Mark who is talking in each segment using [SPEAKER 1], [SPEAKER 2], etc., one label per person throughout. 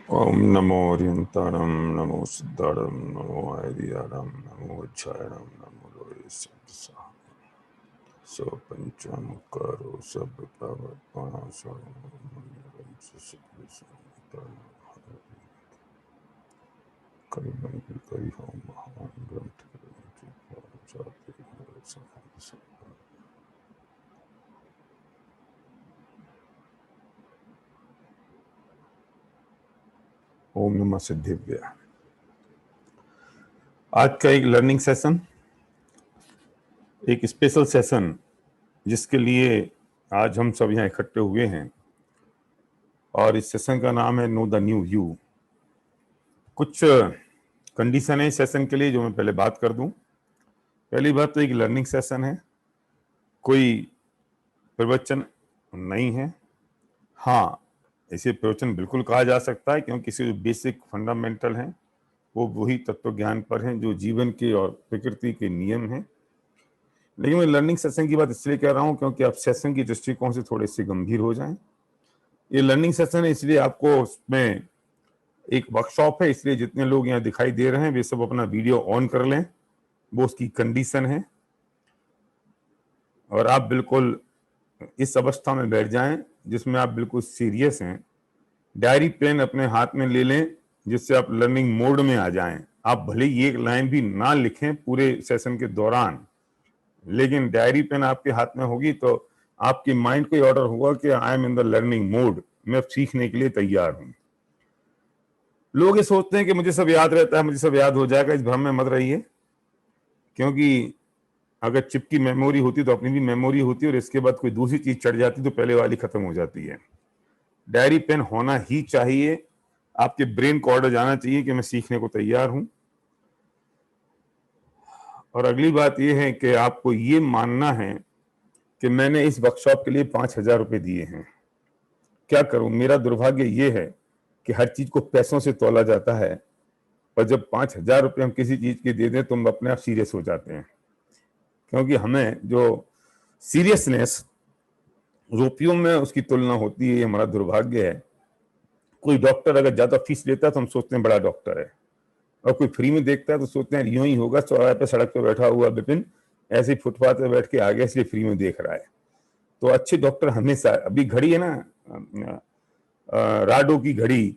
[SPEAKER 1] ओम नमो ओरियंताणम नमो सिद्धाणम नमो आयरियाणम नमो वज्रायणम नमो लोये सब्बसाह सो पंचमकारो सब पावनाशो मंगलम करिमन करि होम महान ग्रंथ जाते ओम नमः सिद्धिव्य। आज का एक लर्निंग सेशन, एक स्पेशल सेशन जिसके लिए आज हम सब यहाँ इकट्ठे हुए हैं, और इस सेशन का नाम है नो द न्यू यू। कुछ कंडीशन है इस सेशन के लिए जो मैं पहले बात कर दूं। पहली बात तो एक लर्निंग सेशन है, कोई प्रवचन नहीं है। हाँ, इसे प्रवचन बिल्कुल कहा जा सकता है क्योंकि इसे जो बेसिक फंडामेंटल हैं वो वही तत्व ज्ञान पर हैं जो जीवन के और प्रकृति के नियम हैं। लेकिन मैं लर्निंग सेशन की बात इसलिए कह रहा हूं क्योंकि आप सेशन की दृष्टिकोण से थोड़े से गंभीर हो जाएं। ये लर्निंग सेशन है इसलिए आपको उसमें एक वर्कशॉप है, इसलिए जितने लोग यहाँ दिखाई दे रहे हैं वे सब अपना वीडियो ऑन कर लें, वो उसकी कंडीशन है। और आप बिल्कुल इस अवस्था में बैठ जाएं जिसमें आप बिल्कुल सीरियस हैं। डायरी पेन अपने हाथ में ले लें जिससे आप लर्निंग मोड में आ जाएं। आप भले ही एक लाइन भी ना लिखें पूरे सेशन के दौरान, लेकिन डायरी पेन आपके हाथ में होगी तो आपके माइंड को ऑर्डर होगा कि I am in the learning mode, मैं सीखने के लिए तैयार हूं। लोग ये सोचते हैं कि मुझे सब याद रहता है, मुझे सब याद हो जाएगा। इस भ्रम में मत रहिए, क्योंकि अगर चिप की मेमोरी होती तो अपनी भी मेमोरी होती, और इसके बाद कोई दूसरी चीज चढ़ जाती तो पहले वाली खत्म हो जाती है। डायरी पेन होना ही चाहिए, आपके ब्रेन को ऑर्डर जाना चाहिए कि मैं सीखने को तैयार हूं। और अगली बात यह है कि आपको ये मानना है कि मैंने इस वर्कशॉप के लिए 5,000 रुपए दिए हैं। क्या करूं, मेरा दुर्भाग्य ये है कि हर चीज को पैसों से तौला जाता है, और जब 5,000 रुपए हम किसी चीज के दे दें तो हम अपने आप सीरियस हो जाते हैं। क्योंकि हमें जो सीरियसनेस रुपयों में उसकी तुलना होती है, ये हमारा दुर्भाग्य है। कोई डॉक्टर अगर ज्यादा फीस लेता है तो हम सोचते हैं बड़ा डॉक्टर है, और कोई फ्री में देखता है तो सोचते हैं यूं ही होगा, चौराहे पे सड़क पे बैठा हुआ विपिन ऐसे ही फुटपाथ पे बैठ के आ गया इसलिए फ्री में देख रहा है। तो अच्छे डॉक्टर हमेशा, अभी घड़ी है ना, राडो की घड़ी,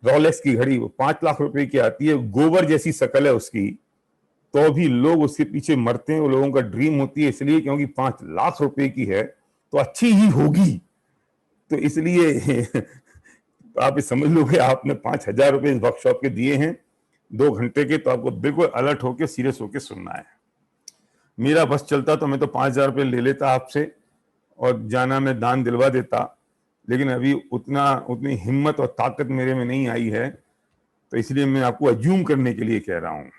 [SPEAKER 1] रोलेक्स की घड़ी, वो 5 लाख रुपए की आती है, गोबर जैसी शकल है उसकी, तो भी लोग उसके पीछे मरते हैं। वो लोगों का ड्रीम होती है इसलिए क्योंकि 5 लाख रुपए की है तो अच्छी ही होगी, तो इसलिए तो आप ये समझ लो कि आपने 5,000 रुपए इस वर्कशॉप के दिए हैं 2 घंटे के, तो आपको बिल्कुल अलर्ट होकर सीरियस होकर सुनना है। मेरा बस चलता तो मैं तो 5,000 रुपए ले लेता आपसे और जाना मैं दान दिलवा देता, लेकिन अभी उतनी हिम्मत और ताकत मेरे में नहीं आई है, तो इसलिए मैं आपको अज्यूम करने के लिए कह रहा हूं।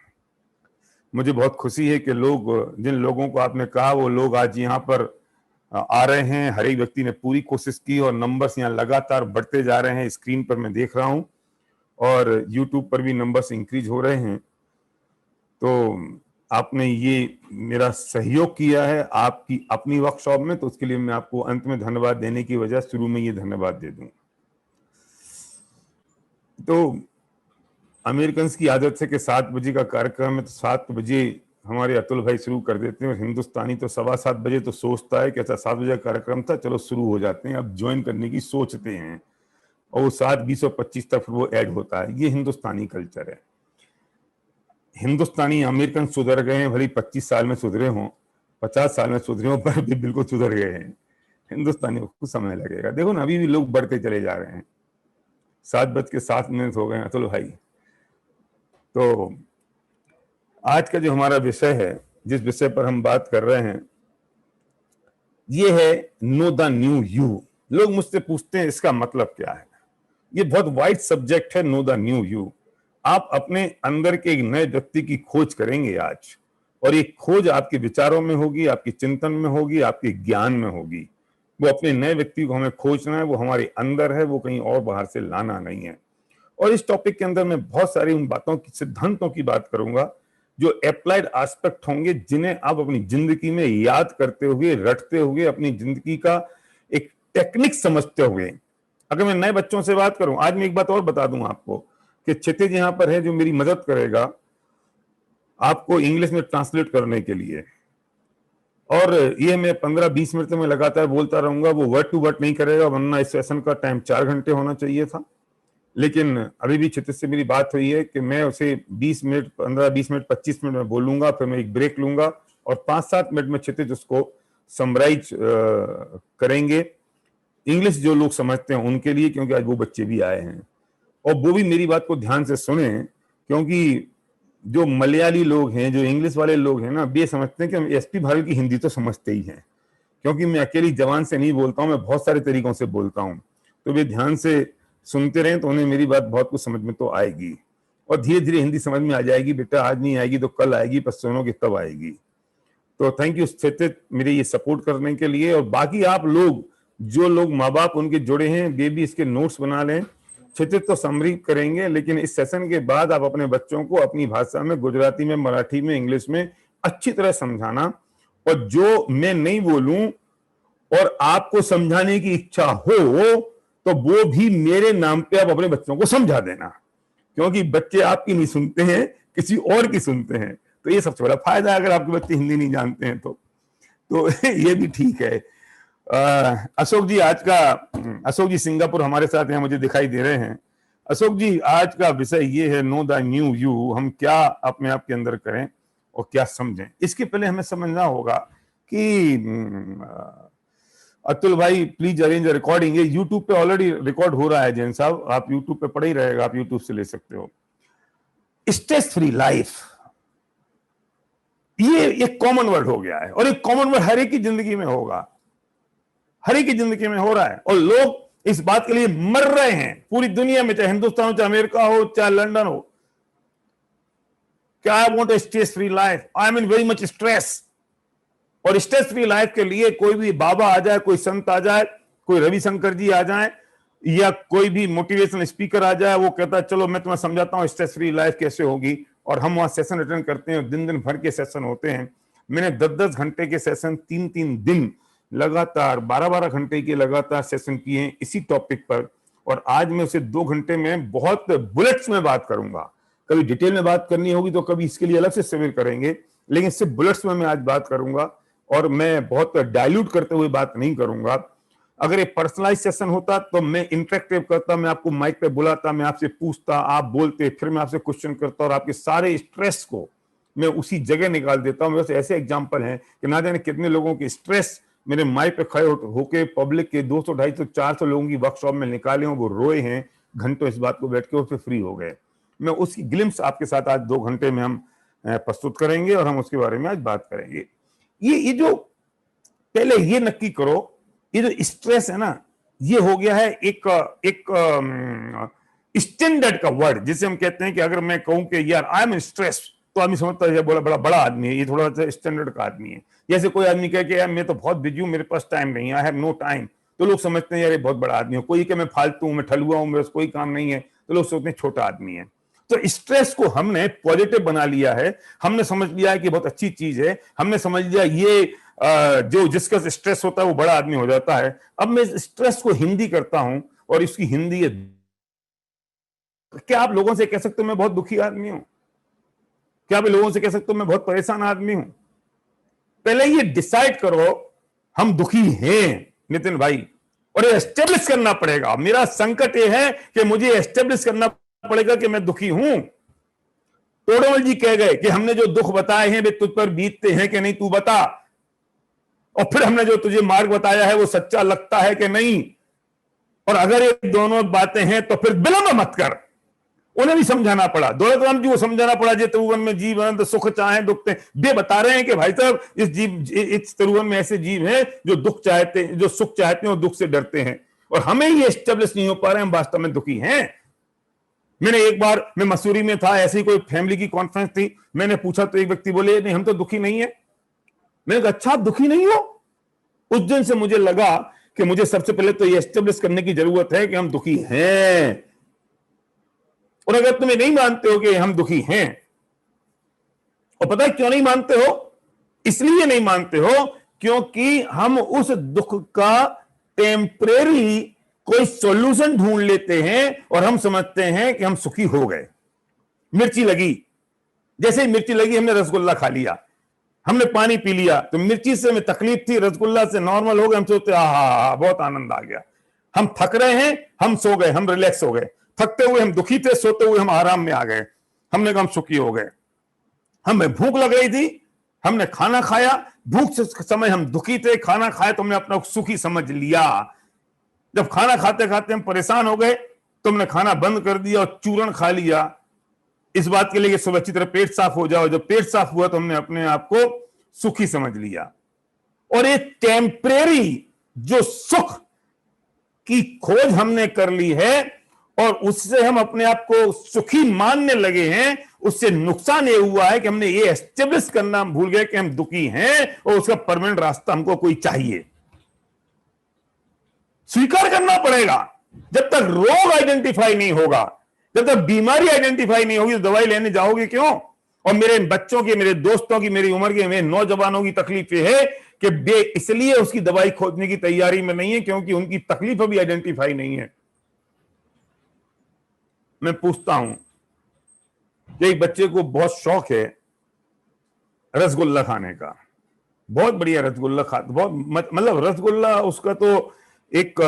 [SPEAKER 1] मुझे बहुत खुशी है कि जिन लोगों को आपने कहा वो लोग आज यहाँ पर आ रहे हैं। हर एक व्यक्ति ने पूरी कोशिश की और नंबर्स यहाँ लगातार बढ़ते जा रहे हैं, स्क्रीन पर मैं देख रहा हूं, और यूट्यूब पर भी नंबर्स इंक्रीज हो रहे हैं। तो आपने ये मेरा सहयोग किया है आपकी अपनी वर्कशॉप में, तो उसके लिए मैं आपको अंत में धन्यवाद देने की वजह शुरू में ये धन्यवाद दे दूं। तो अमेरिकन की आदत है कि 7 बजे का कार्यक्रम है तो 7 बजे हमारे अतुल भाई शुरू कर देते हैं, और हिंदुस्तानी तो 7:15 बजे तो सोचता है कि अच्छा 7 बजे का कार्यक्रम था, चलो शुरू हो जाते हैं, अब ज्वाइन करने की सोचते हैं, और वो 7:20 और 25 तक वो ऐड होता है। ये हिंदुस्तानी कल्चर है। हिंदुस्तानी अमेरिकन सुधर गए हैं, भले 25 साल में सुधरे हों, 50 साल में सुधरे हों, पर भी बिल्कुल सुधर गए हैं। हिंदुस्तानी को कुछ समय लगेगा। देखो ना, अभी भी लोग बढ़ते चले जा रहे हैं। 7:07 हो गए अतुल भाई। तो आज का जो हमारा विषय है, जिस विषय पर हम बात कर रहे हैं, ये है नो द न्यू यू। लोग मुझसे पूछते हैं इसका मतलब क्या है। ये बहुत वाइड सब्जेक्ट है, नो द न्यू यू। आप अपने अंदर के एक नए व्यक्ति की खोज करेंगे आज, और ये खोज आपके विचारों में होगी, आपके चिंतन में होगी, आपके ज्ञान में होगी। वो अपने नए व्यक्ति को हमें खोजना है, वो हमारे अंदर है, वो कहीं और बाहर से लाना नहीं है। और इस टॉपिक के अंदर मैं बहुत सारी उन बातों की, सिद्धांतों की बात करूंगा जो अप्लाइड एस्पेक्ट होंगे, जिन्हें आप अपनी जिंदगी में याद करते हुए, रटते हुए, अपनी जिंदगी का एक टेक्निक समझते हुए अगर मैं नए बच्चों से बात करूं, आज मैं एक बात और बता दूं आपको कि क्षितिज यहां पर है जो मेरी मदद करेगा आपको इंग्लिश में ट्रांसलेट करने के लिए, और ये मैं 15-20 मिनट में लगातार बोलता रहूंगा। वो वर्ड टू वर्ड नहीं करेगा, वरना इस सेशन का टाइम 4 घंटे होना चाहिए था। लेकिन अभी भी क्षितिज से मेरी बात हुई है कि मैं उसे 20 मिनट, 15-20 मिनट, 25 मिनट में बोलूंगा, फिर मैं एक ब्रेक लूंगा और 5-7 मिनट में क्षितिज उसको समराइज करेंगे इंग्लिश जो लोग समझते हैं उनके लिए, क्योंकि आज वो बच्चे भी आए हैं और वो भी मेरी बात को ध्यान से सुने, क्योंकि जो मलयाली लोग हैं, जो इंग्लिश वाले लोग हैं ना, वे समझते हैं कि हम एसपी भारत की हिंदी तो समझते ही हैं, क्योंकि मैं अकेली जबान से नहीं बोलता हूं, मैं बहुत सारे तरीकों से बोलता हूं। तो वे ध्यान से सुनते रहें तो उन्हें मेरी बात बहुत कुछ समझ में तो आएगी और धीरे धीरे हिंदी समझ में आ जाएगी। बेटा आज नहीं आएगी तो कल आएगी, पर सुनोगे तब आएगी। तो थैंक यू क्षितिज मेरे ये सपोर्ट करने के लिए। और बाकी आप लोग, जो लोग माँ बाप उनके जुड़े हैं, वे भी इसके नोट्स बना लें। क्षितिज तो समरी करेंगे, लेकिन इस सेशन के बाद आप अपने बच्चों को अपनी भाषा में, गुजराती में, मराठी में, इंग्लिश में अच्छी तरह समझाना, और जो मैं नहीं बोलूं और आपको समझाने की इच्छा हो तो वो भी मेरे नाम पे आप अपने बच्चों को समझा देना, क्योंकि बच्चे आपकी नहीं सुनते हैं, किसी और की सुनते हैं। तो ये सबसे बड़ा फायदा है, अगर आपके बच्चे हिंदी नहीं जानते हैं तो ये भी ठीक है। अशोक जी अशोक जी सिंगापुर हमारे साथ हैं, मुझे दिखाई दे रहे हैं। अशोक जी, आज का विषय ये है, नो द न्यू यू। हम क्या अपने आप के अंदर करें और क्या समझें। इसके पहले हमें समझना होगा कि अतुल भाई प्लीज अरेंज रिकॉर्डिंग। ये यूट्यूब पे ऑलरेडी रिकॉर्ड हो रहा है जैन साहब, आप यूट्यूब पे पड़ा ही रहेगा, आप यूट्यूब से ले सकते हो। स्ट्रेस फ्री लाइफ, ये एक कॉमन वर्ड हो गया है और एक कॉमन वर्ड हर एक की जिंदगी में होगा, हर एक की जिंदगी में हो रहा है और लोग इस बात के लिए मर रहे हैं पूरी दुनिया में, चाहे हिंदुस्तान हो, चाहे अमेरिका हो, चाहे लंदन हो। क्या I want a stress free life, I am in very much stress. और स्ट्रेस फ्री लाइफ के लिए कोई भी बाबा आ जाए, कोई संत आ जाए, कोई रविशंकर जी आ जाए, या कोई भी मोटिवेशनल स्पीकर आ जाए, वो कहता है चलो मैं तुम्हें समझाता हूं स्ट्रेस फ्री लाइफ कैसे होगी, और हम वहां सेशन अटेंड करते हैं, दिन दिन भर के सेशन होते हैं। मैंने 10-10 घंटे के सेशन 3-3 दिन लगातार 12-12 घंटे के लगातार सेशन किए हैं इसी टॉपिक पर, और आज मैं उसे 2 घंटे में बहुत बुलेट्स में बात करूंगा। कभी डिटेल में बात करनी होगी तो कभी इसके लिए अलग से शिविर करेंगे, लेकिन सिर्फ बुलेट्स में मैं आज बात करूंगा और मैं बहुत डाइल्यूट करते हुए बात नहीं करूंगा। अगर ये पर्सनलाइज सेशन होता तो मैं इंटरेक्टिव करता, मैं आपको माइक पे बुलाता, मैं आपसे पूछता, आप बोलते, फिर मैं आपसे क्वेश्चन करता और आपके सारे स्ट्रेस को मैं उसी जगह निकाल देता हूं। वैसे ऐसे एग्जाम्पल हैं कि ना जाने कितने लोगों के स्ट्रेस मेरे माइक पे खड़े होके पब्लिक के 200, 250, 400 लोगों की वर्कशॉप में निकाले हों, वो रोए हैं घंटों इस बात को बैठ के और फिर फ्री हो गए। मैं उसकी ग्लिम्स आपके साथ आज 2 घंटे में हम प्रस्तुत करेंगे और हम उसके बारे में आज बात करेंगे। ये जो पहले ये नक्की करो, ये जो स्ट्रेस है ना, ये हो गया है एक स्टैंडर्ड का वर्ड, जिसे हम कहते हैं कि अगर मैं कहूं कि यार आई एम स्ट्रेस, तो आदमी समझता है बड़ा बड़ा बड़ा आदमी है, ये थोड़ा सा स्टैंडर्ड का आदमी है। जैसे कोई आदमी कहे कि यार मैं तो बहुत बिजी हूं, मेरे पास टाइम नहीं है, आई हैव नो टाइम, तो लोग समझते हैं यार ये बहुत बड़ा आदमी है। कोई कि मैं फालतू हूं, मैं ठलुआ हूं, मेरे पास कोई काम नहीं है, तो लोग सोचते हैं छोटा आदमी है। तो स्ट्रेस को हमने पॉजिटिव बना लिया है, हमने समझ लिया है कि बहुत अच्छी चीज है, हमने समझ लिया ये जो जिसका स्ट्रेस होता है वो बड़ा आदमी हो जाता है। अब मैं स्ट्रेस को हिंदी करता हूं और इसकी हिंदी है, क्या आप लोगों से कह सकते हो मैं बहुत दुखी आदमी हूं? क्या आप लोगों से कह सकते हो मैं बहुत परेशान आदमी हूं? पहले ये डिसाइड करो हम दुखी हैं नितिन भाई, और ये एस्टेब्लिश करना पड़ेगा। मेरा संकट ये है कि मुझे एस्टेब्लिश करना पड़ेगा कि मैं दुखी हूं। तोड़ोमल जी कह गए कि हमने जो दुख बताए हैं वे तुझ पर बीतते हैं कि नहीं, तू बता, और फिर हमने जो तुझे मार्ग बताया है वो सच्चा लगता है कि नहीं। और अगर ये दोनों बातें हैं तो फिर विलंब मत कर। उन्हें भी समझाना पड़ा, दौलत राम जी को समझाना पड़ा, जे त्रिभुवन में जीव अनंत सुख चाहे दुख। वे बता रहे हैं कि भाई साहब इस त्रिभुवन में ऐसे जीव हैं जो दुख चाहते हैं, जो सुख चाहते हैं और दुख से डरते हैं, और हमें ये एस्टेब्लिश नहीं हो पा रहे हम वास्तव में दुखी हैं। मैंने एक बार, मैं मसूरी में था, ऐसी कोई फैमिली की कॉन्फ्रेंस थी, मैंने पूछा तो एक व्यक्ति बोले नहीं हम तो दुखी नहीं है। मैंने कहा अच्छा आप दुखी नहीं हो? उस दिन से मुझे लगा कि मुझे सबसे पहले तो ये एस्टेब्लिश करने की जरूरत है कि हम दुखी हैं। और अगर तुम्हें नहीं मानते हो कि हम दुखी हैं, और पता है क्यों नहीं मानते हो? इसलिए नहीं मानते हो क्योंकि हम उस दुख का टेम्परेरी कोई सॉल्यूशन ढूंढ लेते हैं और हम समझते हैं कि हम सुखी हो गए। मिर्ची लगी, जैसे ही मिर्ची लगी हमने रसगुल्ला खा लिया, हमने पानी पी लिया, तो मिर्ची से हमें तकलीफ थी, रसगुल्ला से नॉर्मल हो गए, हम सोचते आहा बहुत आनंद आ गया। हम थक रहे हैं, हम सो गए, हम रिलैक्स हो गए। थकते हुए हम दुखी थे, सोते हुए हम आराम में आ गए, हमने कहा हम सुखी हो गए। हमें भूख लग रही थी, हमने खाना खाया, भूख से समय हम दुखी थे, खाना खाया तो हमने अपना सुखी समझ लिया। जब खाना खाते खाते हम परेशान हो गए तो हमने खाना बंद कर दिया और चूरन खा लिया, इस बात के लिए कि सब अच्छी तरह पेट साफ हो जाओ। जब पेट साफ हुआ तो हमने अपने आप को सुखी समझ लिया। और ये टेम्परेरी जो सुख की खोज हमने कर ली है और उससे हम अपने आप को सुखी मानने लगे हैं, उससे नुकसान ये हुआ है कि हमने ये एस्टेब्लिश करना भूल गए कि हम दुखी हैं और उसका परमानेंट रास्ता हमको कोई चाहिए। स्वीकार करना पड़ेगा। जब तक रोग आइडेंटिफाई नहीं होगा, जब तक बीमारी आइडेंटिफाई नहीं होगी, तो दवाई लेने जाओगे क्यों? और मेरे बच्चों की, मेरे दोस्तों की, मेरी उम्र के, मेरे नौजवानों की तकलीफ ये है कि वे इसलिए उसकी दवाई खोजने की तैयारी में नहीं है क्योंकि उनकी तकलीफ अभी आइडेंटिफाई नहीं है। मैं पूछता हूं, एक बच्चे को बहुत शौक है रसगुल्ला खाने का, बहुत बढ़िया रसगुल्ला बहुत मतलब रसगुल्ला उसका तो एक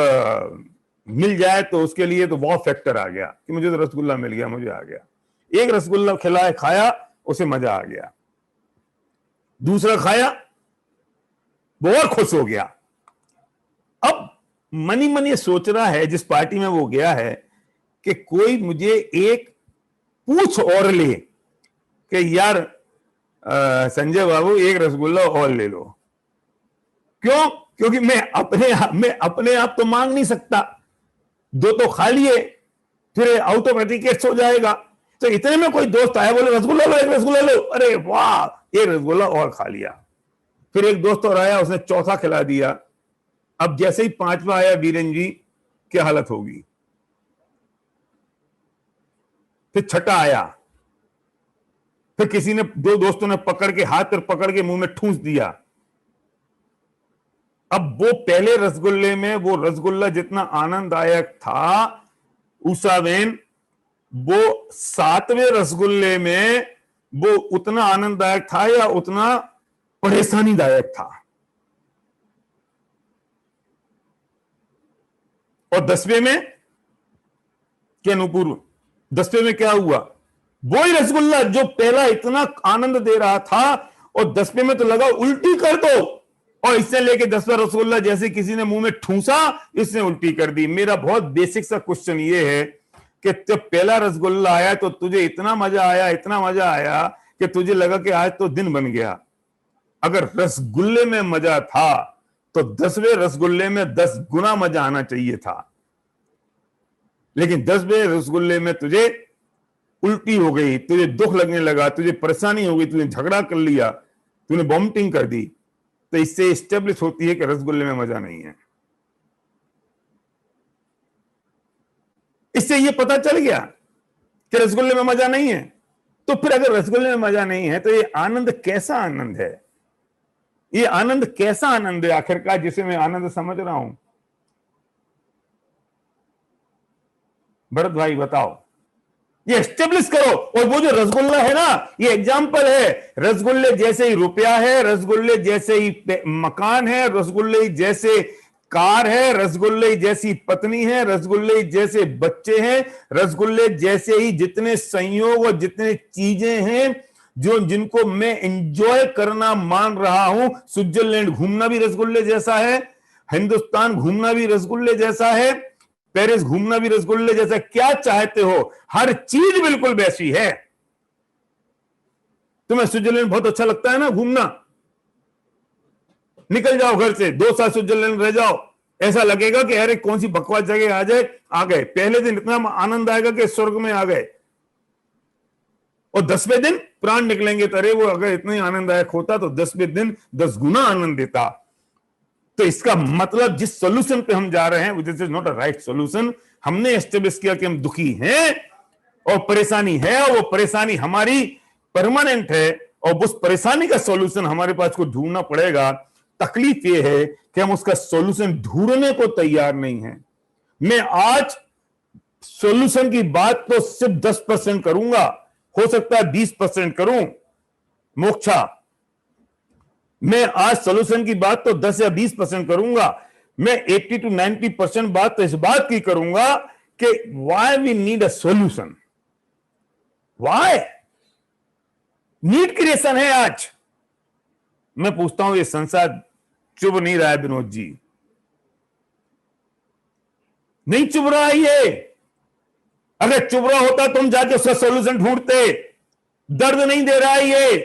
[SPEAKER 1] मिल जाए तो उसके लिए तो बहुत फैक्टर आ गया कि मुझे तो रसगुल्ला मिल गया, मुझे आ गया। एक रसगुल्ला खिलाया, खाया, उसे मजा आ गया। दूसरा खाया, बहुत खुश हो गया। अब मनी मन ये सोच रहा है, जिस पार्टी में वो गया है, कि कोई मुझे एक पूछ और ले कि यार संजय बाबू एक रसगुल्ला और ले लो। क्यों? क्योंकि मैं अपने आप तो मांग नहीं सकता, दो तो खा लिए, फिर आउट ऑफ एटिकेट्स हो जाएगा। तो इतने में कोई दोस्त आया, बोले रसगुल्ला लो, एक रसगुल्ला लो। अरे वाह, एक रसगुल्ला और खा लिया। फिर एक दोस्त और आया, उसने चौथा खिला दिया। अब जैसे ही पांचवा आया, वीरेन जी क्या हालत होगी। फिर छठा आया, फिर किसी ने, दो दोस्तों ने पकड़ के, हाथ पर पकड़ के मुंह में ठूंस दिया। अब वो पहले रसगुल्ले में, वो रसगुल्ला जितना आनंददायक था, उषाबेन वो सातवें रसगुल्ले में वो उतना आनंददायक था या उतना परेशानीदायक था। और 10वें में क्या नुपुर, 10वें में क्या हुआ? वही रसगुल्ला जो पहला इतना आनंद दे रहा था, और 10वें में तो लगा उल्टी कर दो, और इससे लेके 10वां रसगुल्ला जैसे किसी ने मुंह में ठूंसा, इसने उल्टी कर दी। मेरा बहुत बेसिक सा क्वेश्चन ये है कि जब पहला रसगुल्ला आया तो तुझे इतना मजा आया, इतना मजा आया कि तुझे लगा कि आज तो दिन बन गया। अगर रसगुल्ले में मजा था तो 10वें रसगुल्ले में 10 गुना मजा आना चाहिए था, लेकिन 10वें रसगुल्ले में तुझे उल्टी हो गई, तुझे दुख लगने लगा, तुझे परेशानी हो गई, तुझे झगड़ा कर लिया, तूने वॉमिटिंग कर दी। तो इससे एस्टेब्लिश होती है कि रसगुल्ले में मजा नहीं है। इससे ये पता चल गया कि रसगुल्ले में मजा नहीं है। तो फिर अगर रसगुल्ले में मजा नहीं है तो ये आनंद कैसा आनंद है? ये आनंद कैसा आनंद है आखिरकार, जिसे मैं आनंद समझ रहा हूं? भरत भाई बताओ, ये एस्टेब्लिश करो। और वो जो रसगुल्ला है ना, ये एग्जाम्पल है। रसगुल्ले जैसे ही रुपया है, रसगुल्ले जैसे ही मकान है, रसगुल्ले जैसे कार है, रसगुल्ले जैसी पत्नी है, रसगुल्ले जैसे बच्चे हैं, रसगुल्ले जैसे ही जितने संयोग और जितने चीजें हैं जो जिनको मैं एंजॉय करना मान रहा हूं। स्विट्जरलैंड घूमना भी रसगुल्ले जैसा है, हिंदुस्तान घूमना भी रसगुल्ले जैसा है, पेरिस घूमना भी रसगुल्ले जैसा। क्या चाहते हो, हर चीज बिल्कुल वैसी है। तुम्हें स्विट्जरलैंड बहुत अच्छा लगता है ना घूमना, निकल जाओ घर से, 2 साल स्विट्जरलैंड रह जाओ, ऐसा लगेगा कि अरे कौन सी बकवास जगह आ जाए, आ गए। पहले दिन इतना आनंद आएगा कि स्वर्ग में आ गए, और 10वें दिन प्राण निकलेंगे तो अरे वो अगर इतना ही आनंददायक होता तो 10वें दिन 10 गुना आनंद देता। तो इसका मतलब जिस सॉल्यूशन पे हम जा रहे हैं, this is not a right solution. हमने एस्टेब्लिश किया कि हम दुखी हैं और परेशानी है, और वो परेशानी हमारी परमानेंट है, और उस परेशानी का सॉल्यूशन हमारे पास को ढूंढना पड़ेगा। तकलीफ ये है कि हम उसका सॉल्यूशन ढूंढने को तैयार नहीं है। मैं आज सॉल्यूशन की बात तो सिर्फ 10% करूंगा, हो सकता है 20% करूं। मोक्षा, मैं आज सॉल्यूशन की बात तो 10 या 20% करूंगा, मैं 80 to 90% बात तो इस बात की करूंगा कि why we need a solution, why need creation है। आज मैं पूछता हूं, ये संसार चुभ नहीं रहा है विनोद जी, नहीं चुभ रहा है ये। अगर चुभ रहा होता तो हम जाके उसका सॉल्यूशन ढूंढते। दर्द नहीं दे रहा है ये,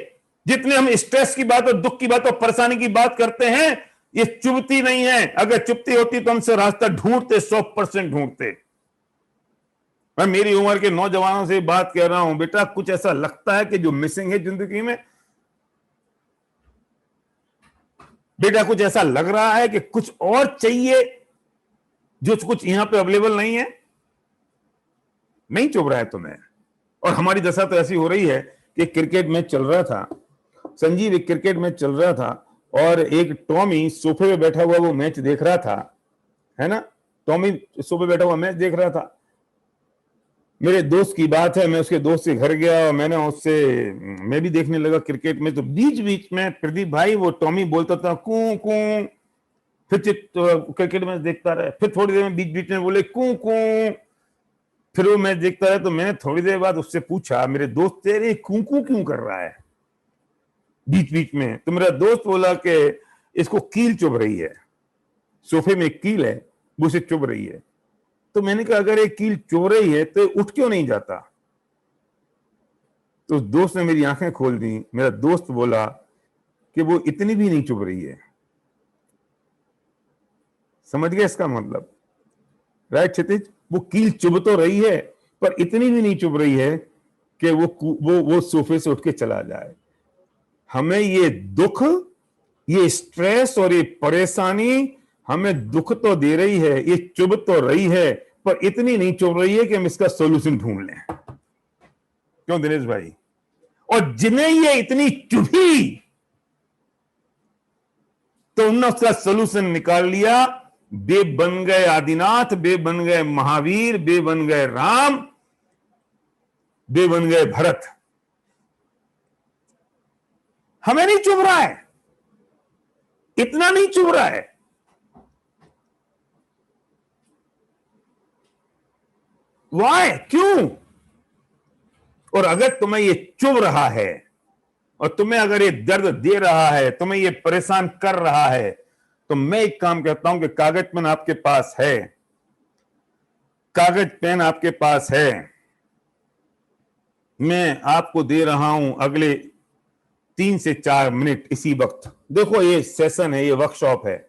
[SPEAKER 1] जितने हम स्ट्रेस की बात और दुख की बात और परेशानी की बात करते हैं, ये चुभती नहीं है। अगर चुभती होती तो हमसे रास्ता ढूंढते, 100% ढूंढते। मैं मेरी उम्र के नौजवानों से बात कह रहा हूं, बेटा कुछ ऐसा लगता है कि जो मिसिंग है जिंदगी में, बेटा कुछ ऐसा लग रहा है कि कुछ और चाहिए जो कुछ यहां पे अवेलेबल नहीं है, नहीं चुभ रहा है तुम्हें। और हमारी दशा तो ऐसी हो रही है कि क्रिकेट मैच चल रहा था, संजीव, एक क्रिकेट मैच चल रहा था और एक टॉमी सोफे पे बैठा हुआ वो मैच देख रहा था, है ना, टॉमी सोफे पे बैठा हुआ मैच देख रहा था। मेरे दोस्त की बात है, मैं उसके दोस्त के घर गया और मैं भी देखने लगा क्रिकेट में। तो बीच बीच में प्रदीप भाई वो टॉमी बोलता था कू कू, फिर क्रिकेट मैच देखता रहे, फिर थोड़ी देर में बीच बीच में बोले कू कू, फिर वो मैच देखता रहे। तो मैंने थोड़ी देर बाद उससे पूछा, मेरे दोस्त तेरे कू कू क्यों कर रहा है बीच बीच में? तो मेरा दोस्त बोला कि इसको कील चुभ रही है, सोफे में एक कील है वो उसे चुभ रही है। तो मैंने कहा अगर एक कील चुभ रही है तो उठ क्यों नहीं जाता? तो दोस्त ने मेरी आंखें खोल दी। मेरा दोस्त बोला कि वो इतनी भी नहीं चुभ रही है। समझ गया इसका मतलब? राइट क्षितिज, वो कील चुभ तो रही है पर इतनी भी नहीं चुभ रही है कि वो सोफे से उठ के चला जाए। हमें ये दुख, ये स्ट्रेस और ये परेशानी हमें दुख तो दे रही है, ये चुभ तो रही है, पर इतनी नहीं चुभ रही है कि हम इसका सॉल्यूशन ढूंढ लें। क्यों दिनेश भाई? और जिन्हें ये इतनी चुभी तो उन्होंने उसका सॉल्यूशन निकाल लिया। बे बन गए आदिनाथ, बे बन गए महावीर, बे बन गए राम, बे बन गए भरत। हमें नहीं चुभ रहा है, इतना नहीं चुभ रहा है। वाई, क्यों? और अगर तुम्हें ये चुभ रहा है और तुम्हें अगर ये दर्द दे रहा है, तुम्हें ये परेशान कर रहा है, तो मैं एक काम कहता हूं कि कागज पेन आपके पास है, कागज पेन आपके पास है, मैं आपको दे रहा हूं अगले 3 से 4 मिनट इसी वक्त। देखो ये सेशन है, ये वर्कशॉप है,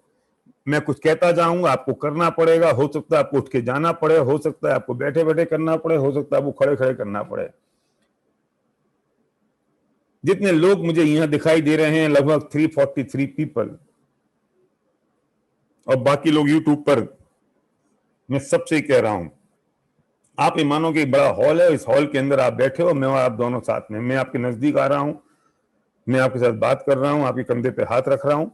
[SPEAKER 1] मैं कुछ कहता जाऊंगा, आपको करना पड़ेगा। हो सकता है आपको उठ के जाना पड़े, हो सकता है आपको बैठे बैठे करना पड़े, हो सकता है आपको खड़े खड़े करना पड़े। जितने लोग मुझे यहां दिखाई दे रहे हैं लगभग 343 पीपल, और बाकी लोग यूट्यूब पर, मैं सबसे कह रहा हूं, आप ये मानो कि एक बड़ा हॉल है, इस हॉल के अंदर आप बैठे हो, मैं और आप दोनों साथ में, मैं आपके नजदीक आ रहा हूं, मैं आपके साथ बात कर रहा हूं, आपके कंधे पे हाथ रख रहा हूं,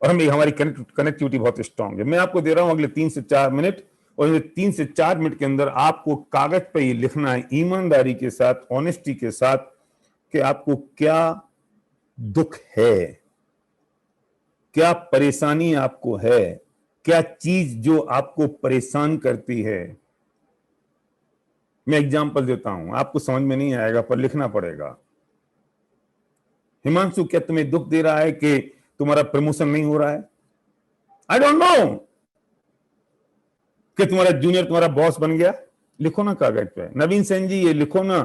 [SPEAKER 1] और हमारी कनेक्टिविटी बहुत स्ट्रांग है। मैं आपको दे रहा हूं अगले 3 से 4 मिनट, और 3 से 4 मिनट के अंदर आपको कागज पे ये लिखना है ईमानदारी के साथ, ऑनेस्टी के साथ, कि आपको क्या दुख है, क्या परेशानी आपको है, क्या चीज जो आपको परेशान करती है। मैं एग्जांपल देता हूं, आपको समझ में नहीं आएगा पर लिखना पड़ेगा। हिमांशु, क्या तुम्हें दुख दे रहा है कि तुम्हारा प्रमोशन नहीं हो रहा है? I don't know. कि तुम्हारा जूनियर तुम्हारा बॉस बन गया? लिखो ना कागज पे। नवीन सेन जी, ये लिखो ना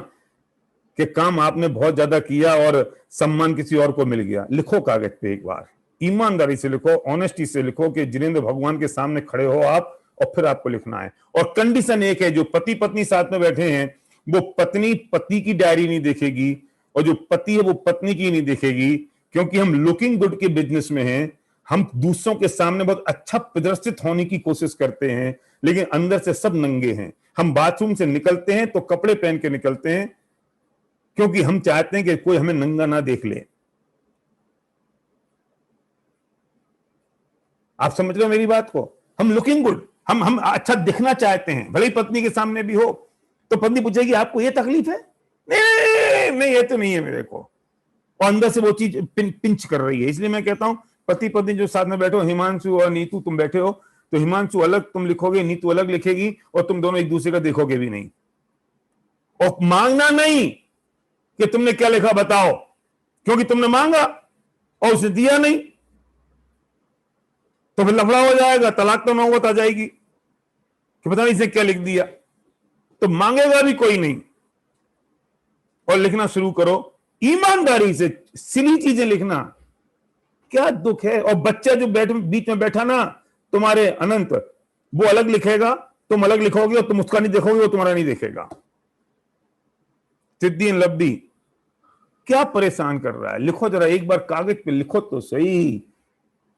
[SPEAKER 1] कि काम आपने बहुत ज्यादा किया और सम्मान किसी और को मिल गया। लिखो कागज पे एक बार, ईमानदारी से लिखो, ऑनेस्टी से लिखो कि जिनेंद्र भगवान के सामने खड़े हो आप, और फिर आपको लिखना है। और कंडीशन एक है, जो पति पत्नी साथ में बैठे हैं, वो पत्नी पति की डायरी नहीं देखेगी, और जो पति है वो पत्नी की नहीं देखेगी, क्योंकि हम लुकिंग गुड के बिजनेस में हैं। हम दूसरों के सामने बहुत अच्छा प्रदर्शित होने की कोशिश करते हैं, लेकिन अंदर से सब नंगे हैं। हम बाथरूम से निकलते हैं तो कपड़े पहन के निकलते हैं, क्योंकि हम चाहते हैं कि कोई हमें नंगा ना देख ले। आप समझ रहे हो मेरी बात को? हम लुकिंग गुड, हम अच्छा दिखना चाहते हैं, भले ही पत्नी के सामने भी हो। तो पत्नी पूछेगी आपको ये तकलीफ है? नहीं नहीं, ये तो नहीं है मेरे को। और अंदर से वो चीज पिंच कर रही है। इसलिए मैं कहता हूं पति पत्नी जो साथ में बैठो, हिमांशु और नीतू तुम बैठे हो, तो हिमांशु अलग तुम लिखोगे, नीतू अलग लिखेगी, और तुम दोनों एक दूसरे का देखोगे भी नहीं। और मांगना नहीं कि तुमने क्या लिखा बताओ, क्योंकि तुमने मांगा और उसे दिया नहीं तो फिर लफड़ा हो जाएगा, तलाक तो नौबत आ जाएगी कि पता नहीं इसे क्या लिख दिया। तो मांगेगा भी कोई नहीं। और लिखना शुरू करो ईमानदारी से, सिली चीजें लिखना। क्या दुख है। और बच्चा जो बीच में बैठा ना तुम्हारे अनंत, वो अलग लिखेगा, तुम अलग लिखोगे, और तुम उसका नहीं देखोगे, वो तुम्हारा नहीं देखेगा। सिद्धि लब्धि क्या परेशान कर रहा है? लिखो जरा, एक बार कागज पे लिखो तो सही।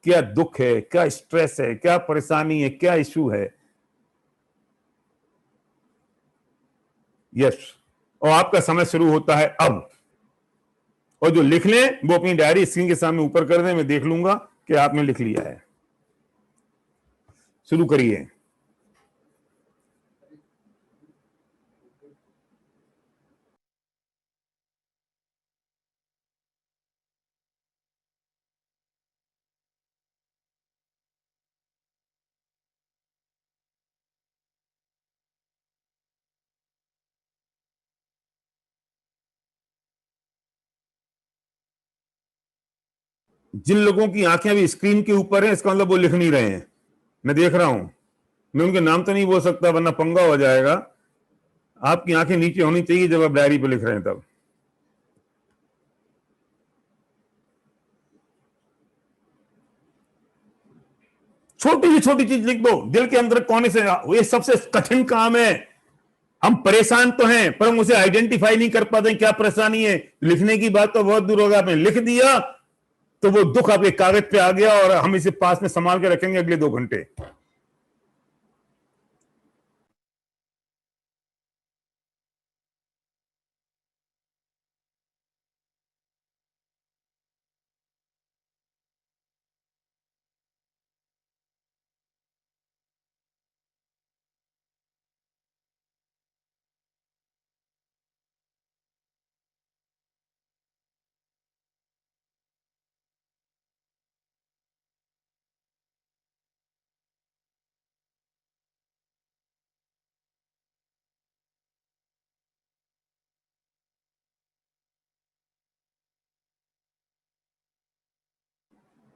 [SPEAKER 1] क्या दुख है, क्या स्ट्रेस है, क्या परेशानी है, क्या इशू है। यस, और आपका समय शुरू होता है अब। और जो लिख लें वो अपनी डायरी स्क्रीन के सामने ऊपर कर दें, मैं देख लूंगा कि आपने लिख लिया है। शुरू करिए। जिन लोगों की आंखें अभी स्क्रीन के ऊपर हैं, इसका मतलब वो लिख नहीं रहे हैं। मैं देख रहा हूं। मैं उनके नाम तो नहीं बोल सकता वरना पंगा हो जाएगा। आपकी आंखें नीचे होनी चाहिए जब आप डायरी पे लिख रहे हैं तब। छोटी से छोटी चीज लिख दो, दिल के अंदर कोने से। ये सबसे कठिन काम है। हम परेशान तो हैं पर हम उसे आइडेंटिफाई नहीं कर पाते क्या परेशानी है। लिखने की बात तो बहुत दूर होगा, आपने लिख दिया तो वो दुख आपके कागज पे आ गया, और हम इसे पास में संभाल के रखेंगे अगले 2 घंटे।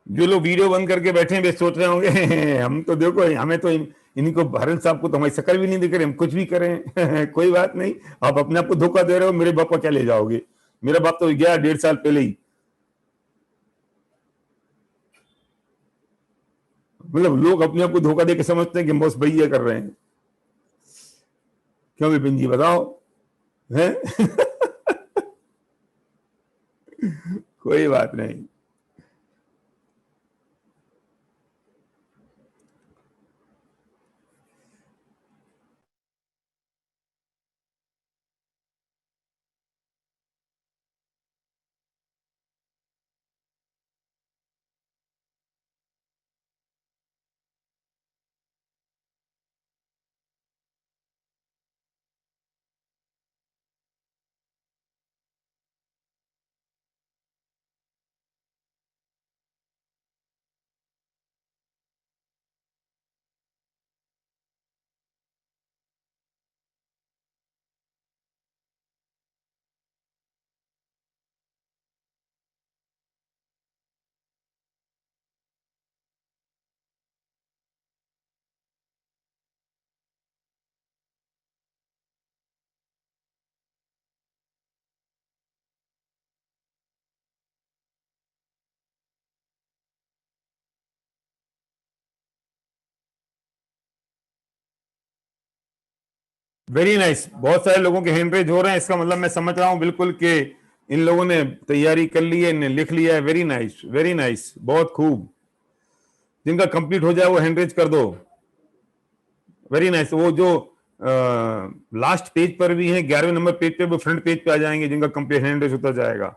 [SPEAKER 1] जो लोग वीडियो बंद करके बैठे हैं वे सोच रहे होंगे हम तो देखो, हमें तो इनको भरन साहब को तो हमारी शक्ल भी नहीं दिख रही, हम कुछ भी करें। कोई बात नहीं, आप अपने आप को धोखा दे रहे हो। मेरे बाप का क्या ले जाओगे? मेरा बाप तो गया 1.5 साल पहले ही। मतलब लोग अपने आप को धोखा दे के समझते हैं कि बस भैया कर रहे हैं। क्यों विपिन जी बताओ है? कोई बात नहीं। Very nice. बहुत सारे लोगों के हैंड रेज हो रहे हैं, इसका मतलब मैं समझ रहा हूं बिल्कुल कि इन लोगों ने तैयारी कर ली है, इन्हें लिख लिया है। वेरी नाइस, वेरी नाइस, बहुत खूब। जिनका कंप्लीट हो जाए वो हैंड रेज कर दो। Very nice. वो जो लास्ट पेज पर भी है, 11वें नंबर पेज पे, वो फ्रंट पेज पे आ जाएंगे जिनका कंप्लीट हैंड रेज होता जाएगा।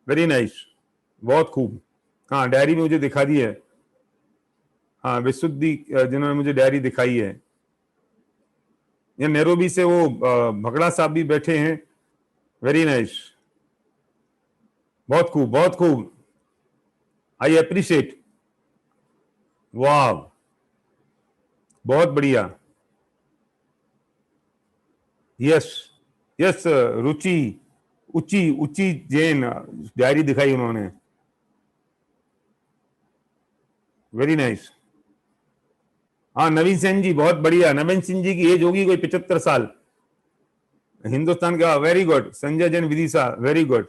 [SPEAKER 1] वेरी नाइस, बहुत खूब। हाँ, डायरी में मुझे दिखा दी है। हाँ, विशुद्धि जिन्होंने मुझे डायरी दिखाई है। या नैरोबी से वो भगड़ा साहब भी बैठे हैं। वेरी नाइस, बहुत खूब, बहुत खूब, आई अप्रिशिएट। वाह, बहुत बढ़िया। यस यस, रुचि, ऊंची ऊंची जैन डायरी दिखाई उन्होंने। Very nice. हाँ, नवीन सेन जी बहुत बढ़िया। नवीन सिंह जी की एज होगी कोई 75 साल। हिंदुस्तान का, very good. Sanjay Jain Vidisha, very good.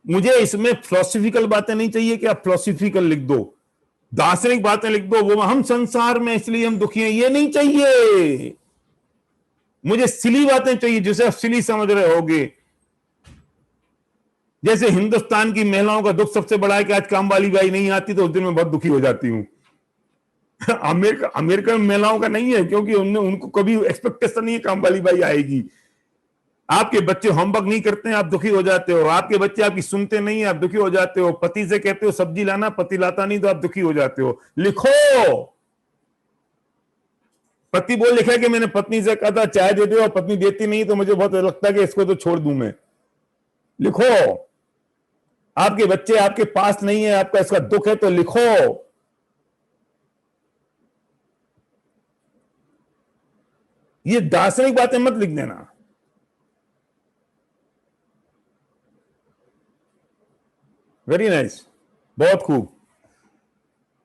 [SPEAKER 1] मुझे इसमें फिलोसफिकल बातें नहीं चाहिए कि आप फिलोसफिकल लिख दो, दार्शनिक बातें लिख दो, वो हम संसार में इसलिए हम दुखी हैं, ये नहीं चाहिए। मुझे सिली बातें चाहिए जिसे आप सिली समझ रहे होगे। जैसे हिंदुस्तान की महिलाओं का दुख सबसे बड़ा है कि आज कामवाली बाई नहीं आती तो उस दिन मैं बहुत दुखी हो जाती हूं। अमेरिकन महिलाओं का नहीं है, क्योंकि उनको कभी एक्सपेक्टेशन नहीं है कामवाली बाई आएगी। आपके बच्चे होमवर्क नहीं करते हैं, आप दुखी हो जाते हो। आपके बच्चे आपकी सुनते नहीं है, आप दुखी हो जाते हो। पति से कहते हो सब्जी लाना, पति लाता नहीं तो आप दुखी हो जाते हो। लिखो। पति बोल लिखा है कि मैंने पत्नी से कहा था चाय दे दो और पत्नी देती नहीं तो मुझे बहुत लगता है कि इसको तो छोड़ दूं मैं। लिखो। आपके बच्चे आपके पास नहीं है, आपका इसका दुख है तो लिखो। ये दार्शनिक बातें मत लिख देना। वेरी नाइस, बहुत खूब।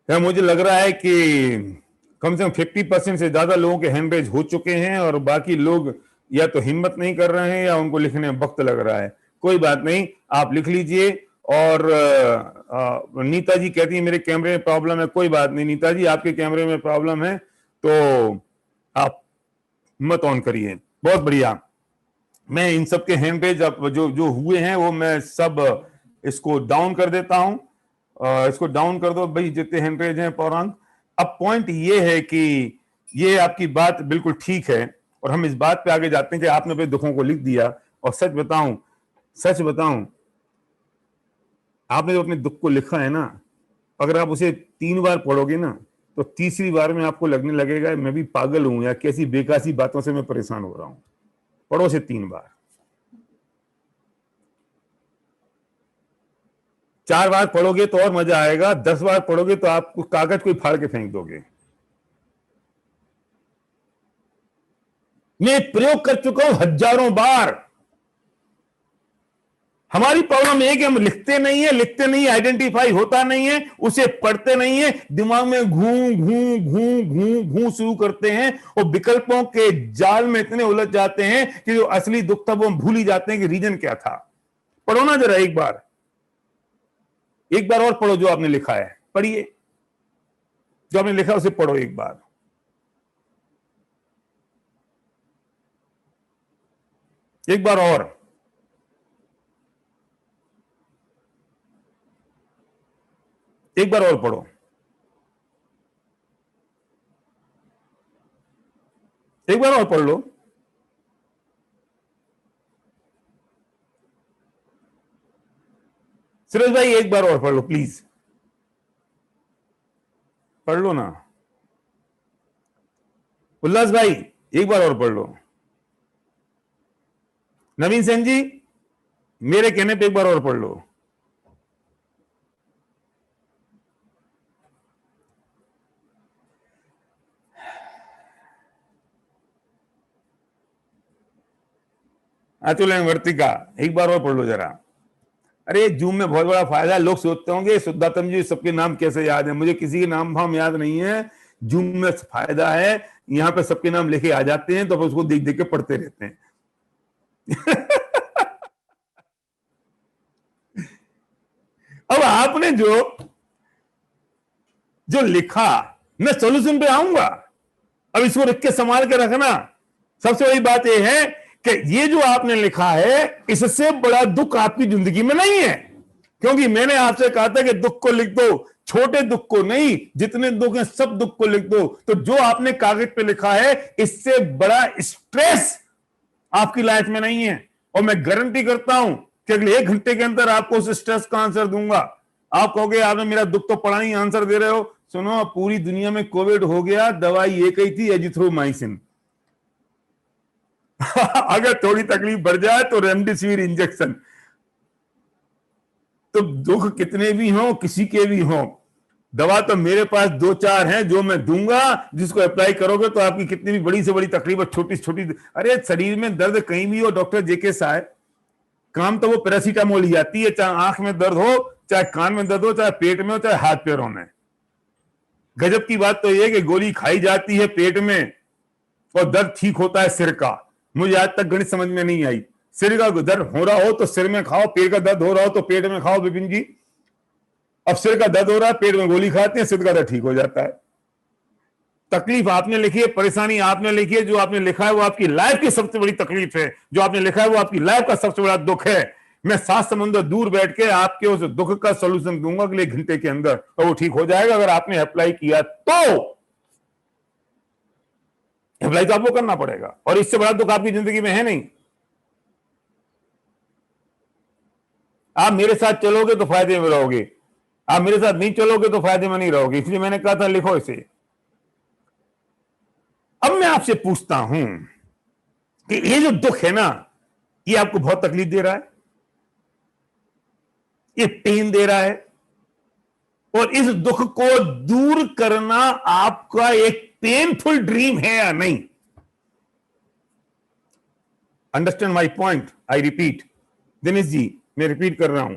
[SPEAKER 1] या मुझे लग रहा है कि कम से कम 50% से ज्यादा लोगों के हैंड रेज हो चुके हैं और बाकी लोग या तो हिम्मत नहीं कर रहे हैं या उनको लिखने में वक्त लग रहा है। कोई बात नहीं, आप लिख लीजिए। और नीता जी कहती है मेरे कैमरे में प्रॉब्लम है। कोई बात नहीं नीता जी, आपके कैमरे में प्रॉब्लम है तो आप मत ऑन करिए। बहुत बढ़िया। मैं इन सब के हैंड रेज जो जो हुए हैं वो मैं सब इसको डाउन कर देता हूं। इसको डाउन कर दो भाई, जितने हैंड रेज हैं पौराणिक। अब पॉइंट ये है कि ये आपकी बात बिल्कुल ठीक है और हम इस बात पे आगे जाते हैं कि आपने अपने दुखों को लिख दिया। और सच बताऊं, सच बताऊं, आपने जो अपने दुख को लिखा है ना, अगर आप उसे 3 बार पढ़ोगे ना तो तीसरी बार में आपको लगने लगेगा मैं भी पागल हूं या कैसी बेकासी बातों से मैं परेशान हो रहा हूं। पढ़ो से 3 बार। 4 बार पढ़ोगे तो और मजा आएगा। 10 बार पढ़ोगे तो आप कागज कोई फाड़ के फेंक दोगे। मैं प्रयोग कर चुका हूं हजारों बार। हमारी प्रॉब्लम है कि हम लिखते नहीं है, लिखते नहीं, आइडेंटिफाई होता नहीं है, उसे पढ़ते नहीं है, दिमाग में घूं घूं घूं घूं घूं शुरू करते हैं और विकल्पों के जाल में इतने उलझ जाते हैं कि जो असली दुख था वो हम भूल ही जाते हैं कि रीजन क्या था। पढ़ो ना जरा एक बार, एक बार और पढ़ो जो आपने लिखा है। पढ़िए जो आपने लिखा उसे पढ़ो एक बार। एक बार और। एक बार और पढ़ो। एक बार और पढ़ लो। सुरेश भाई एक बार और पढ़ लो प्लीज, पढ़ लो ना। उल्लास भाई एक बार और पढ़ लो। नवीन सेन जी मेरे कहने पे एक बार और पढ़ लो। अतुल वर्तिका एक बार और पढ़ लो जरा। अरे जूम में बहुत बड़ा फायदा है। लोग सोचते होंगे शुद्धात्म जी सबके नाम कैसे याद है। मुझे किसी के नाम भाम याद नहीं है। जूम में फायदा है, यहां पे सबके नाम लेके आ जाते हैं तो उसको देख देख के पढ़ते रहते हैं। अब आपने जो जो लिखा, मैं सोल्यूशन पे आऊंगा। अब इसको लिख के संभाल के रखना। सबसे बड़ी बात यह है कि ये जो आपने लिखा है इससे बड़ा दुख आपकी जिंदगी में नहीं है। क्योंकि मैंने आपसे कहा था कि दुख को लिख दो, छोटे दुख को नहीं, जितने दुख हैं सब दुख को लिख दो। तो जो आपने कागज पे लिखा है इससे बड़ा स्ट्रेस आपकी लाइफ में नहीं है। और मैं गारंटी करता हूं कि अगले 1 घंटे के अंदर आपको उस स्ट्रेस का आंसर दूंगा। आप कहोगे आपने मेरा दुख तो पढ़ा नहीं, आंसर दे रहे हो। सुनो, पूरी दुनिया में कोविड हो गया, दवाई एक ही थी, एजिथ्रोमाइसिन। अगर थोड़ी तकलीफ बढ़ जाए तो रेमडेसिविर इंजेक्शन। तो दुख कितने भी हो, किसी के भी हो, दवा तो मेरे पास 2-4 हैं जो मैं दूंगा, जिसको अप्लाई करोगे तो आपकी कितनी भी बड़ी से बड़ी तकलीफ है, छोटी छोटी, अरे शरीर में दर्द कहीं भी हो, डॉक्टर जेके साहब, काम तो वो पैरासीटामोल ही आती है, चाहे आंख में दर्द हो, चाहे कान में दर्द हो, चाहे पेट में हो, चाहे हाथ पैरों में। गजब की बात तो यह कि गोली खाई जाती है पेट में और दर्द ठीक होता है सिर का। मुझे आज तक गणित समझ में नहीं आई। सिर का दर्द हो रहा हो तो सिर में खाओ, पेट का दर्द हो रहा हो तो पेट में खाओ विपिन जी। अब सिर का दर्द हो रहा है, पेट में गोली खाते हैं, सिर का दर्द ठीक हो जाता है। तकलीफ आपने लिखी है, परेशानी आपने लिखी है, जो आपने लिखा है वो आपकी लाइफ की सबसे बड़ी तकलीफ है, जो आपने लिखा है वो आपकी लाइफ का सबसे बड़ा दुख है। मैं 7 समुद्र दूर बैठ के आपके उस दुख का सोल्यूशन दूंगा अगले घंटे के अंदर, और वो ठीक हो जाएगा अगर आपने अप्लाई किया तो। अप्लाई तो आपको करना पड़ेगा, और इससे बड़ा दुख आपकी जिंदगी में है नहीं। आप मेरे साथ चलोगे तो फायदे में रहोगे, आप मेरे साथ नहीं चलोगे तो फायदे में नहीं रहोगे, इसलिए मैंने कहा था लिखो इसे। अब मैं आपसे पूछता हूं कि ये जो दुख है ना, ये आपको बहुत तकलीफ दे रहा है, ये पेन दे रहा है, और इस दुख को दूर करना आपका एक पेनफुल ड्रीम है या नहीं? Understand my point, I repeat. Dinesh ji, मैं रिपीट कर रहा हूं,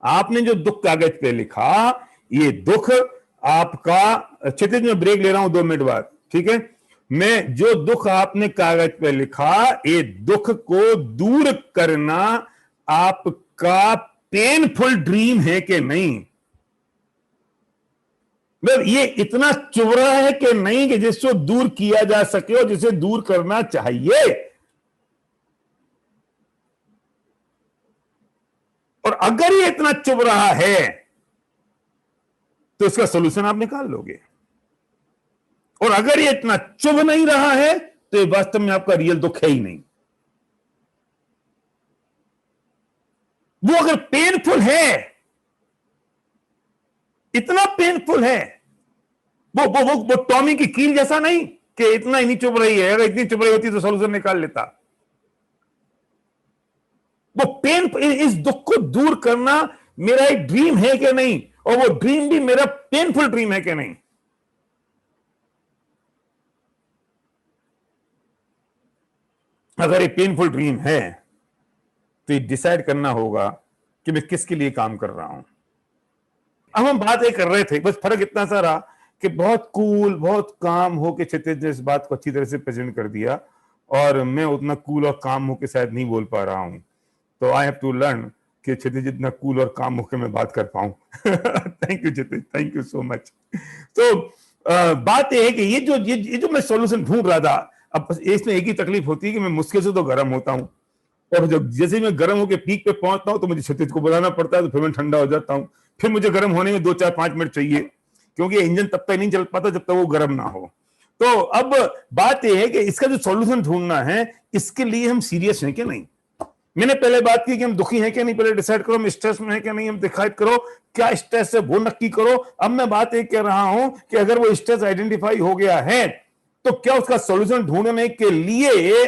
[SPEAKER 1] आपने जो दुख कागज पे लिखा, ये दुख आपका, क्षितिज में ब्रेक ले रहा हूं 2 मिनट बाद, ठीक है? मैं जो दुख आपने कागज पे लिखा, ये दुख को दूर करना आपका पेनफुल ड्रीम है कि नहीं? मतलब ये इतना चुभ रहा है कि नहीं कि जिसको दूर किया जा सके और जिसे दूर करना चाहिए? और अगर ये इतना चुभ रहा है तो इसका सोल्यूशन आप निकाल लोगे, और अगर ये इतना चुभ नहीं रहा है तो ये वास्तव में आपका रियल दुख है ही नहीं। वो अगर पेनफुल है, इतना पेनफुल है, वो टॉमी की कील जैसा नहीं कि इतना ही नहीं चुभ रही है, अगर इतनी चुभ रही होती तो सोल्यूशन निकाल लेता। वो पेन, इस दुख को दूर करना मेरा एक ड्रीम है कि नहीं, और वो ड्रीम भी मेरा पेनफुल ड्रीम है कि नहीं? अगर ये पेनफुल ड्रीम है तो ये डिसाइड करना होगा कि मैं किसके लिए काम कर रहा हूं। अब हम बात ये कर रहे थे, बस फर्क इतना सा रहा कि बहुत कूल, बहुत काम हो के क्षितिज ने इस बात को अच्छी तरह से प्रेजेंट कर दिया, और मैं उतना कूल और काम हो के शायद नहीं बोल पा रहा हूं। तो आई हैव टू लर्न कि क्षितिज जितना कूल और काम होकर मैं बात कर पाऊं। Thank you Kshitij, thank you so much. तो बात यह है कि ये जो मैं सॉल्यूशन ढूंढ रहा था, अब इसमें एक ही तकलीफ होती है कि मैं मुश्किल से तो गर्म होता हूं, और जब जैसे मैं गर्म होकर पीक पे पहुंचता हूं तो मुझे क्षितिज को बुलाना पड़ता है, तो फिर मैं ठंडा हो जाता हूं। फिर मुझे गर्म होने में 2-4-5 मिनट चाहिए, क्योंकि इंजन तब तक नहीं चल पाता जब तक वो गर्म ना हो। तो अब बात यह है कि इसका जो सॉल्यूशन ढूंढना है, इसके लिए हम सीरियस हैं कि नहीं? मैंने पहले बात की कि हम दुखी हैं कि नहीं, पहले डिसाइड करो। हम स्ट्रेस में हैं कि नहीं, हम डिसाइड करो क्या स्ट्रेस है, वो नक्की करो। अब मैं बात एक कह रहा हूं कि अगर वो स्ट्रेस आइडेंटिफाई हो गया है तो क्या उसका सॉल्यूशन ढूंढने के लिए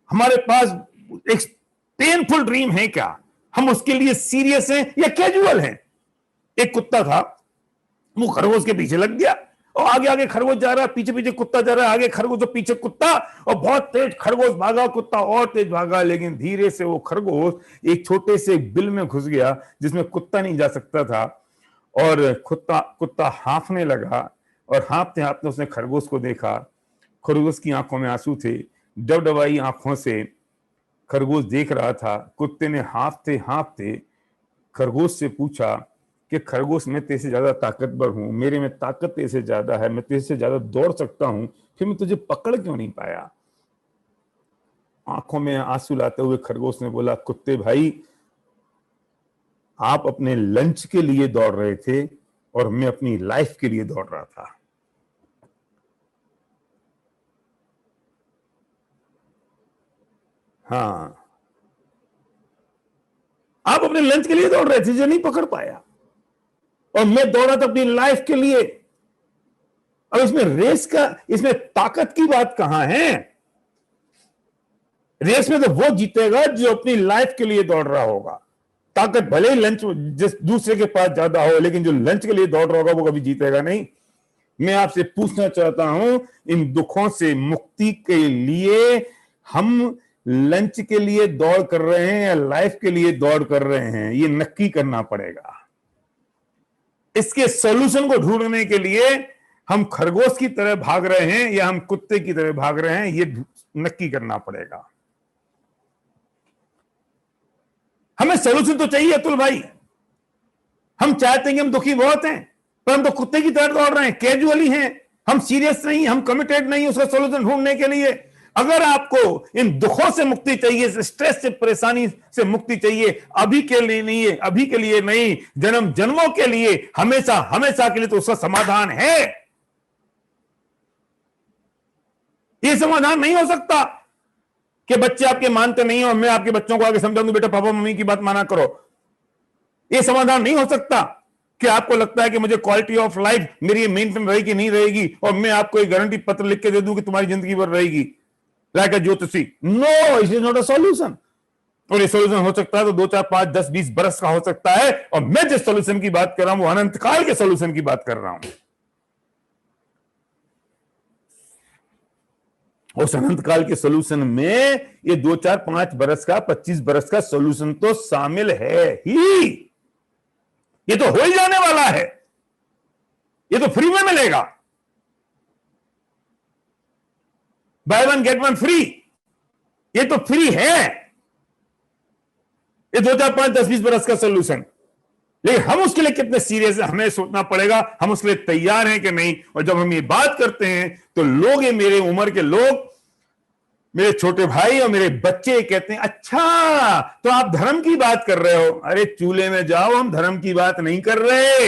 [SPEAKER 1] हमारे पास एक पेनफुल ड्रीम है क्या? हम उसके लिए सीरियस हैं या कैजुअल हैं? एक कुत्ता था, वो खरगोश के पीछे लग गया, और आगे आगे खरगोश जा रहा है, पीछे पीछे कुत्ता जा रहा है, आगे खरगोश और पीछे कुत्ता, और बहुत तेज खरगोश भागा, कुत्ता और तेज भागा, लेकिन धीरे से वो खरगोश एक छोटे से बिल में घुस गया जिसमें कुत्ता नहीं जा सकता था, और कुत्ता हाँफने लगा, और हाँफते हाँफते उसने खरगोश को देखा। खरगोश की आंखों में आंसू थे, डबडबाई आंखों से खरगोश देख रहा था। कुत्ते ने हाँफते हाँफते खरगोश से पूछा कि खरगोश, मैं तेरे से ज्यादा ताकतवर हूं, मेरे में ताकत तेरे से ज्यादा है, मैं तेरे से ज्यादा दौड़ सकता हूं, फिर मैं तुझे पकड़ क्यों नहीं पाया? आंखों में आंसू लाते हुए खरगोश ने बोला, कुत्ते भाई, आप अपने लंच के लिए दौड़ रहे थे और मैं अपनी लाइफ के लिए दौड़ रहा था। हाँ, आप अपने लंच के लिए दौड़ रहे थे जो नहीं पकड़ पाया, और मैं दौड़ा था अपनी लाइफ के लिए। अब इसमें रेस का, इसमें ताकत की बात कहां है? रेस में तो वो जीतेगा जो अपनी लाइफ के लिए दौड़ रहा होगा। ताकत भले ही लंच जिस दूसरे के पास ज्यादा हो, लेकिन जो लंच के लिए दौड़ रहा होगा वो कभी जीतेगा नहीं। मैं आपसे पूछना चाहता हूं, इन दुखों से मुक्ति के लिए हम लंच के लिए दौड़ कर रहे हैं या लाइफ के लिए दौड़ कर रहे हैं, ये नक्की करना पड़ेगा। इसके सॉल्यूशन को ढूंढने के लिए हम खरगोश की तरह भाग रहे हैं या हम कुत्ते की तरह भाग रहे हैं, ये नक्की करना पड़ेगा। हमें सॉल्यूशन तो चाहिए अतुल भाई। हम चाहते हैं कि हम दुखी बहुत हैं, पर हम तो कुत्ते की तरह दौड़ रहे हैं, कैजुअली हैं, हम सीरियस नहीं, हम कमिटेड नहीं उसका सॉल्यूशन ढूंढने के लिए। अगर आपको इन दुखों से मुक्ति चाहिए, स्ट्रेस से, परेशानी से मुक्ति चाहिए, अभी के लिए नहीं है, अभी के लिए नहीं, जन्म जन्मों के लिए, हमेशा हमेशा के लिए, तो उसका समाधान है। यह समाधान नहीं हो सकता कि बच्चे आपके मानते नहीं हो, मैं आपके बच्चों को आगे समझा दूं बेटा पापा मम्मी की बात माना करो। यह समाधान नहीं हो सकता कि आपको लगता है कि मुझे क्वालिटी ऑफ लाइफ मेरी मेंटेन रहेगी नहीं रहेगी, और मैं आपको एक गारंटी पत्र लिख के दे दूं कि तुम्हारी जिंदगी भर रहेगी, लाइक अ ज्योतिषी। No, it is not a solution. और ये सॉल्यूशन हो सकता है तो 2, 4, 5, 10, 20 बरस का हो सकता है, और मैं जिस सॉल्यूशन की बात कर रहा हूं वो अनंत काल के सॉल्यूशन की बात कर रहा हूं। उस अनंत काल के सॉल्यूशन में ये 2, 4, 5 बरस का, 25 बरस का सॉल्यूशन तो शामिल है ही। ये तो हो ही जाने वाला है, ये तो फ्री में मिलेगा। By one get one free, ये तो फ्री है। ये 2, 4, 5, 10, 20 बरस का सॉल्यूशन। लेकिन हम उसके लिए कितने सीरियस है, हमें सोचना पड़ेगा, हम उसके लिए तैयार हैं कि नहीं। और जब हम ये बात करते हैं तो लोग, ये मेरे उम्र के लोग, मेरे छोटे भाई और मेरे बच्चे कहते हैं अच्छा तो आप धर्म की बात कर रहे हो। अरे चूल्हे में जाओ, हम धर्म की बात नहीं कर रहे,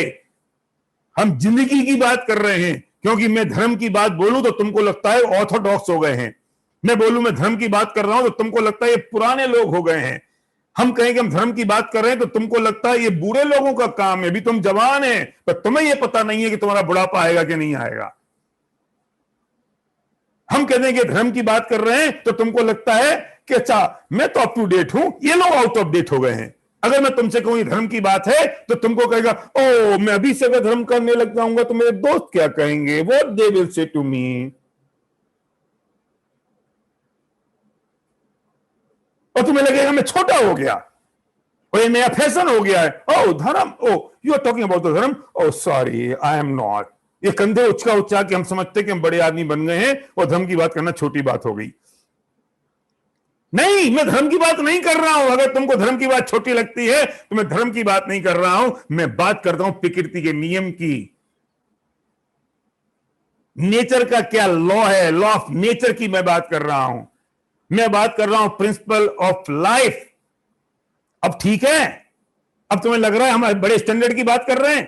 [SPEAKER 1] हम जिंदगी की बात कर रहे हैं। क्योंकि मैं धर्म की बात बोलूं तो तुमको लगता है ऑर्थोडॉक्स हो गए हैं, मैं बोलूं मैं धर्म की बात कर रहा हूं तो तुमको लगता है ये पुराने लोग हो गए हैं। हम कहें कि हम धर्म की बात कर रहे हैं तो तुमको लगता है ये बूढ़े लोगों का काम है, भी तुम जवान है पर तुम्हें यह पता नहीं है कि तुम्हारा बुढ़ापा आएगा कि नहीं आएगा। हम कहते हैं कि धर्म की बात कर रहे हैं तो तुमको लगता है कि अच्छा मैं तो अप टू डेट हूं, ये लोग आउट ऑफ डेट हो गए हैं। अगर मैं तुमसे कहूं धर्म की बात है तो तुमको कहेगा ओ मैं अभी से अगर धर्म करने लग जाऊंगा तो मेरे दोस्त क्या कहेंगे, what they will say to me. और तुम्हें लगेगा मैं छोटा हो गया और ये नया फैशन हो गया है। Oh dharma, oh you are talking about the dharma, oh sorry I am not. ये कंधे उचका उचका के हम समझते कि हम बड़े आदमी बन गए हैं और धर्म की बात करना छोटी बात हो गई। नहीं, मैं धर्म की बात नहीं कर रहा हूं। अगर तुमको धर्म की बात छोटी लगती है तो मैं धर्म की बात नहीं कर रहा हूं, मैं बात करता हूं प्रकृति के नियम की। नेचर का क्या लॉ है, लॉ ऑफ नेचर की मैं बात कर रहा हूं। मैं बात कर रहा हूं प्रिंसिपल ऑफ लाइफ। अब ठीक है, अब तुम्हें लग रहा है हम बड़े स्टैंडर्ड की बात कर रहे हैं,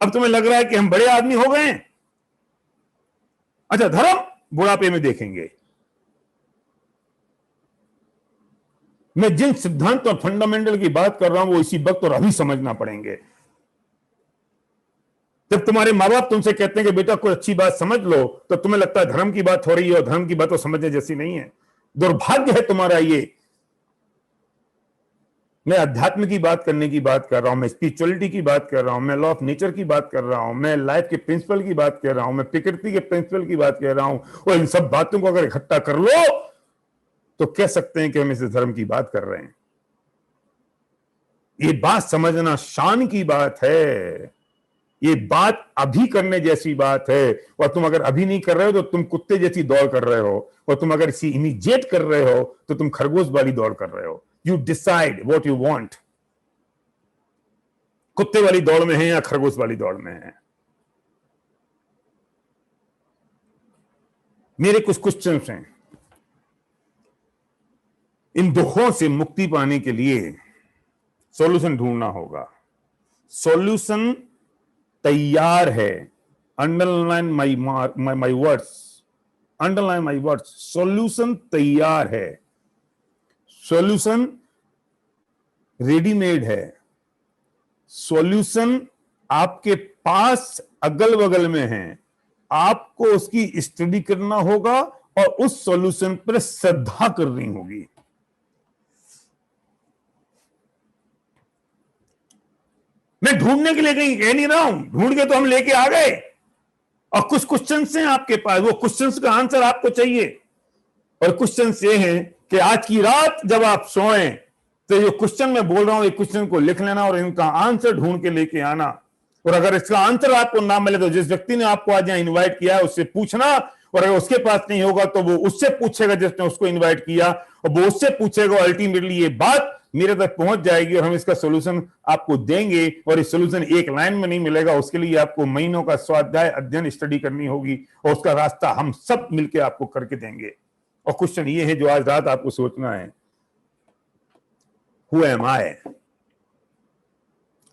[SPEAKER 1] अब तुम्हें लग रहा है कि हम बड़े आदमी हो गए हैं। अच्छा धर्म बुढ़ापे में देखेंगे। मैं जिन सिद्धांत और फंडामेंटल की बात कर रहा हूं वो इसी वक्त और अभी समझना पड़ेंगे। जब तुम्हारे मां बाप तुमसे कहते हैं कि बेटा कोई अच्छी बात समझ लो, तो तुम्हें लगता है धर्म की बात हो रही है और धर्म की बात तो समझने जैसी नहीं है। दुर्भाग्य है तुम्हारा ये। मैं अध्यात्म की बात करने की बात कर रहा हूं, मैं स्पिरिचुअलिटी की बात कर रहा हूं, मैं लॉ ऑफ नेचर की बात कर रहा हूं, मैं लाइफ के प्रिंसिपल की बात कर रहा हूं, मैं प्रकृति के प्रिंसिपल की बात कर रहा हूं। और इन सब बातों को अगर इकट्ठा कर लो तो कह सकते हैं कि हम इस धर्म की बात कर रहे हैं। ये बात समझना शान की बात है, ये बात अभी करने जैसी बात है। और तुम अगर अभी नहीं कर रहे हो तो तुम कुत्ते जैसी दौड़ कर रहे हो, और तुम अगर इसी इमीडिएट कर रहे हो तो तुम खरगोश वाली दौड़ कर रहे हो। You decide what you want, कुत्ते वाली दौड़ में है या खरगोश वाली दौड़ में है। मेरे कुछ क्वेश्चंस हैं। इन दुखों से मुक्ति पाने के लिए सॉल्यूशन ढूंढना होगा। सॉल्यूशन तैयार है। Underline my words, underline my words. Solution तैयार है, सॉल्यूशन रेडीमेड है, सॉल्यूशन आपके पास अगल बगल में हैं, आपको उसकी स्टडी करना होगा और उस सॉल्यूशन पर श्रद्धा करनी होगी। मैं ढूंढने के लिए कहीं कह नहीं रहा हूं, ढूंढ के तो हम लेके आ गए, और कुछ क्वेश्चंस हैं आपके पास, वो क्वेश्चंस का आंसर आपको चाहिए। और क्वेश्चंस ये हैं कि आज की रात जब आप सोएं तो ये क्वेश्चन मैं बोल रहा हूं, ये क्वेश्चन को लिख लेना और इनका आंसर ढूंढ के लेके आना। और अगर इसका आंसर आपको ना मिले तो जिस व्यक्ति ने आपको आज यहां इन्वाइट किया है उससे पूछना, और अगर उसके पास नहीं होगा तो वो उससे पूछेगा जिसने उसको इन्वाइट किया, और वो उससे पूछेगा। अल्टीमेटली ये बात मेरे तक पहुंच जाएगी और हम इसका सोल्यूशन आपको देंगे। और ये सोल्यूशन एक लाइन में नहीं मिलेगा, उसके लिए आपको महीनों का स्वाध्याय अध्ययन स्टडी करनी होगी, और उसका रास्ता हम सब मिलकर आपको करके देंगे। और क्वेश्चन ये है जो आज रात आपको सोचना है, हु एम आई?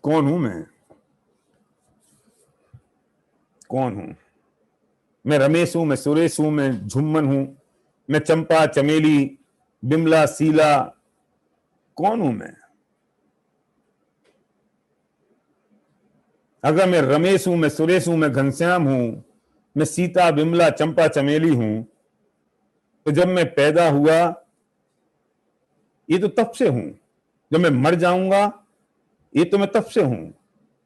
[SPEAKER 1] कौन हूं मैं? कौन हूं मैं? रमेश हूं, मैं सुरेश हूं, मैं झुम्मन हूं, मैं चंपा, चमेली, बिमला, सीला? कौन हूं मैं? अगर मैं रमेश हूं, मैं सुरेश हूं, मैं घनश्याम हूं, मैं सीता, बिमला, चंपा, चमेली हूं, तो जब मैं पैदा हुआ ये तो तब से हूं, जब मैं मर जाऊंगा ये तो मैं तब से हूं,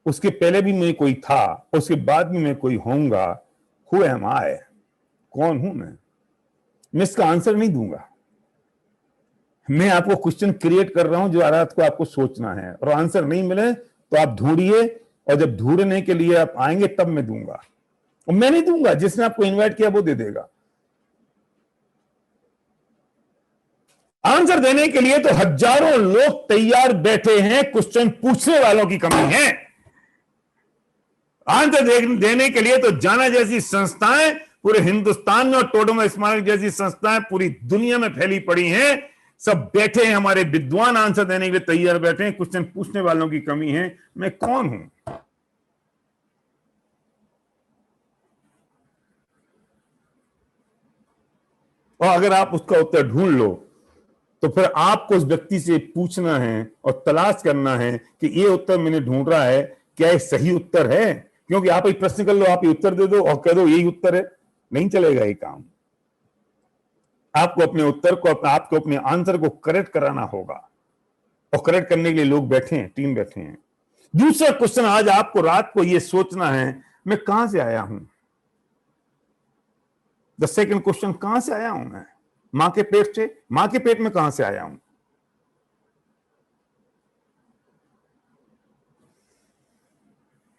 [SPEAKER 1] उसके पहले भी मैं कोई था, उसके बाद भी मैं कोई होऊंगा। हु एम आई? कौन हूं मैं? मैं इसका आंसर नहीं दूंगा, मैं आपको क्वेश्चन क्रिएट कर रहा हूं जो रात को आपको सोचना है, और आंसर नहीं मिले तो आप ढूंढिए, और जब ढूंढने के लिए आप आएंगे तब मैं दूंगा, और मैं नहीं दूंगा, जिसने आपको इनवाइट किया वो दे देगा। आंसर देने के लिए तो हजारों लोग तैयार बैठे हैं, क्वेश्चन पूछने वालों की कमी है। आंसर देने के लिए तो जाना जैसी संस्थाएं पूरे हिंदुस्तान में और टोडरमा स्मारक जैसी संस्थाएं पूरी दुनिया में फैली पड़ी हैं, सब बैठे हैं, हमारे विद्वान आंसर देने के लिए तैयार बैठे हैं, क्वेश्चन पूछने वालों की कमी है। मैं कौन हूं? और अगर आप उसका उत्तर ढूंढ लो तो फिर आपको उस व्यक्ति से पूछना है और तलाश करना है कि ये उत्तर मैंने ढूंढ रहा है, क्या ये सही उत्तर है? क्योंकि आप एक प्रश्न कर लो, आप ये उत्तर दे दो और कह दो यही उत्तर है, नहीं चलेगा ये काम। आपको अपने उत्तर को, आपको अपने आंसर को करेक्ट कराना होगा, और करेक्ट करने के लिए लोग बैठे हैं, टीम बैठे हैं। दूसरा क्वेश्चन आज आपको रात को यह सोचना है, मैं कहां से आया हूं? द सेकंड क्वेश्चन, कहां से आया हूं मैं? मां के पेट से? मां के पेट में कहां से आया हूं?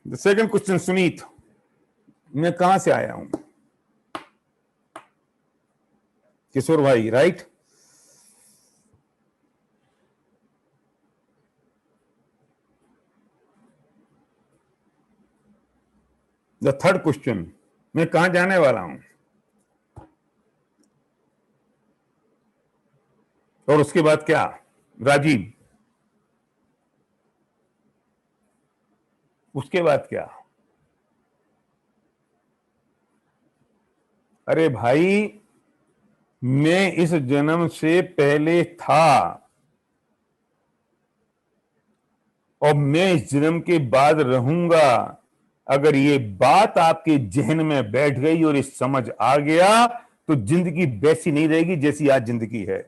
[SPEAKER 1] द सेकंड क्वेश्चन, सुनीत, मैं कहां से आया हूं? किशोर भाई, राइट? द थर्ड क्वेश्चन, मैं कहां जाने वाला हूं? और उसके बाद क्या? राजीव, उसके बाद क्या? अरे भाई, मैं इस जन्म से पहले था और मैं इस जन्म के बाद रहूंगा। अगर ये बात आपके जहन में बैठ गई और ये समझ आ गया तो जिंदगी वैसी नहीं रहेगी जैसी आज जिंदगी है।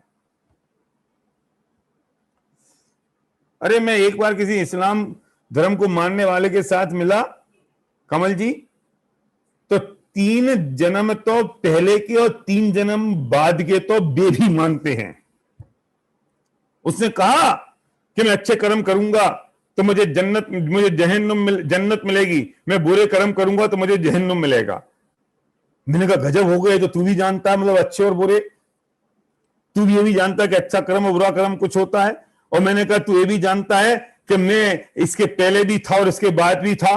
[SPEAKER 1] अरे मैं एक बार किसी इस्लाम धर्म को मानने वाले के साथ मिला, कमल जी, तो 3 जन्म तो पहले के और 3 जन्म बाद के तो वे भी मानते हैं। उसने कहा कि मैं अच्छे कर्म करूंगा तो मुझे जन्नत मिलेगी, मैं बुरे कर्म करूंगा तो मुझे जहन्नुम मिलेगा। मैंने कहा गजब हो गए, तो तू भी जानता है मतलब अच्छे और बुरे, तू भी ये भी जानता है कि अच्छा कर्म और बुरा कर्म कुछ होता है। और मैंने कहा तू ये भी जानता है कि मैं इसके पहले भी था और इसके बाद भी था।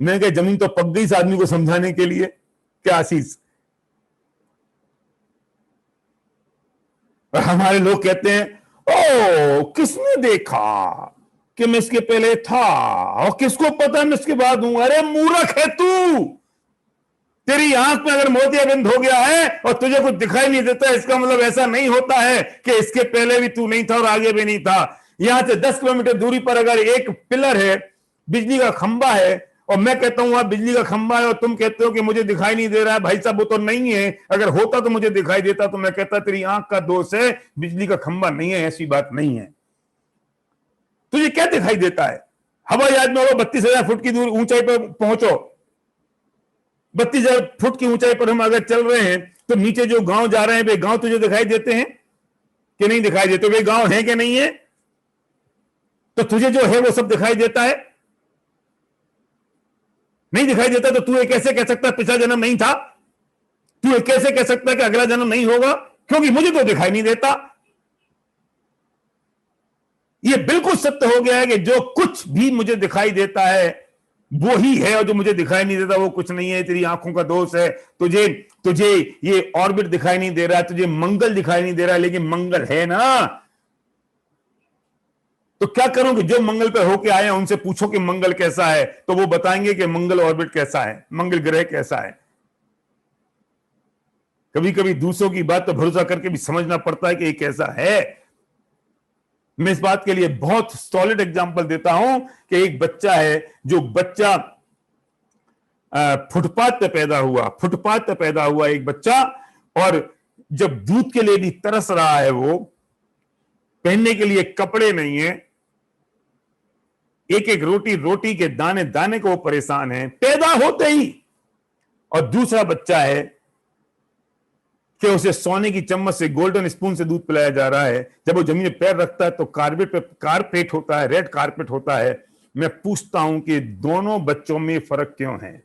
[SPEAKER 1] मैंने कहा जमीन तो पक गई इस आदमी को समझाने के लिए। क्या आशीष? और हमारे लोग कहते हैं ओ किसने देखा कि मैं इसके पहले था और किसको पता मैं इसके बाद हूं? अरे मूर्ख है तू, तेरी आंख में अगर मोतियाबिंद हो गया है और तुझे कुछ दिखाई नहीं देता, इसका मतलब ऐसा नहीं होता है कि इसके पहले भी तू नहीं था और आगे भी नहीं था। यहां से 10 किलोमीटर दूरी पर अगर एक पिलर है बिजली का खंबा है और मैं कहता हूं वहां बिजली का खंबा है और तुम कहते हो कि मुझे दिखाई नहीं दे रहा है। भाई साहब वो तो नहीं है, अगर होता तो मुझे दिखाई देता, तो मैं कहता तेरी आंख का दोष है, बिजली का खंबा नहीं है, ऐसी बात नहीं है। तुझे क्या दिखाई देता है? हवाई जहाज में 32,000 फुट की दूर ऊंचाई पर पहुंचो, 32,000 फुट की ऊंचाई पर हम अगर चल रहे हैं तो नीचे जो गांव जा रहे हैं वे गांव तुझे दिखाई देते हैं कि नहीं दिखाई देते? वे गांव है कि नहीं है? तो तुझे जो है वो सब दिखाई देता है? नहीं दिखाई देता तो तू ये कैसे कह सकता पिछला जन्म नहीं था? तू ये कैसे कह सकता कि अगला जन्म नहीं होगा? क्योंकि मुझे तो दिखाई नहीं देता। ये बिल्कुल सत्य हो गया है कि जो कुछ भी मुझे दिखाई देता है वो ही है, और जो मुझे दिखाई नहीं देता वो कुछ नहीं है। तेरी आंखों का दोष है। तुझे तुझे ये ऑर्बिट दिखाई नहीं दे रहा है, तुझे मंगल दिखाई नहीं दे रहा है, लेकिन मंगल है ना। तो क्या करूं कि जो मंगल पे होके आए हैं उनसे पूछो कि मंगल कैसा है, तो वो बताएंगे कि मंगल ऑर्बिट कैसा है, मंगल ग्रह कैसा है। कभी कभी दूसरों की बात पर भरोसा करके भी समझना पड़ता है कि ये कैसा है। मैं इस बात के लिए बहुत सॉलिड एग्जांपल देता हूं कि एक बच्चा है, जो बच्चा फुटपाथ पे पैदा हुआ एक बच्चा, और जब दूध के लिए भी तरस रहा है, वो पहनने के लिए कपड़े नहीं है, एक एक रोटी के दाने दाने को वो परेशान है पैदा होते ही। और दूसरा बच्चा है कि उसे सोने की चम्मच से, गोल्डन स्पून से दूध पिलाया जा रहा है। जब वो जमीन पे पैर रखता है तो कारपेट होता है, रेड कारपेट होता है। मैं पूछता हूं कि दोनों बच्चों में फर्क क्यों है?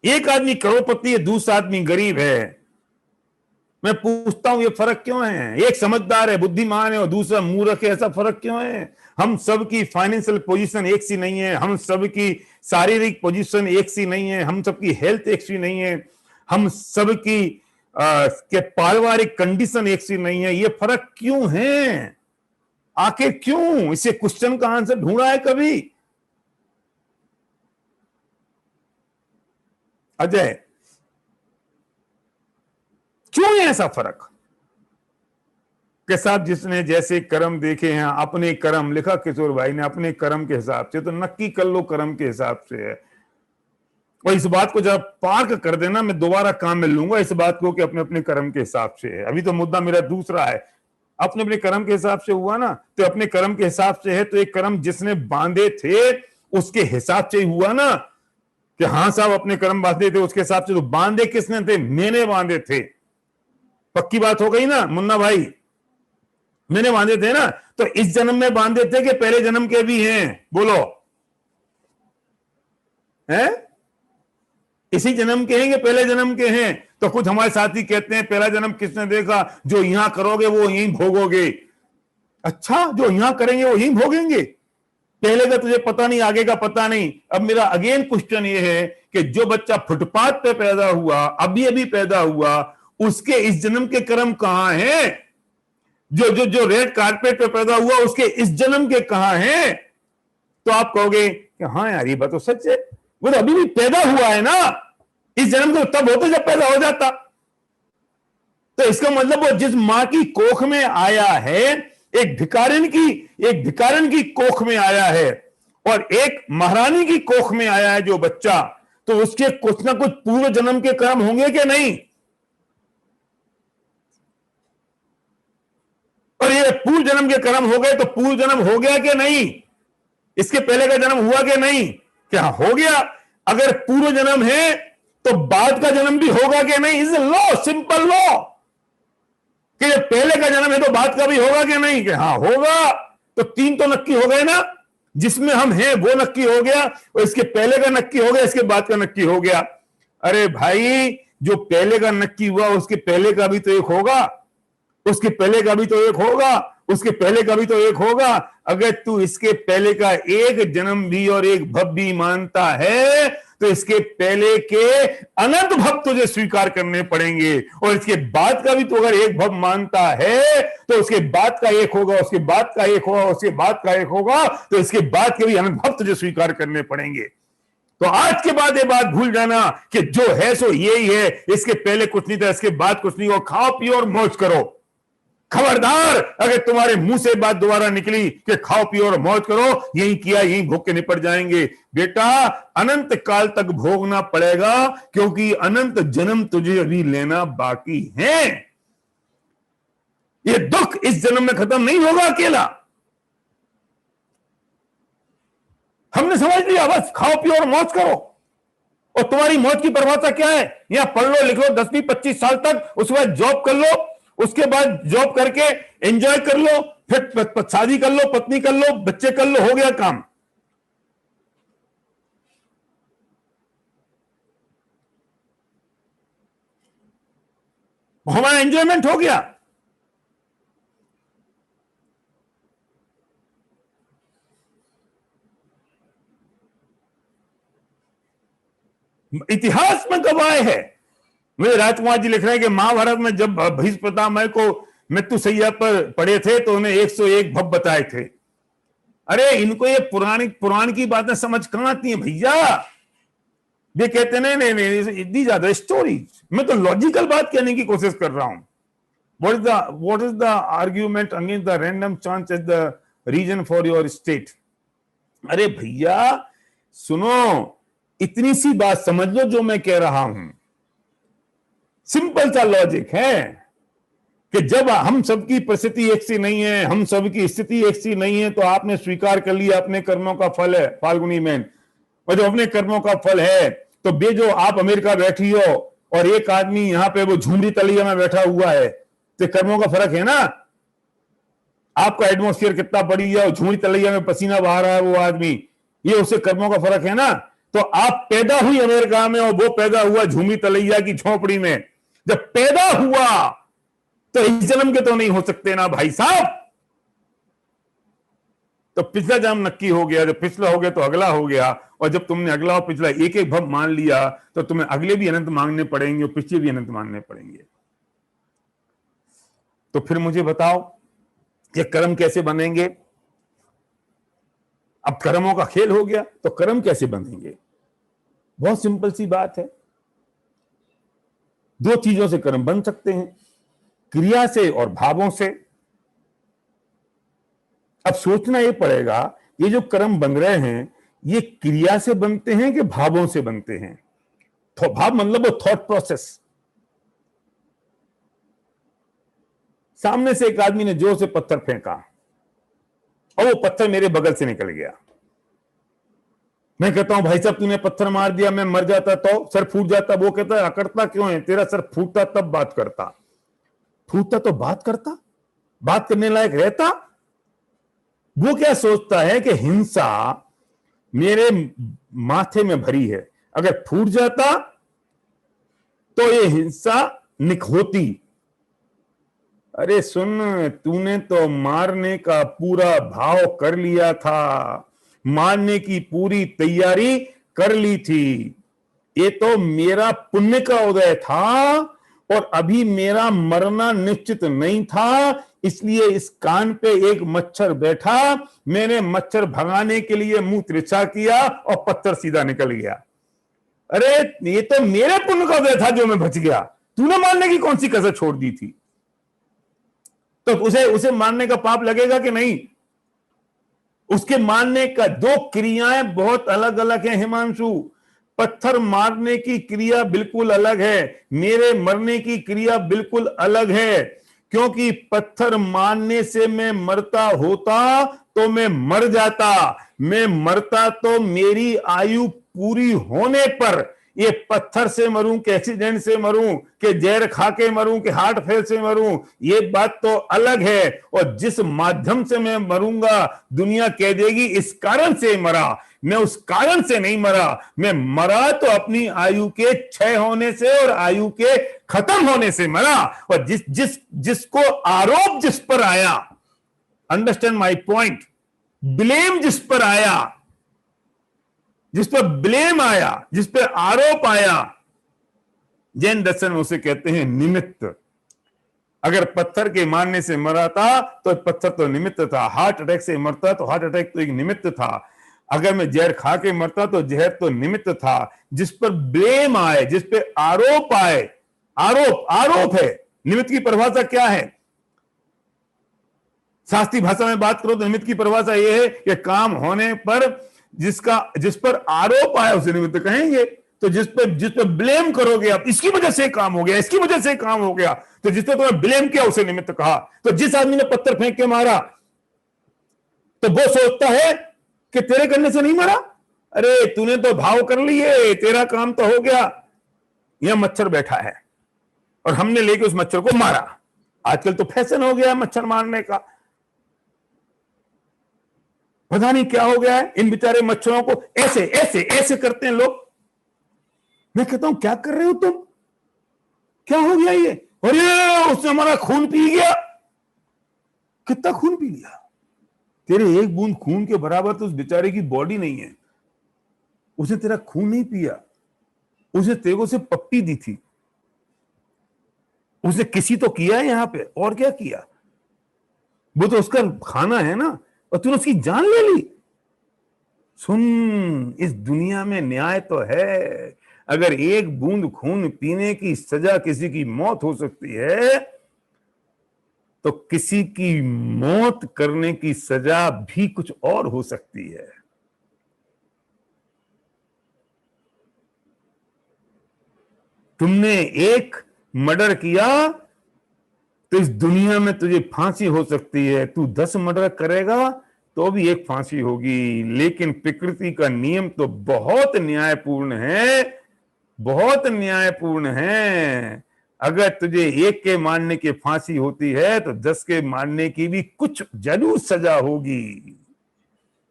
[SPEAKER 1] एक आदमी करोड़पति है, दूसरा आदमी गरीब है। मैं पूछता हूं ये फर्क क्यों है? एक समझदार है, बुद्धिमान है, और दूसरा मूर्ख है। ऐसा फर्क क्यों है? हम सबकी फाइनेंशियल पोजीशन एक सी नहीं है, हम सबकी शारीरिक पोजीशन एक सी नहीं है, हम सबकी हेल्थ एक सी नहीं है, हम सबकी के पारिवारिक कंडीशन एक सी नहीं है। ये फर्क क्यों है? आखिर क्यों? इसे क्वेश्चन का आंसर ढूंढा है कभी? अजय, क्यों है ऐसा फर्क? के साथ जिसने जैसे कर्म देखे हैं, अपने कर्म, लिखा किशोर भाई ने, अपने कर्म के हिसाब से, तो नक्की कर लो कर्म के हिसाब से है। और इस बात को जब पार्क कर देना, मैं दोबारा काम में लूंगा इस बात को कि अपने अपने कर्म के हिसाब से है। अभी तो मुद्दा मेरा दूसरा है। अपने अपने कर्म के हिसाब से हुआ ना, तो अपने कर्म के हिसाब से है, तो एक कर्म जिसने बांधे थे उसके हिसाब से ही हुआ ना, कि हाँ साहब अपने कर्म बांधे थे उसके हिसाब से। तो बांधे किसने थे? मैंने बांधे थे। पक्की बात हो गई ना मुन्ना भाई? मैंने बांधे थे ना। तो इस जन्म में बांधे थे कि पहले जन्म के भी हैं? बोलो, हैं? इसी जन्म के हैं कि पहले जन्म के हैं? तो कुछ हमारे साथी कहते हैं पहला जन्म किसने देखा? जो यहां करोगे वो यहीं भोगोगे। अच्छा, जो यहां करेंगे वो यहीं भोगेंगे? पहले का तुझे पता नहीं, आगे का पता नहीं। अब मेरा अगेन क्वेश्चन ये है कि जो बच्चा फुटपाथ पे पैदा हुआ, अभी अभी पैदा हुआ, उसके इस जन्म के कर्म कहां हैं? जो जो जो रेड कारपेट पे पैदा हुआ उसके इस जन्म के कहां हैं? तो आप कहोगे कि हाँ यार ये बात तो सच है, वो तो अभी भी पैदा हुआ है ना। इस जन्म तो तब होता जब पैदा हो जाता। तो इसका मतलब वो जिस मां की कोख में आया है, एक भिखारिन की कोख में आया है, और एक महारानी की कोख में आया है जो बच्चा, तो उसके कुछ ना कुछ पूर्व जन्म के कर्म होंगे कि नहीं? और ये पूर्व जन्म के कर्म हो गए तो पूर्व जन्म हो गया कि नहीं? इसके पहले का जन्म हुआ कि नहीं? क्या हो गया? अगर पूर्व जन्म है तो बाद का जन्म भी होगा कि नहीं? इज लॉ, सिंपल लॉ, कि जब पहले का जन्म है तो बाद का भी होगा कि नहीं? कि हाँ होगा। तो तीन तो नक्की हो गए ना, जिसमें हम हैं वो नक्की हो गया, और इसके पहले का नक्की हो गया, इसके बाद का नक्की हो गया। अरे भाई, जो पहले का नक्की हुआ उसके पहले का भी तो एक होगा, उसके पहले का भी तो एक होगा, उसके पहले का भी तो एक होगा। अगर तू इसके पहले का एक जन्म भी और एक भव भी मानता है तो इसके पहले के अनंत भव तुझे स्वीकार करने पड़ेंगे, और इसके बाद का भी तो अगर एक भव मानता है तो उसके बाद का एक होगा, उसके बाद का एक होगा, उसके बाद का एक होगा, तो इसके बाद के भी अनंत भव तुझे स्वीकार करने पड़ेंगे। तो आज के बाद ये बात भूल जाना कि जो है सो यही है, इसके पहले कुछ नहीं था, इसके बाद कुछ नहीं हो। खाओ पियो और मौज करो, खबरदार, अगर तुम्हारे मुंह से बात दोबारा निकली कि खाओ पियो और मौज करो, यही किया यही भोग के निपट जाएंगे, बेटा अनंत काल तक भोगना पड़ेगा, क्योंकि अनंत जन्म तुझे अभी लेना बाकी है। ये दुख इस जन्म में खत्म नहीं होगा अकेला। हमने समझ लिया बस खाओ पियो और मौज करो, और तुम्हारी मौज की परिभाषा क्या है? यहां पढ़ लो लिख लो 10-20-25 साल तक, उसके बाद जॉब कर लो, उसके बाद जॉब करके एंजॉय कर लो, फिर शादी कर लो, पत्नी कर लो, बच्चे कर लो, हो गया काम। हमारा एंजॉयमेंट हो गया। इतिहास में गवाह है। मेरे राजकुमार जी लिख रहे हैं कि महाभारत में जब भीष्म पितामह को मृत्यु सैया पर पड़े थे तो उन्हें 101 भव बताए थे। अरे इनको ये पुराण की बातें समझ कहां आती हैं भैया? ये कहते नहीं दीज आर द स्टोरीज। मैं तो लॉजिकल बात कहने की कोशिश कर रहा हूं। What is the argument against the random chance as the reason for your state? अरे भैया सुनो, इतनी सी बात समझ लो जो मैं कह रहा हूं। सिंपल सा लॉजिक है कि जब हम सबकी परिस्थिति एक सी नहीं है, हम सबकी स्थिति एक सी नहीं है, तो आपने स्वीकार कर लिया अपने कर्मों का फल है फाल्गुनी मैन, और जो अपने कर्मों का फल है, तो बेजो आप अमेरिका बैठी हो और एक आदमी यहां पे वो झुमरी तलिया में बैठा हुआ है, तो कर्मों का फर्क है ना। आपका एटमोस्फियर कितना बढ़िया और झुमरी तलिया में पसीना बहा रहा है वो आदमी, ये उससे कर्मों का फर्क है ना। तो आप पैदा हुई अमेरिका में और वो पैदा हुआ झूमी तलैया की झोपड़ी में। जब पैदा हुआ तो इस जन्म के तो नहीं हो सकते ना भाई साहब। तो पिछला जन्म नक्की हो गया, जब पिछला हो गया तो अगला हो गया, और जब तुमने अगला और पिछला एक एक भव मान लिया तो तुम्हें अगले भी अनंत मांगने पड़ेंगे और पिछले भी अनंत मांगने पड़ेंगे। तो फिर मुझे बताओ ये कर्म कैसे बनेंगे? अब कर्मों का खेल हो गया तो कर्म कैसे बनेंगे? बहुत सिंपल सी बात है। दो चीजों से कर्म बन सकते हैं, क्रिया से और भावों से। अब सोचना यह पड़ेगा ये जो कर्म बन रहे हैं ये क्रिया से बनते हैं कि भावों से बनते हैं? तो भाव मतलब वो थॉट प्रोसेस। सामने से एक आदमी ने जोर से पत्थर फेंका और वो पत्थर मेरे बगल से निकल गया। मैं कहता हूं भाई साहब तूने पत्थर मार दिया, मैं मर जाता तो सर फूट जाता। वो कहता है अकड़ता क्यों है, तेरा सर फूटता तब बात करता। फूटता तो बात करता, बात करने लायक रहता। वो क्या सोचता है कि हिंसा मेरे माथे में भरी है, अगर फूट जाता तो ये हिंसा निखोती। अरे सुन, तूने तो मारने का पूरा भाव कर लिया था, मारने की पूरी तैयारी कर ली थी। ये तो मेरा पुण्य का उदय था और अभी मेरा मरना निश्चित नहीं था, इसलिए इस कान पे एक मच्छर बैठा, मैंने मच्छर भगाने के लिए मुंह तिरछा किया और पत्थर सीधा निकल गया। अरे ये तो मेरे पुण्य का उदय था जो मैं बच गया, तूने मारने की कौन सी कसर छोड़ दी थी? तो उसे मारने का पाप लगेगा कि नहीं? उसके मारने का दो क्रियाएं बहुत अलग अलग हैं हिमांशु। पत्थर मारने की क्रिया बिल्कुल अलग है, मेरे मरने की क्रिया बिल्कुल अलग है। क्योंकि पत्थर मारने से मैं मरता होता तो मैं मर जाता, मैं मरता तो मेरी आयु पूरी होने पर। ये पत्थर से मरूं कि एक्सीडेंट से मरूं कि जहर खा के मरूं कि हार्ट फेल से मरूं, ये बात तो अलग है। और जिस माध्यम से मैं मरूंगा दुनिया कह देगी इस कारण से मरा, मैं उस कारण से नहीं मरा। मैं मरा तो अपनी आयु के क्षय होने से और आयु के खत्म होने से मरा। और जिसको आरोप जिस पर आया, अंडरस्टैंड माई पॉइंट, ब्लेम जिस पर आया, जिस पर ब्लेम आया, जिस पर आरोप आया, जैन दर्शन में उसे कहते हैं निमित्त। अगर पत्थर के मारने से मरा था तो पत्थर तो निमित्त था, हार्ट अटैक से मरता तो हार्ट अटैक तो एक निमित्त था, अगर मैं जहर खा के मरता तो जहर तो निमित्त था। जिस पर ब्लेम आए, जिस पे आरोप आए, आरोप है। निमित्त की परिभाषा क्या है? शास्त्रीय भाषा में बात करो तो निमित्त की परिभाषा यह है कि काम होने पर जिस पर आरोप आया उसे निमित्त कहेंगे। तो जिस पर ब्लेम करोगे आप, इसकी वजह से काम हो गया, इसकी वजह से काम हो गया, तो जिस पर तुमने ब्लेम किया उसे निमित्त कहा। तो जिस आदमी ने पत्थर फेंक के मारा तो वो सोचता है कि तेरे करने से नहीं मरा, अरे तूने तो भाव कर लिए, तेरा काम तो हो गया। यह मच्छर बैठा है और हमने लेके उस मच्छर को मारा। आजकल तो फैशन हो गया है मच्छर मारने का, पता नहीं क्या हो गया है। इन बेचारे मच्छरों को ऐसे ऐसे ऐसे करते हैं लोग। मैं कहता हूं क्या कर रहे हो तुम, क्या हो गया ये? और ये उसने हमारा खून पी गया। कितना खून पी लिया? तेरे एक बूंद खून के बराबर तो उस बेचारे की बॉडी नहीं है। उसने तेरा खून नहीं पिया, उसने तेरे को सिर्फ पप्पी दी थी। उसने किसी तो किया है यहां पे, और क्या किया? वो तो उसका खाना है ना, और तूने उसकी जान ले ली। सुन, इस दुनिया में न्याय तो है। अगर एक बूंद खून पीने की सजा किसी की मौत हो सकती है, तो किसी की मौत करने की सजा भी कुछ और हो सकती है। तुमने एक मर्डर किया तो इस दुनिया में तुझे फांसी हो सकती है। तू 10 मर्डर करेगा तो भी एक फांसी होगी। लेकिन प्रकृति का नियम तो बहुत न्यायपूर्ण है, बहुत न्यायपूर्ण है। अगर तुझे एक के मारने की फांसी होती है तो 10 के मारने की भी कुछ जरूर सजा होगी।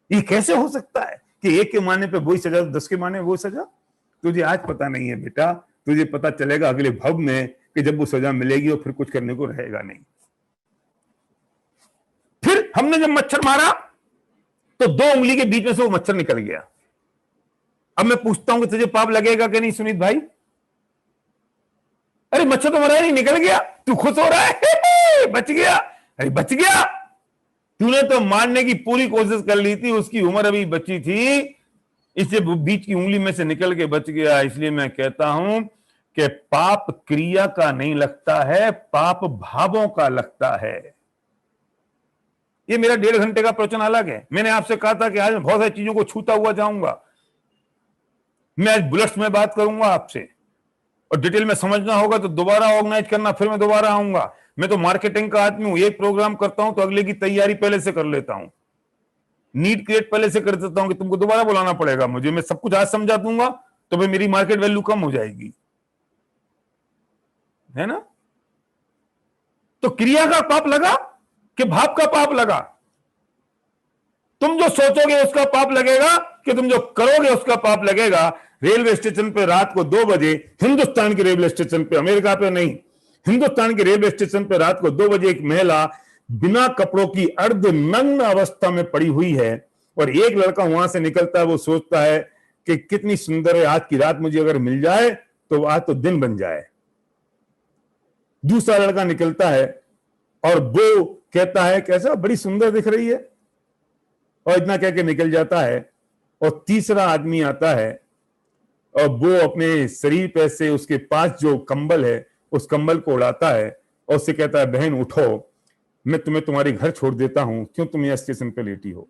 [SPEAKER 1] ये कैसे हो सकता है कि एक के मारने पे वही सजा, 10 के मारने वही सजा? तुझे आज पता नहीं है बेटा, तुझे पता चलेगा अगले भव में कि जब वो सजा मिलेगी और फिर कुछ करने को रहेगा नहीं। फिर हमने जब मच्छर मारा तो 2 उंगली के बीच में से वो मच्छर निकल गया। अब मैं पूछता हूं कि तुझे पाप लगेगा कि नहीं सुनीत भाई? अरे मच्छर तो मरा नहीं, निकल गया, तू खुश हो रहा है, बच गया। अरे बच गया, तूने तो मारने की पूरी कोशिश कर ली थी, उसकी उम्र अभी बची थी, इससे बीच की उंगली में से निकल के बच गया। इसलिए मैं कहता हूं कि पाप क्रिया का नहीं लगता है, पाप भावों का लगता है। ये मेरा 1.5 घंटे का प्रवचन अलग है। मैंने आपसे कहा था कि आज मैं बहुत सारी चीजों को छूता हुआ जाऊंगा। मैं आज बुलेट्स में बात करूंगा आपसे, और डिटेल में समझना होगा तो दोबारा ऑर्गेनाइज करना, फिर मैं दोबारा आऊंगा। मैं तो मार्केटिंग का आदमी हूं, एक प्रोग्राम करता हूं तो अगले की तैयारी पहले से कर लेता हूं, नीड क्रिएट पहले से कर देता हूं कि तुमको दोबारा बुलाना पड़ेगा मुझे। मैं सब कुछ आज समझा दूंगा तो फिर मेरी मार्केट वैल्यू कम हो जाएगी, है ना? तो क्रिया का पाप लगा कि भाव का पाप लगा? तुम जो सोचोगे उसका पाप लगेगा कि तुम जो करोगे उसका पाप लगेगा? रेलवे स्टेशन पे रात को 2 बजे, हिंदुस्तान के रेलवे स्टेशन पे, अमेरिका पे नहीं, हिंदुस्तान के रेलवे स्टेशन पे रात को 2 बजे एक महिला बिना कपड़ों की अर्धनग्न अवस्था में पड़ी हुई है, और एक लड़का वहां से निकलता है। वो सोचता है कि कितनी सुंदर है, आज की रात मुझे अगर मिल जाए तो आज तो दिन बन जाए। दूसरा लड़का निकलता है और वो कहता है कैसा, बड़ी सुंदर दिख रही है, और इतना कह के निकल जाता है। और तीसरा आदमी आता है और वो अपने शरीर पे से उसके पास जो कंबल है उस कंबल को उड़ाता है और उससे कहता है, बहन उठो, मैं तुम्हें तुम्हारे घर छोड़ देता हूं, क्यों तुम यहां स्टेशन पे लेटी हो?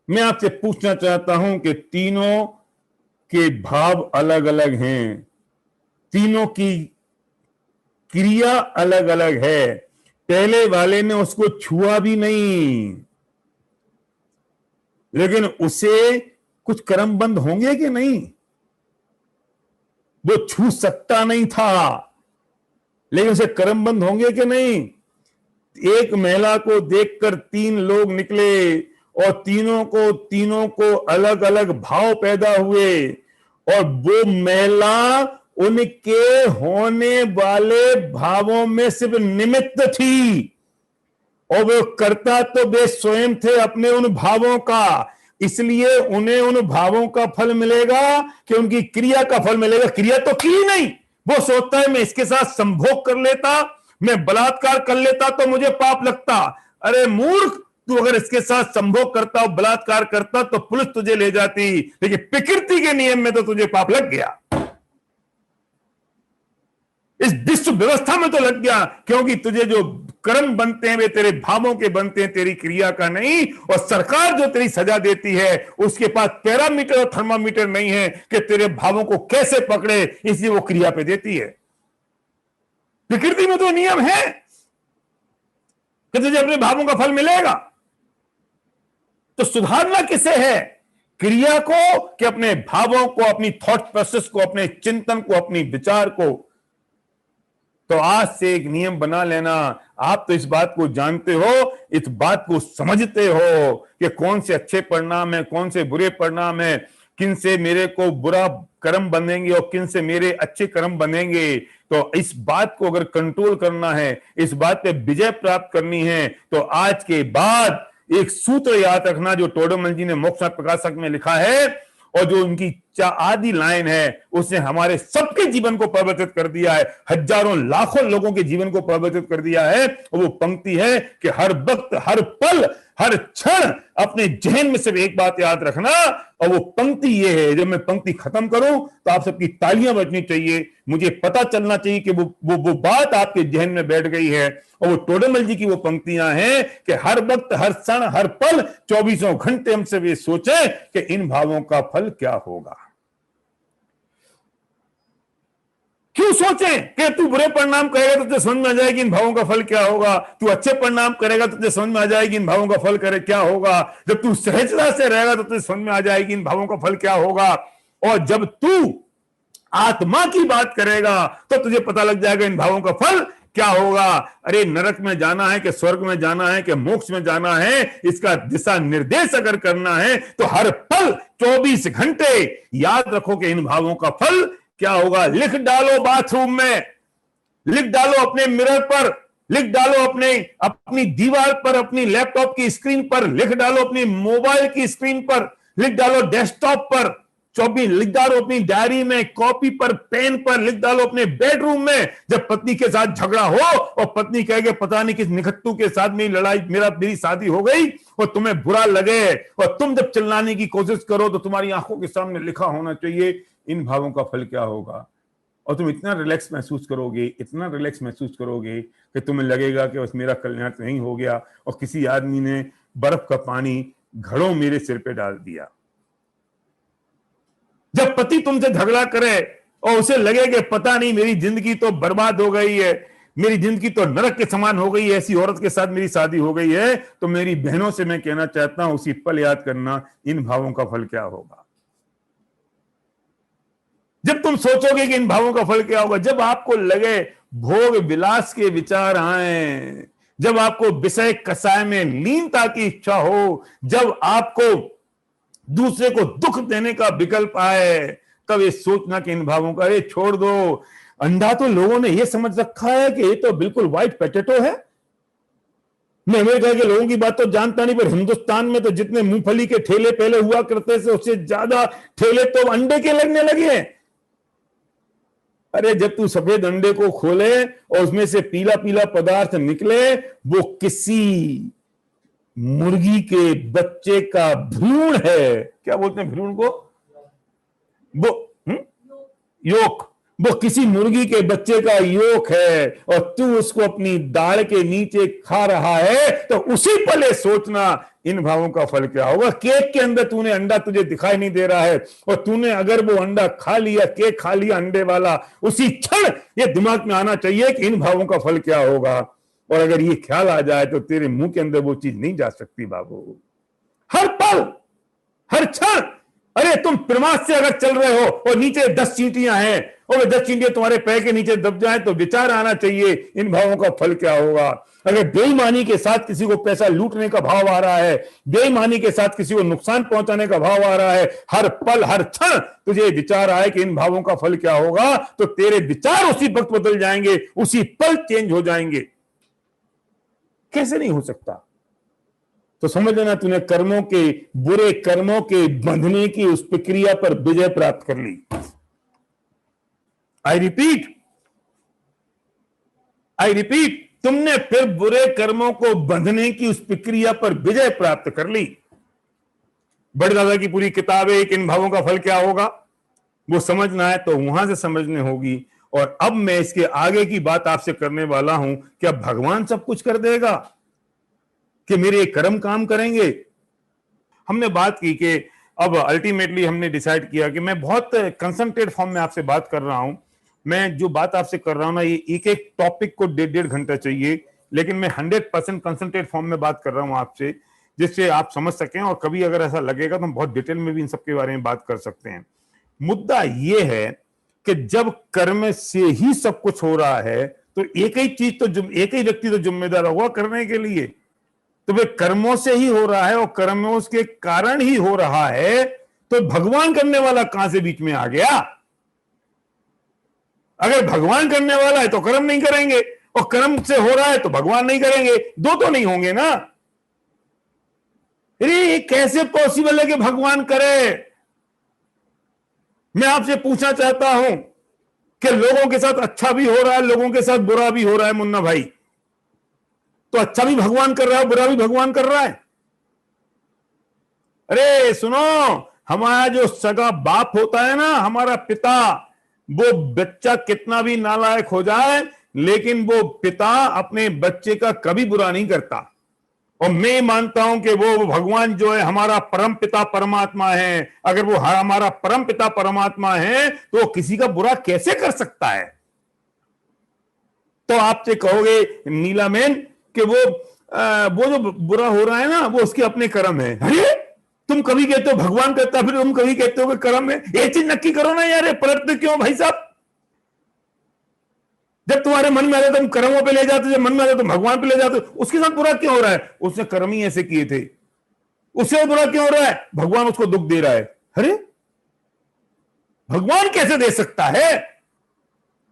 [SPEAKER 1] मैं आपसे पूछना चाहता हूं कि तीनों के भाव अलग अलग हैं, तीनों की क्रिया अलग अलग है। पहले वाले ने उसको छुआ भी नहीं, लेकिन उसे कुछ कर्म बंद होंगे कि नहीं? वो छू सकता नहीं था, लेकिन उसे कर्म बंद होंगे कि नहीं? एक महिला को देखकर 3 लोग निकले और तीनों को अलग अलग भाव पैदा हुए, और वो महिला उनके होने वाले भावों में सिर्फ निमित्त थी, और वो करता तो वे स्वयं थे अपने उन भावों का। इसलिए उन्हें उन भावों का फल मिलेगा कि उनकी क्रिया का फल मिलेगा। क्रिया तो की नहीं, वो सोचता है मैं इसके साथ संभोग कर लेता, मैं बलात्कार कर लेता तो मुझे पाप लगता। अरे मूर्ख, तू अगर इसके साथ संभोग करता और बलात्कार करता तो पुलिस तुझे ले जाती, लेकिन प्रकृति के नियम में तो तुझे पाप लग गया, इस विश्व व्यवस्था में तो लग गया, क्योंकि तुझे जो कर्म बनते हैं वे तेरे भावों के बनते हैं, तेरी क्रिया का नहीं। और सरकार जो तेरी सजा देती है उसके पास पैरामीटर और थर्मामीटर नहीं है कि तेरे भावों को कैसे पकड़े, इसलिए वो क्रिया पे देती है। प्रकृति में तो नियम है कि तुझे अपने भावों का फल मिलेगा। तो सुधारना किसे है? क्रिया को, कि अपने भावों को, अपनी थॉट प्रोसेस को, अपने चिंतन को, अपनी विचार को। तो आज से एक नियम बना लेना। आप तो इस बात को जानते हो, इस बात को समझते हो कि कौन से अच्छे परिणाम है, कौन से बुरे परिणाम है, किन से मेरे को बुरा कर्म बनेंगे और किन से मेरे अच्छे कर्म बनेंगे। तो इस बात को अगर कंट्रोल करना है, इस बात पे विजय प्राप्त करनी है, तो आज के बाद एक सूत्र याद रखना जो टोडरमल जी ने मोक्ष प्रकाशक में लिखा है, और जो उनकी आदि लाइन है, उसने हमारे सबके जीवन को परिवर्तित कर दिया है, हजारों लाखों लोगों के जीवन को परिवर्तित कर दिया है। और वो पंक्ति है कि हर वक्त, हर पल, हर क्षण अपने जहन में सिर्फ एक बात याद रखना। और वो पंक्ति ये है, जब मैं पंक्ति खत्म करूं तो आप सबकी तालियां बजनी चाहिए, मुझे पता चलना चाहिए कि वो बात आपके जहन में बैठ गई है। और वो टोडरमल जी की वो पंक्तियां हैं कि हर वक्त, हर क्षण, हर पल, 24 घंटे हम सब ये सोचें कि इन भावों का फल क्या होगा। क्यों सोचें कि तू बुरे परिणाम करेगा तो तुझे समझ में आ जाएगी इन भावों का फल क्या होगा, तू अच्छे परिणाम करेगा तो तुझे समझ में आ जाएगी इन भावों का फल करे क्या होगा, जब तू सहजता से रहेगा तो तुझे समझ में आ जाएगी इन भावों का फल क्या होगा, और जब तू आत्मा की बात करेगा तो तुझे पता लग जाएगा इन भावों का फल क्या होगा। अरे नरक में जाना है कि स्वर्ग में जाना है कि मोक्ष में जाना है, इसका दिशा निर्देश अगर करना है तो हर पल 24 घंटे याद रखो कि इन भावों का फल क्या होगा। लिख डालो बाथरूम में, लिख डालो अपने मिरर पर, लिख डालो अपनी दीवार पर, अपनी लैपटॉप की स्क्रीन पर, लिख डालो अपनी मोबाइल की स्क्रीन पर, लिख डालो डेस्कटॉप पर, 24 लिख डालो अपनी डायरी में, कॉपी पर, पेन पर, लिख डालो अपने बेडरूम में। जब पत्नी के साथ झगड़ा हो और पत्नी कहेगी पता नहीं किस निखट्टू के साथ मेरी लड़ाई, मेरी शादी हो गई, और तुम्हें बुरा लगे और तुम जब चिल्लाने की कोशिश करो तो तुम्हारी आंखों के सामने लिखा होना चाहिए इन भावों का फल क्या होगा। और तुम इतना रिलैक्स महसूस करोगे, इतना रिलैक्स महसूस करोगे कि तुम्हें लगेगा कि बस मेरा कल्याण नहीं हो गया और किसी आदमी ने बर्फ का पानी घड़ों मेरे सिर पे डाल दिया। जब पति तुमसे झगड़ा करे और उसे लगे कि पता नहीं मेरी जिंदगी तो बर्बाद हो गई है, मेरी जिंदगी तो नरक के समान हो गई है, ऐसी औरत के साथ मेरी शादी हो गई है, तो मेरी बहनों से मैं कहना चाहता हूं उसी पल याद करना इन भावों का फल क्या होगा। जब तुम सोचोगे कि इन भावों का फल क्या होगा, जब आपको लगे भोग विलास के विचार आए, जब आपको विषय कसाय में लीनता की इच्छा हो, जब आपको दूसरे को दुख देने का विकल्प आए, तब ये सोचना कि इन भावों का, ये छोड़ दो। अंडा तो लोगों ने ये समझ रखा है कि ये तो बिल्कुल व्हाइट पोटैटो है। मैं अमेरिका के लोगों की बात तो जानता नहीं, पर हिंदुस्तान में तो जितने मूंगफली के ठेले पहले हुआ करते थे उससे ज्यादा ठेले तो अंडे के लगने लगे हैं। अरे जब तू सफेद अंडे को खोले और उसमें से पीला पीला पदार्थ निकले, वो किसी मुर्गी के बच्चे का भ्रूण है। क्या बोलते हैं भ्रूण को? वो योक। वो किसी मुर्गी के बच्चे का योक है और तू उसको अपनी दाढ़ के नीचे खा रहा है, तो उसी पल सोचना इन भावों का फल क्या होगा। केक के अंदर तूने अंडा तुझे दिखाई नहीं दे रहा है और तूने अगर वो अंडा खा लिया, केक खा लिया अंडे वाला, उसी क्षण ये दिमाग में आना चाहिए कि इन भावों का फल क्या होगा। और अगर ये ख्याल आ जाए तो तेरे मुंह के अंदर वो चीज नहीं जा सकती बाबू। हर पल, हर क्षण। अरे तुम प्रमाद से अगर चल रहे हो और नीचे 10 चींटियां हैं और वे 10 चींटियां तुम्हारे पैर के नीचे दब जाएं, तो विचार आना चाहिए इन भावों का फल क्या होगा। अगर बेईमानी के साथ किसी को पैसा लूटने का भाव आ रहा है, बेईमानी के साथ किसी को नुकसान पहुंचाने का भाव आ रहा है, हर पल हर क्षण तुझे विचार आए कि इन भावों का फल क्या होगा, तो तेरे विचार उसी वक्त बदल जाएंगे, उसी पल चेंज हो जाएंगे। कैसे नहीं हो सकता? तो समझ लेना तूने कर्मों के, बुरे कर्मों के बंधने की उस प्रक्रिया पर विजय प्राप्त कर ली। आई रिपीट, तुमने फिर बुरे कर्मों को बंधने की उस प्रक्रिया पर विजय प्राप्त कर ली। बड़े दादा की पूरी किताब है कि इन भावों का फल क्या होगा, वो समझना है तो वहां से समझने होगी। और अब मैं इसके आगे की बात आपसे करने वाला हूं, क्या भगवान सब कुछ कर देगा, कि मेरे कर्म काम करेंगे? हमने बात की कि अब अल्टीमेटली हमने डिसाइड किया कि मैं बहुत कंसंट्रेट फॉर्म में आपसे बात कर रहा हूं। मैं जो बात आपसे कर रहा हूं ना, ये एक एक टॉपिक को 1.5 घंटा चाहिए, लेकिन मैं 100% कंसंट्रेट फॉर्म में बात कर रहा हूं आपसे, जिससे आप समझ सकें, और कभी अगर ऐसा लगेगा तो हम बहुत डिटेल में भी इन सबके बारे में बात कर सकते हैं। मुद्दा यह है कि जब कर्म से ही सब कुछ हो रहा है, तो एक ही चीज तो एक ही व्यक्ति तो जिम्मेदार होगा करने के लिए, तो वे कर्मों से ही हो रहा है और कर्मों के कारण ही हो रहा है, तो भगवान करने वाला कहां से बीच में आ गया? अगर भगवान करने वाला है तो कर्म नहीं करेंगे, और कर्म से हो रहा है तो भगवान नहीं करेंगे, दो तो नहीं होंगे ना। अरे कैसे पॉसिबल है कि भगवान करे? मैं आपसे पूछना चाहता हूं कि लोगों के साथ अच्छा भी हो रहा है, लोगों के साथ बुरा भी हो रहा है मुन्ना भाई, तो अच्छा भी भगवान कर रहा है, बुरा भी भगवान कर रहा है। अरे सुनो, हमारा जो सगा बाप होता है ना, हमारा पिता, वो बच्चा कितना भी नालायक हो जाए, लेकिन वो पिता अपने बच्चे का कभी बुरा नहीं करता। और मैं मानता हूं कि वो भगवान जो है हमारा परम पिता परमात्मा है। अगर वो हमारा परम पिता परमात्मा है तो वो किसी का बुरा कैसे कर सकता है? तो आपसे कहोगे नीलामेन कि वो जो बुरा हो रहा है ना, वो उसके अपने कर्म है। अरे तुम कभी कहते हो भगवान करता, फिर तुम कभी कहते हो कि कर्म है। ये चीज नक्की करो ना यार, पलटते क्यों भाई साहब? जब तुम्हारे मन में आता तुम कर्मों पे ले जाते, जब मन में आता तुम भगवान पे ले जाते, उसके साथ बुरा क्यों हो रहा है? उसने कर्म ही ऐसे किए थे, उससे बुरा क्यों हो रहा है? भगवान उसको दुख दे रहा है। अरे भगवान कैसे दे सकता है?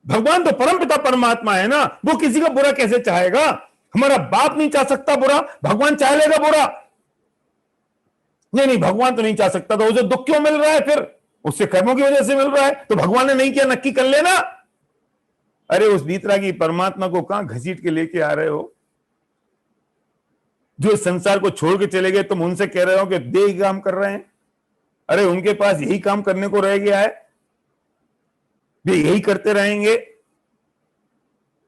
[SPEAKER 1] भगवान तो परमपिता परमात्मा है ना, वो किसी का बुरा कैसे चाहेगा? हमारा बाप नहीं चाह सकता बुरा, भगवान चाह लेगा बुरा? नहीं नहीं, भगवान तो नहीं चाह सकता, तो उसे दुख क्यों मिल रहा है? फिर उससे कर्मों की वजह से मिल रहा है, तो भगवान ने नहीं किया, नक्की कर लेना। अरे उस बीतरागी परमात्मा को कहां घसीट के लेके आ रहे हो? जो इस संसार को छोड़ के चले गए, तुम उनसे कह रहे हो कि देह काम कर रहे हैं। अरे उनके पास यही काम करने को रह गया है, वे यही करते रहेंगे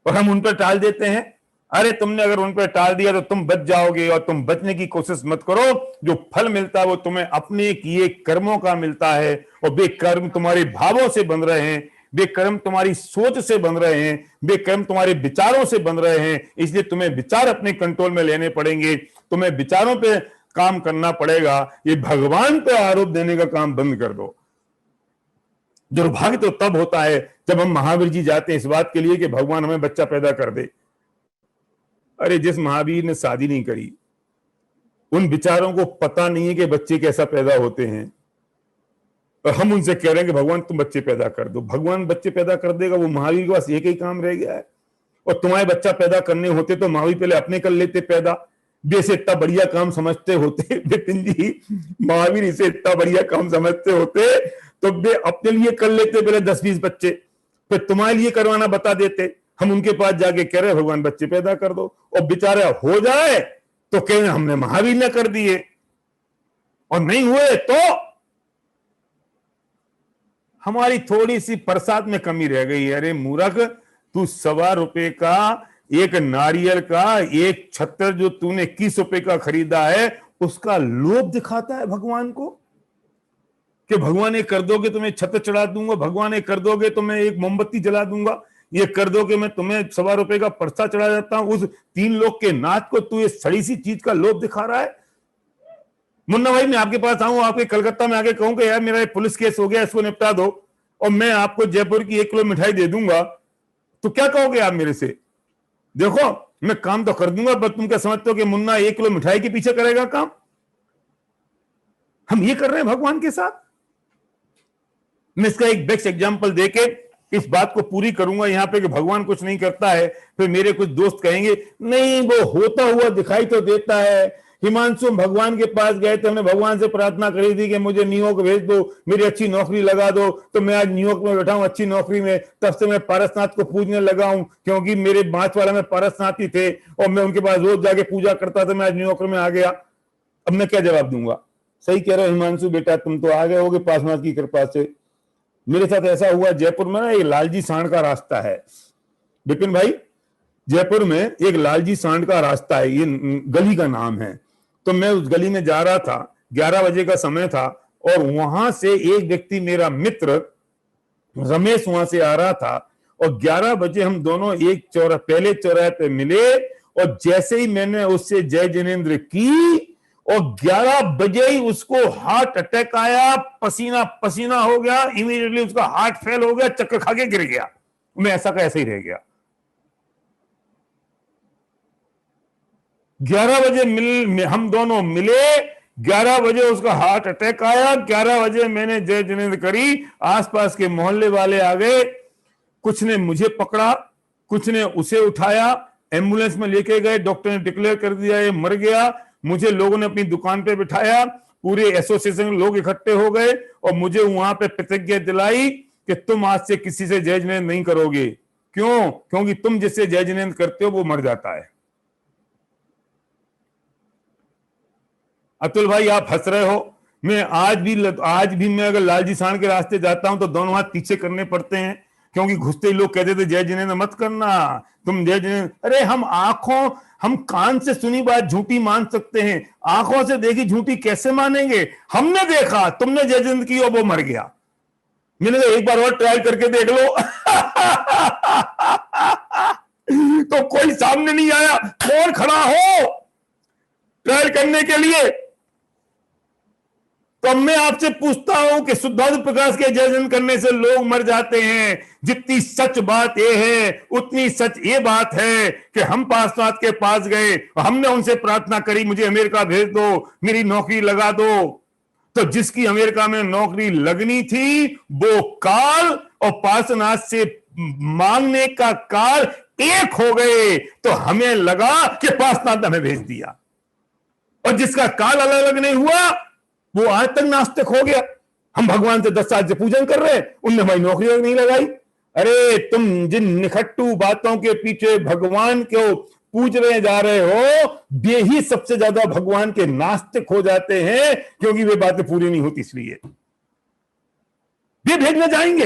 [SPEAKER 1] और हम उन पर टाल देते हैं। अरे तुमने अगर उन पर टाल दिया तो तुम बच जाओगे, और तुम बचने की कोशिश मत करो। जो फल मिलता है वो तुम्हें अपने किए कर्मों का मिलता है, और वे कर्म तुम्हारे भावों से बन रहे हैं, वे कर्म तुम्हारी सोच से बन रहे हैं, वे कर्म तुम्हारे विचारों से बन रहे हैं। इसलिए तुम्हें विचार अपने कंट्रोल में लेने पड़ेंगे, तुम्हें विचारों पे काम करना पड़ेगा। ये भगवान पे आरोप देने का काम बंद कर दो। दुर्भाग्य तो तब होता है जब हम महावीर जी जाते हैं इस बात के लिए कि भगवान हमें बच्चा पैदा कर दे। अरे जिस महावीर ने शादी नहीं करी, उन विचारों को पता नहीं है कि बच्चे कैसा पैदा होते हैं, और हम उनसे कह रहे हैं कि भगवान तुम बच्चे पैदा कर दो। भगवान बच्चे पैदा कर देगा, वो महावीर के पास एक ही काम रह गया है। और तुम्हारे बच्चा पैदा करने होते तो महावीर पहले अपने कर लेते पैदा। जैसे इतना बढ़िया काम समझते होते विपिन जी, महावीर इसे इतना बढ़िया काम समझते होते तो वे अपने लिए कर लेते पहले 10-20 बच्चे, फिर तुम्हारे लिए करवाना बता देते। हम उनके पास जाके कह रहे भगवान बच्चे पैदा कर दो, और बेचारा हो जाए तो कह रहे हमने महावीर ने कर दिए, और नहीं हुए तो हमारी थोड़ी सी प्रसाद में कमी रह गई है। अरे मूर्ख, तू ₹1.25 का एक नारियल का एक छत्र जो तूने 21 रुपए का खरीदा है, उसका लोभ दिखाता है भगवान को कि भगवान ये कर दोगे तो मैं छत्र चढ़ा दूंगा, भगवान ये कर दोगे तो मैं एक मोमबत्ती जला दूंगा, ये कर दोगे मैं तुम्हें ₹1.25 का परसा चढ़ा जाता हूं। उस 3 लोग के नाथ को तू ये सड़ी सी चीज का लोभ दिखा रहा है। मुन्ना भाई मैं आपके पास आऊं, आपके कलकत्ता में आके कहूं कि यार मेरा एक पुलिस केस हो गया, इसको निपटा दो, और मैं आपको जयपुर की 1 किलो मिठाई दे दूंगा, तो क्या कहोगे आप मेरे से? देखो मैं काम तो कर दूंगा, पर तुम क्या समझते हो कि मुन्ना 1 किलो मिठाई के पीछे करेगा काम? हम ये कर रहे हैं भगवान के साथ। मैं इसका एक बेस्ट एग्जांपल देके इस बात को पूरी करूंगा यहां पे कि भगवान कुछ नहीं करता है। फिर मेरे कुछ दोस्त कहेंगे नहीं वो होता हुआ दिखाई तो देता है। हिमांशु भगवान के पास गए थे, हमने भगवान से प्रार्थना करी थी कि मुझे न्यूयॉर्क भेज दो, मेरी अच्छी नौकरी लगा दो, तो मैं आज न्यूयॉर्क में बैठा हूं अच्छी नौकरी में। तब से मैं पारसनाथ को पूजने लगा हूं, क्योंकि मेरे बांसवाड़ा में पारसनाथ ही थे और मैं उनके पास रोज जाके पूजा करता था। मैं आज न्यूयॉर्क में आ गया, अब मैं क्या जवाब दूंगा? सही कह रहे हो हिमांशु बेटा, तुम तो आ गए होगे पारसनाथ की कृपा से। मेरे साथ ऐसा हुआ, जयपुर में ना एक लालजी सांड का रास्ता है विपिन भाई, जयपुर में एक लालजी सांड का रास्ता है, ये गली का नाम है। तो मैं उस गली में जा रहा था, 11 बजे का समय था, और वहां से एक व्यक्ति, मेरा मित्र रमेश, वहां से आ रहा था, और 11 बजे हम दोनों एक पहले चौराहे पे मिले, और जैसे ही मैंने उससे जय जिनेंद्र की, और 11 बजे ही उसको हार्ट अटैक आया, पसीना पसीना हो गया, इमीडिएटली उसका हार्ट फेल हो गया, चक्कर खा के गिर गया। मैं ऐसा का ऐसे ही रह गया। 11 बजे हम दोनों मिले, 11 बजे उसका हार्ट अटैक आया, 11 बजे मैंने जय जिनेंद्र करी, आसपास के मोहल्ले वाले आ गए, कुछ ने मुझे पकड़ा, कुछ ने उसे उठाया, एम्बुलेंस में लेके गए, डॉक्टर ने डिक्लेयर कर दिया ये मर गया। मुझे लोगों ने अपनी दुकान पे बिठाया, पूरे एसोसिएशन के लोग इकट्ठे हो गए, और मुझे वहां पे प्रतिज्ञा दिलाई कि तुम आज से किसी से जय जिनेंद्र नहीं करोगे। क्यों? क्योंकि तुम जिससे जय जिनेंद्र करते हो वो मर जाता है। अतुल भाई आप हंस रहे हो, मैं आज भी मैं अगर लालजी सांड के रास्ते जाता हूं तो दोनों हाथ पीछे करने पड़ते हैं, क्योंकि घुसते ही लोग कहते थे जय जिनेंद्र मत करना, तुम जय जिनेंद्र। अरे हम कान से सुनी बात झूठी मान सकते हैं, आंखों से देखी झूठी कैसे मानेंगे? हमने देखा तुमने जय जिनेंद्र की और वो मर गया, मैंने तो एक बार और ट्राई करके देख लो। तो कोई सामने नहीं आया, कौन खड़ा हो ट्रायल करने के लिए? तो अब मैं आपसे पूछता हूं कि शुद्धादु प्रकाश के जयजन करने से लोग मर जाते हैं। जितनी सच बात यह है उतनी सच ये बात है कि हम पार्श्वनाथ के पास गए, हमने उनसे प्रार्थना करी मुझे अमेरिका भेज दो, मेरी नौकरी लगा दो। तो जिसकी अमेरिका में नौकरी लगनी थी वो काल और पार्श्वनाथ से मांगने का काल एक हो गए, तो हमें लगा कि पार्श्वनाथ ने हमें भेज दिया, और जिसका काल अलग अलग नहीं हुआ वो आज तक नास्तिक हो गया। हम भगवान से 10 साल से पूजन कर रहे हैं, उनने हमारी नौकरी नहीं लगाई। अरे तुम जिन निखट्टू बातों के पीछे भगवान को पूज रहे जा रहे हो, वे ही सबसे ज्यादा भगवान के नास्तिक हो जाते हैं, क्योंकि वे बातें पूरी नहीं होती, इसलिए वे भेजने जाएंगे।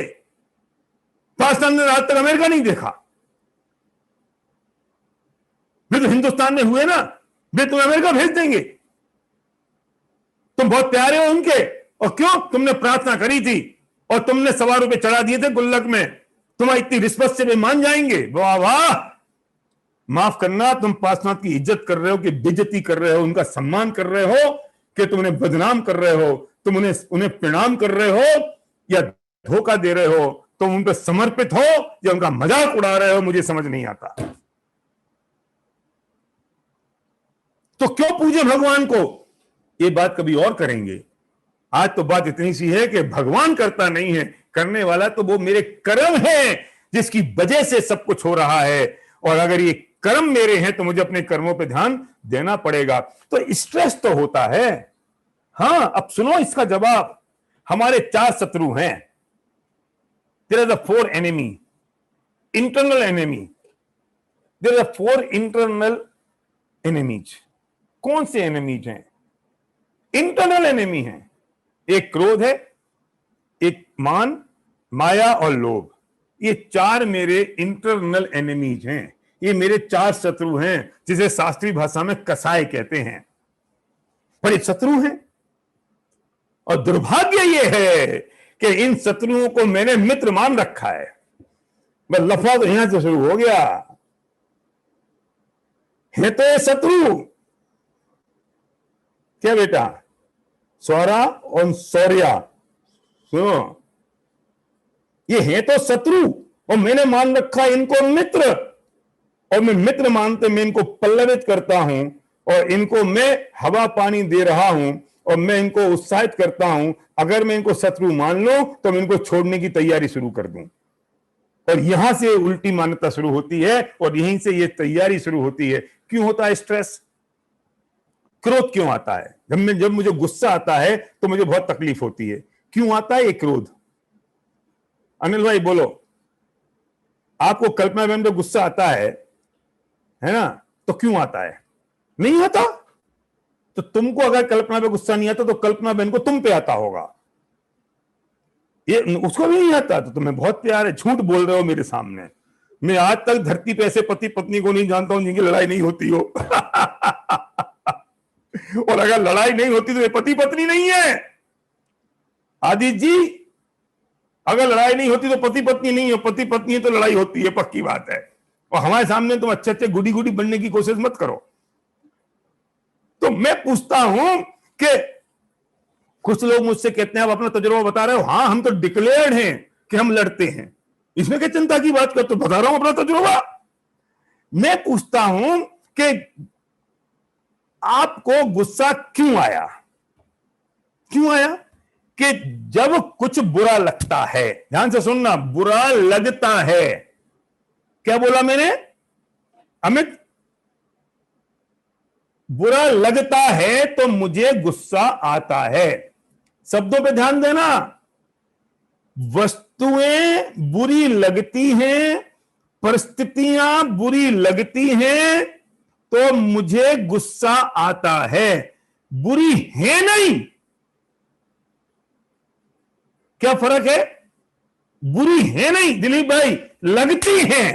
[SPEAKER 1] पाकिस्तान ने आज तक अमेरिका नहीं देखा, वे तो हिंदुस्तान में हुए ना, वे तुम्हें अमेरिका भेज देंगे। तुम बहुत प्यारे हो उनके, और क्यों? तुमने प्रार्थना करी थी और तुमने ₹1.25 चढ़ा दिए थे गुल्लक में, तुम्हारी इतनी रिस्पेक्ट से वे मान जाएंगे? वाह वाह। माफ करना, तुम पार्श्वनाथ की इज्जत कर रहे हो कि बेइज्जती कर रहे हो, उनका सम्मान कर रहे हो कि तुम उन्हें बदनाम कर रहे हो, तुम उन्हें प्रणाम कर रहे हो या धोखा दे रहे हो, तुम उन पर समर्पित हो या उनका मजाक उड़ा रहे हो, मुझे समझ नहीं आता। तो क्यों पूजे भगवान को? ये बात कभी और करेंगे। आज तो बात इतनी सी है कि भगवान करता नहीं है, करने वाला तो वो मेरे कर्म है जिसकी वजह से सब कुछ हो रहा है, और अगर ये कर्म मेरे हैं तो मुझे अपने कर्मों पे ध्यान देना पड़ेगा। तो स्ट्रेस तो होता है। हां, अब सुनो इसका जवाब। हमारे 4 शत्रु हैं। There are the 4 enemy, internal enemy. There are 4 internal enemies. कौन से एनिमीज हैं? इंटरनल एनिमी है। एक क्रोध है, एक मान, माया और लोभ। ये 4 मेरे इंटरनल एनिमीज हैं, ये मेरे 4 शत्रु हैं, जिसे शास्त्रीय भाषा में कसाय कहते हैं। पर ये शत्रु हैं, और दुर्भाग्य ये है कि इन शत्रुओं को मैंने मित्र मान रखा है। बस लफड़ा तो यहां से शुरू हो गया है। तो ये शत्रु क्या बेटा? सौरा और सौर्या, सुनो, ये है तो शत्रु, और मैंने मान रखा इनको मित्र, और मैं मित्र मानते मैं इनको पल्लवित करता हूं, और इनको मैं हवा पानी दे रहा हूं, और मैं इनको उत्साहित करता हूं। अगर मैं इनको शत्रु मान लूं तो मैं इनको छोड़ने की तैयारी शुरू कर दूं, और यहां से उल्टी मान्यता शुरू होती है, और यहीं से ये तैयारी शुरू होती है। क्यों होता है स्ट्रेस? क्रोध क्यों आता है? जब मुझे गुस्सा आता है तो मुझे बहुत तकलीफ होती है। क्यों आता है ये क्रोध? अनिल भाई बोलो। आपको कल्पना बहन पे गुस्सा आता है ना? तो क्यों आता है? नहीं आता। तो तुमको अगर कल्पना पे गुस्सा नहीं आता तो कल्पना बहन को तुम पे आता होगा। ये उसको भी नहीं आता तो तुम्हें बहुत प्यार है, झूठ बोल रहे हो मेरे सामने। मैं आज तक धरती पे ऐसे पति पत्नी को नहीं जानता हूं जिनकी लड़ाई नहीं होती हो। और अगर लड़ाई नहीं होती तो ये पति पत्नी नहीं है। आदित्य जी, अगर लड़ाई नहीं होती तो पति पत्नी नहीं है, पति पत्नी है तो लड़ाई होती है, पक्की बात है। और हमारे सामने तुम अच्छे अच्छे गुडी गुडी बनने की कोशिश मत करो। तो मैं पूछता हूं कि कुछ लोग मुझसे कहते हैं आप अपना तजुर्बा बता रहे हो। हाँ, हम तो डिक्लेयर्ड हैं कि हम लड़ते हैं, इसमें क्या चिंता की बात कर, तो बता रहा हूं अपना तजुर्बा। मैं पूछता हूं कि आपको गुस्सा क्यों आया? क्यों आया? कि जब कुछ बुरा लगता है, ध्यान से सुनना, बुरा लगता है। क्या बोला मैंने अमित? बुरा लगता है तो मुझे गुस्सा आता है। शब्दों पे ध्यान देना। वस्तुएं बुरी लगती हैं, परिस्थितियां बुरी लगती हैं तो मुझे गुस्सा आता है। बुरी है नहीं। क्या फर्क है? बुरी है नहीं दिलीप भाई, लगती है।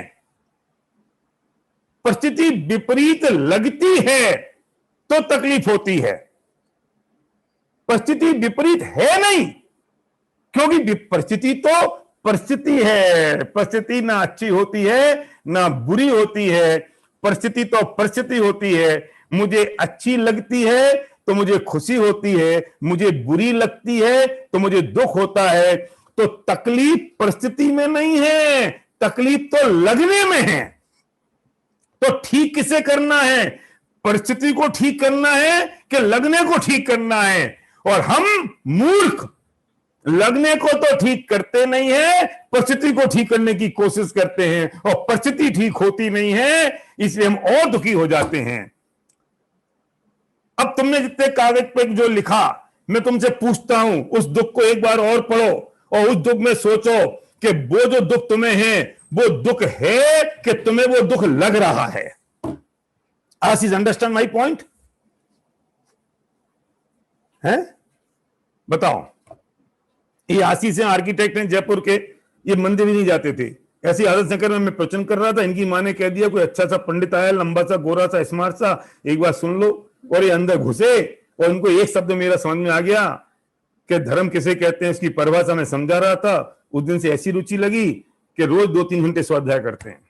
[SPEAKER 1] परिस्थिति विपरीत लगती है तो तकलीफ होती है। परिस्थिति विपरीत है नहीं, क्योंकि परिस्थिति तो परिस्थिति है। परिस्थिति ना अच्छी होती है ना बुरी होती है। परिस्थिति तो परिस्थिति होती है। मुझे अच्छी लगती है तो मुझे खुशी होती है, मुझे बुरी लगती है तो मुझे दुख होता है। तो तकलीफ परिस्थिति में नहीं है, तकलीफ तो लगने में है। तो ठीक किसे करना है? परिस्थिति को ठीक करना है कि लगने को ठीक करना है? और हम मूर्ख लगने को तो ठीक करते नहीं है, परिस्थिति को ठीक करने की कोशिश करते हैं और परिस्थिति ठीक होती नहीं है, इसलिए हम और दुखी हो जाते हैं। अब तुमने जितने कागज पे जो लिखा, मैं तुमसे पूछता हूं, उस दुख को एक बार और पढ़ो और उस दुख में सोचो कि वो जो दुख तुम्हें है वो दुख है कि तुम्हें वो दुख लग रहा है। आशीष, अंडरस्टैंड माई पॉइंट है? बताओ। ये आशीष हैं, आर्किटेक्ट हैं जयपुर के, ये मंदिर भी नहीं जाते थे। ऐसी आदत नगर में मैं प्रवचन कर रहा था, इनकी माँ ने कह दिया कोई अच्छा सा पंडित आया, लंबा सा गोरा सा स्मार्ट सा, एक बार सुन लो। और ये अंदर घुसे और उनको एक शब्द मेरा समझ में आ गया कि धर्म किसे कहते हैं, इसकी परिभाषा में समझा रहा था। उस दिन से ऐसी रुचि लगी कि रोज 2-3 घंटे स्वाध्याय करते हैं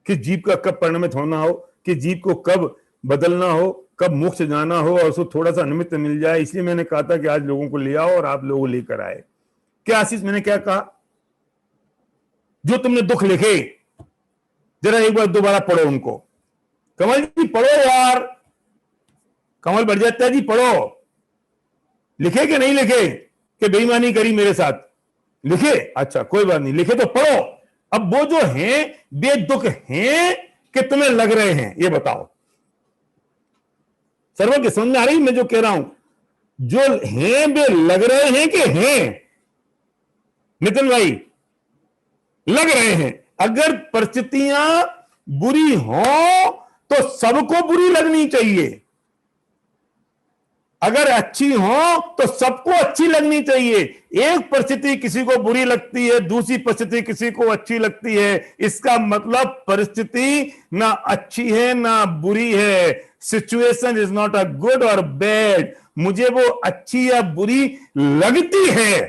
[SPEAKER 1] कि जीव का कब परिणमित होना हो, कि जीव को कब बदलना हो, कब मोक्ष जाना हो और उसको थोड़ा सा निमित्त मिल जाए। इसलिए मैंने कहा था कि आज लोगों को ले आओ और आप लोगों को लेकर आए। क्या आशीष, मैंने क्या कहा? जो तुमने दुख लिखे जरा एक बार दोबारा पढ़ो उनको। कमल जी पढ़ो यार, कमल बरजत्या जी पढ़ो। लिखे कि नहीं लिखे कि बेईमानी करी मेरे साथ? लिखे? अच्छा कोई बात नहीं, लिखे तो पढ़ो। अब वो जो हैं वे दुख हैं कि तुम्हें लग रहे हैं, ये बताओ। सर्वर के समझ में आ रही मैं जो कह रहा हूं? जो हैं वे लग रहे हैं कि हैं? नितिन भाई, लग रहे हैं। अगर परिस्थितियां बुरी हो तो सबको बुरी लगनी चाहिए, अगर अच्छी हो तो सबको अच्छी लगनी चाहिए। एक परिस्थिति किसी को बुरी लगती है, दूसरी परिस्थिति किसी को अच्छी लगती है, इसका मतलब परिस्थिति ना अच्छी है ना बुरी है। Situation is not a good और बैड। मुझे वो अच्छी या बुरी लगती है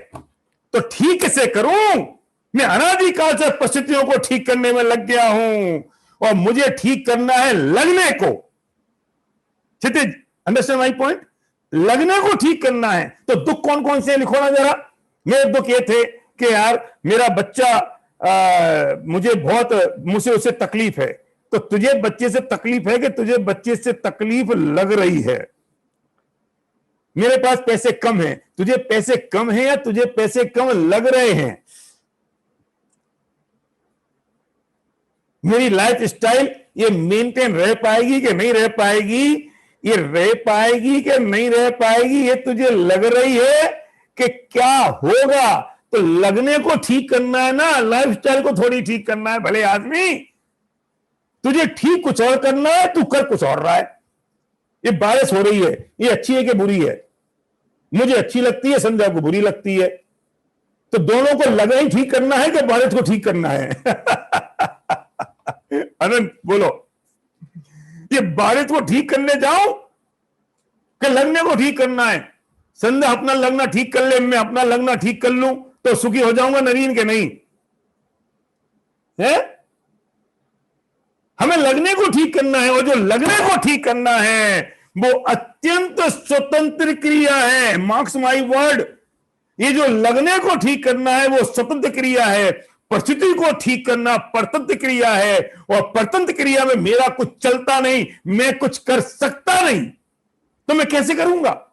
[SPEAKER 1] तो ठीक कैसे करूं? मैं अनादिकाल से परिस्थितियों को ठीक करने में लग गया हूं और मुझे ठीक करना है लगने को। क्षितिज, अंडरस्टैंड माय पॉइंट? लगने को ठीक करना है। तो दुख कौन कौन से लिखो ना जरा। मेरे दुख ये थे कि यार मेरा बच्चा मुझे उससे तकलीफ है। तो तुझे बच्चे से तकलीफ है कि तुझे बच्चे से तकलीफ लग रही है? मेरे पास पैसे कम हैं, तुझे पैसे कम हैं या तुझे पैसे कम लग रहे हैं? मेरी लाइफ स्टाइल ये मेंटेन रह पाएगी कि नहीं रह पाएगी? ये रह पाएगी कि नहीं रह पाएगी ये तुझे लग रही है कि क्या होगा? तो लगने को ठीक करना है ना, लाइफस्टाइल को थोड़ी ठीक करना है। भले आदमी, तुझे ठीक कुछ और करना है, तू कर कुछ और रहा है। ये बारिश हो रही है, ये अच्छी है कि बुरी है? मुझे अच्छी लगती है, संध्या को बुरी लगती है। तो दोनों को लगा ही ठीक करना है कि बारिश को ठीक करना है? अनंत बोलो, ये बारिश को ठीक करने जाओ कि लगने को ठीक करना है? संध्या अपना लगना ठीक कर ले, मैं अपना लगना ठीक कर लूं तो सुखी हो जाऊंगा नवीन के नहीं है? हमें लगने को ठीक करना है, और जो लगने को ठीक करना है वो अत्यंत स्वतंत्र क्रिया है। मार्क्स माई वर्ड, ये जो लगने को ठीक करना है वो स्वतंत्र क्रिया है। परिस्थिति को ठीक करना परतंत्र क्रिया है, और परतंत्र क्रिया में मेरा कुछ चलता नहीं, मैं कुछ कर सकता नहीं, तो मैं कैसे करूंगा?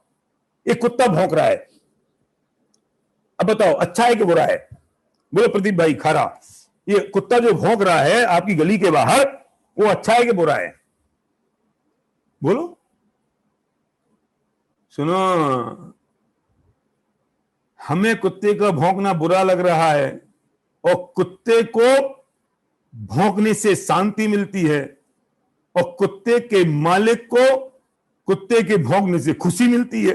[SPEAKER 1] एक कुत्ता भौंक रहा है, अब बताओ अच्छा है कि बुरा है? बोलो प्रदीप भाई खारा, ये कुत्ता जो भौंक रहा है आपकी गली के बाहर, वो अच्छा है कि बुरा है? बोलो। सुनो, हमें कुत्ते का भौंकना बुरा लग रहा है, और कुत्ते को भौंकने से शांति मिलती है, और कुत्ते के मालिक को कुत्ते के भौंकने से खुशी मिलती है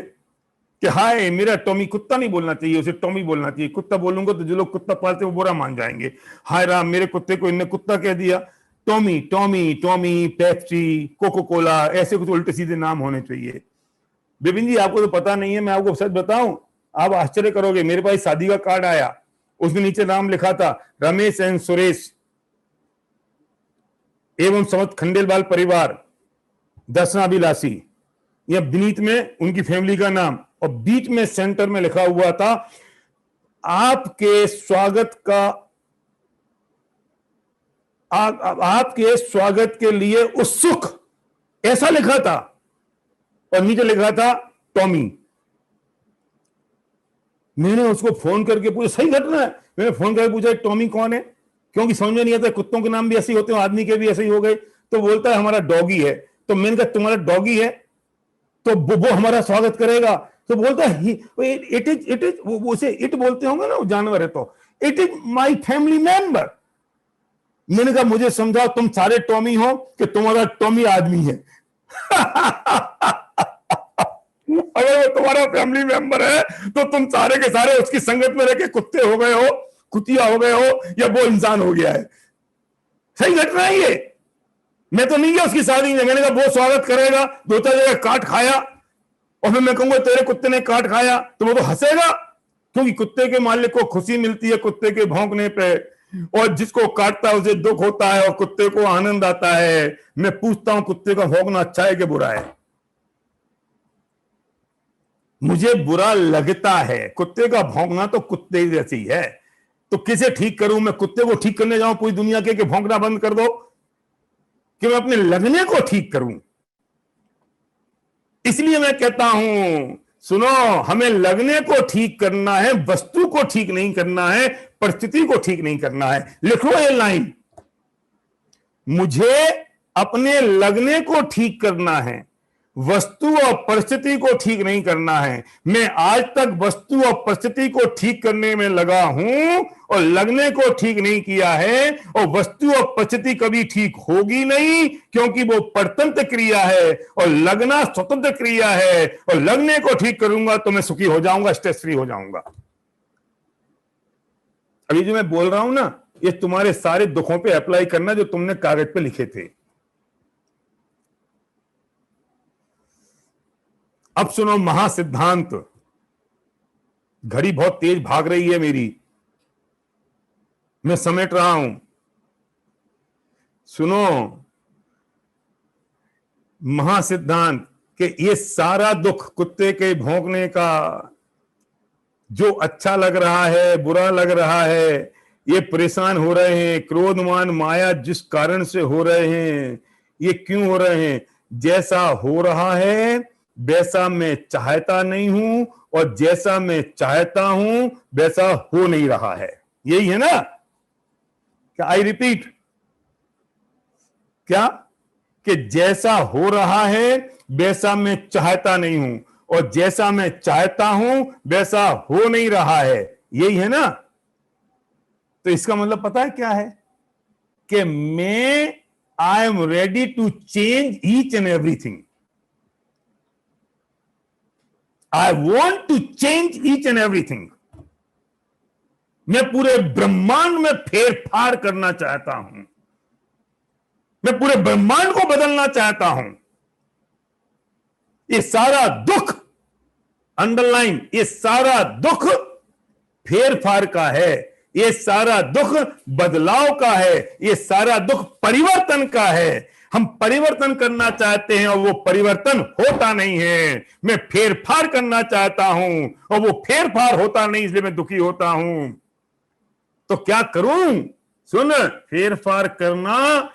[SPEAKER 1] कि हाय मेरा टॉमी। कुत्ता नहीं बोलना चाहिए, उसे टॉमी बोलना चाहिए। कुत्ता बोलूंगा तो जो लोग कुत्ता पालते हैं वो बुरा मान जाएंगे। हाय राम, मेरे कुत्ते को इनने कुत्ता कह दिया। Tommy, Tommy, Tommy, Pepsi, Coca Cola, ऐसे कुछ उल्टे सीधे नाम होने चाहिए। विपिन जी आपको तो पता नहीं है, मैं आपको सच बताऊं, आप आश्चर्य करोगे। मेरे पास शादी का कार्ड आया, उसमें नीचे नाम लिखा था रमेश एंड सुरेश एवं समस्त खंडेलवाल परिवार दर्शनाभिलाषी, यह विनीत में उनकी फैमिली का नाम, और बीच में सेंटर में लिखा हुआ था आपके स्वागत का, आपके स्वागत के लिए उत्सुक, ऐसा लिखा था। और नीचे लिखा था टॉमी। मैंने उसको फोन करके पूछा, सही घटना है, मैंने फोन करके पूछा टॉमी कौन है, क्योंकि समझ में नहीं आता, कुत्तों के नाम भी ऐसे ही होते हैं, आदमी के भी ऐसे ही हो गए। तो बोलता है हमारा डॉगी है। तो मैंने कहा तुम्हारा डॉगी है तो वो हमारा स्वागत करेगा? तो बोलता है इट इज वो उसे इट बोलते होंगे ना, वो जानवर है, तो it is my family member. मैंने कहा मुझे समझाओ, तुम सारे टॉमी हो कि तुम्हारा टॉमी आदमी है? अगर वो तुम्हारा फैमिली मेंबर है तो तुम सारे के सारे उसकी संगत में रह के कुत्ते हो गए हो, कुतिया हो गए हो, या वो इंसान हो गया है। सही घटना है ये। मैं तो नहीं गया उसकी शादी में, मैंने कहा वो स्वागत करेगा, दो चार जगह काट खाया, और फिर मैं कहूंगा तेरे कुत्ते ने काट खाया, तो वो तो हंसेगा, क्योंकि कुत्ते के मालिक को खुशी मिलती है कुत्ते के भौंकने पे, और जिसको काटता है उसे दुख होता है और कुत्ते को आनंद आता है। मैं पूछता हूं कुत्ते का भौंकना अच्छा है कि बुरा है? मुझे बुरा लगता है। कुत्ते का भौंकना तो कुत्ते जैसी है, तो किसे ठीक करूं? मैं कुत्ते को ठीक करने जाऊं पूरी दुनिया के भौंकना बंद कर दो, कि मैं अपने लगने को ठीक करूं? इसलिए मैं कहता हूं सुनो, हमें लगने को ठीक करना है, वस्तु को ठीक नहीं करना है, परिस्थिति को ठीक नहीं करना है। लिखो ये लाइन, मुझे अपने लगने को ठीक करना है, वस्तु और परिस्थिति को ठीक नहीं करना है। मैं आज तक वस्तु और परिस्थिति को ठीक करने में लगा हूं और लगने को ठीक नहीं किया है, और वस्तु और परिस्थिति कभी ठीक होगी नहीं, क्योंकि वो परतंत्र क्रिया है और लगना स्वतंत्र क्रिया है। और लगने को ठीक करूंगा तो मैं सुखी हो जाऊंगा, स्ट्रेस फ्री हो जाऊंगा। अभी जो मैं बोल रहा हूं ना, ये तुम्हारे सारे दुखों पे अप्लाई करना जो तुमने कागज पे लिखे थे। अब सुनो महासिद्धांत। घड़ी बहुत तेज भाग रही है मेरी, मैं समेट रहा हूं। सुनो महासिद्धांत कि ये सारा दुख कुत्ते के भौंकने का, जो अच्छा लग रहा है, बुरा लग रहा है, ये परेशान हो रहे हैं, क्रोधमान माया जिस कारण से हो रहे हैं, ये क्यों हो रहे हैं? जैसा हो रहा है वैसा मैं चाहता नहीं हूं, और जैसा मैं चाहता हूं वैसा हो नहीं रहा है। यही है ना? क्या आई रिपीट? क्या कि जैसा हो रहा है वैसा मैं चाहता नहीं हूं, और जैसा मैं चाहता हूं वैसा हो नहीं रहा है। यही है ना? तो इसका मतलब पता है क्या है? कि मैं I am ready to change each and everything. I want to change each and everything. मैं पूरे ब्रह्मांड में फेरफार करना चाहता हूं, मैं पूरे ब्रह्मांड को बदलना चाहता हूं। ये सारा दुख, अंडरलाइन, ये सारा दुख फेरफार का है, ये सारा दुख बदलाव का है, ये सारा दुख परिवर्तन का है। हम परिवर्तन करना चाहते हैं और वो परिवर्तन होता नहीं है। मैं फेरफार करना चाहता हूं और वो फेरफार होता नहीं, इसलिए मैं दुखी होता हूं। तो क्या करूं? सुन, फेरफार करना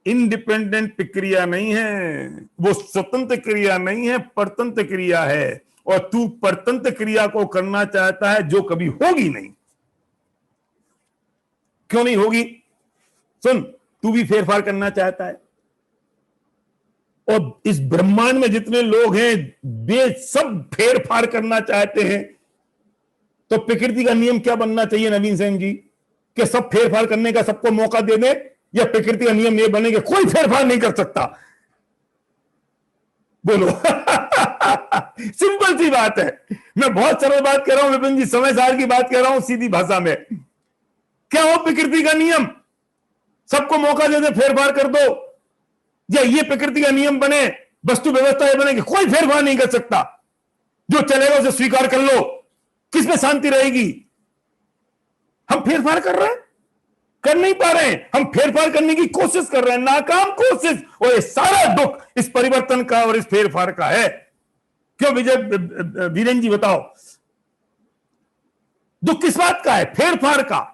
[SPEAKER 1] इंडिपेंडेंट क्रिया नहीं है, वो स्वतंत्र क्रिया नहीं है, परतंत्र क्रिया है। और तू परतंत्र क्रिया को करना चाहता है जो कभी होगी नहीं। क्यों नहीं होगी? सुन, तू भी फेरफार करना चाहता है और इस ब्रह्मांड में जितने लोग हैं वे सब फेरफार करना चाहते हैं। तो प्रकृति का नियम क्या बनना चाहिए नवीन सेन जी? कि सब फेरफार करने का सबको मौका दे दे, या प्रकृति का नियम ये बने कि कोई फेरफार नहीं कर सकता? बोलो। सिंपल सी बात है। मैं बहुत सरल बात कर रहा हूं विपिन जी, समय सार की बात कर रहा हूं सीधी भाषा में। क्या हो प्रकृति का नियम? सबको मौका दे दे, फेरफार कर दो, या ये प्रकृति का नियम बने, वस्तु व्यवस्था ये बने कि कोई फेरफार नहीं कर सकता, जो चलेगा उसे स्वीकार कर लो। किस में शांति रहेगी? हम फेरफार कर रहे हैं, कर नहीं पा रहे हैं। हम फेरफार करने की कोशिश कर रहे हैं, नाकाम कोशिश। और ये सारा दुख इस परिवर्तन का और इस फेरफार का है। क्यों विजय वीरेन जी बताओ, दुख किस बात का है? फेरफार का।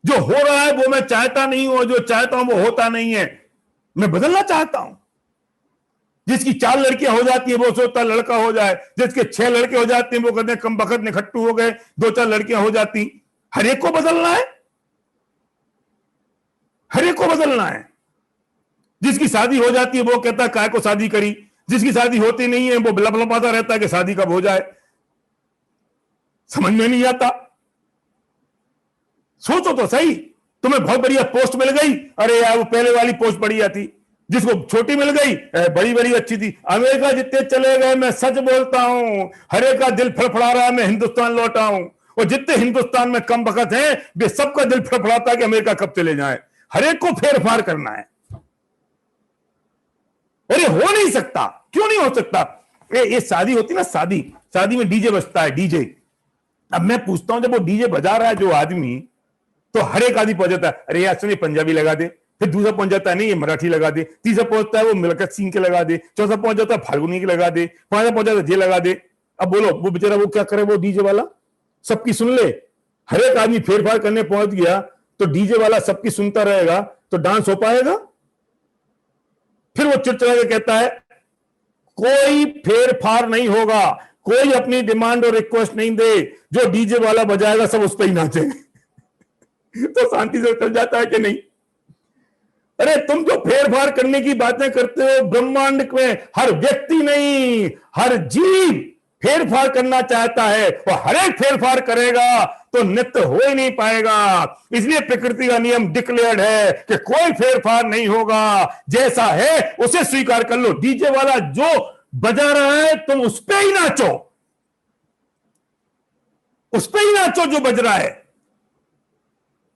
[SPEAKER 1] जो हो रहा है वो मैं चाहता नहीं हूं, जो चाहता हूं वो होता नहीं है। मैं बदलना चाहता हूं। जिसकी 4 लड़कियां हो जाती है वो सोचता लड़का हो जाए, जिसके 6 लड़के हो जाते हैं वो कहते हैं कम बखत निखट्टू हो गए, 2-4 लड़कियां हो जाती। हर एक को बदलना है, हर एक को बदलना है। जिसकी शादी हो जाती है वो कहता है काय को शादी करी, जिसकी शादी होती नहीं है वो लपलपाता रहता है कि शादी कब हो जाए। समझ में नहीं आता। सोचो तो सही, तुम्हें बहुत बढ़िया पोस्ट मिल गई, अरे यार वो पहले वाली पोस्ट बढ़िया थी। जिसको छोटी मिल गई बड़ी बड़ी अच्छी थी। अमेरिका जितने चले गए, मैं सच बोलता हूं, हर एक का दिल फड़फड़ा रहा है मैं हिंदुस्तान लौटा हूं। और जितने हिंदुस्तान में कम बखत हैं वे सबका दिल फड़फड़ाता है कि अमेरिका कब चले जाए। हर एक को फेरफार करना है। अरे हो नहीं सकता। क्यों नहीं हो सकता? ये शादी होती ना, शादी में डीजे बजता है, डीजे। अब मैं पूछता हूं, जब वो डीजे बजा रहा है जो आदमी, तो हर एक आदमी पहुंच जाता है, अरे यार सुनिए पंजाबी लगा दे। फिर दूसरा पहुंच जाता है, नहीं ये मराठी लगा दे। तीसरा पहुंचता है वो मिल्खत सिंह के लगा दे। चौथा पहुंच जाता है फाल्गुनी के लगा दे। पांचवा पहुंच जाता है जे लगा दे। अब बोलो वो बेचारा वो क्या करे? वो डीजे वाला सबकी सुन ले। हर एक आदमी फेरफार करने पहुंच गया तो डीजे वाला सबकी सुनता रहेगा तो डांस हो पाएगा? फिर वो चिड़चिड़ा के कहता है कोई फेरफार नहीं होगा, कोई अपनी डिमांड और रिक्वेस्ट नहीं दे, जो डीजे वाला बजाएगा सब उस पर ही नाचे। तो शांति से चल जाता है कि नहीं? अरे तुम जो फेरफार करने की बातें करते हो, ब्रह्मांड में हर व्यक्ति नहीं, हर जीव फेरफार करना चाहता है और हर एक फेरफार करेगा तो नित्य हो ही नहीं पाएगा। इसलिए प्रकृति का नियम डिक्लेयर्ड है कि कोई फेरफार नहीं होगा, जैसा है उसे स्वीकार कर लो। डीजे वाला जो बजा रहा है तुम उस पे ही नाचो, उस पे ही नाचो जो बज रहा है।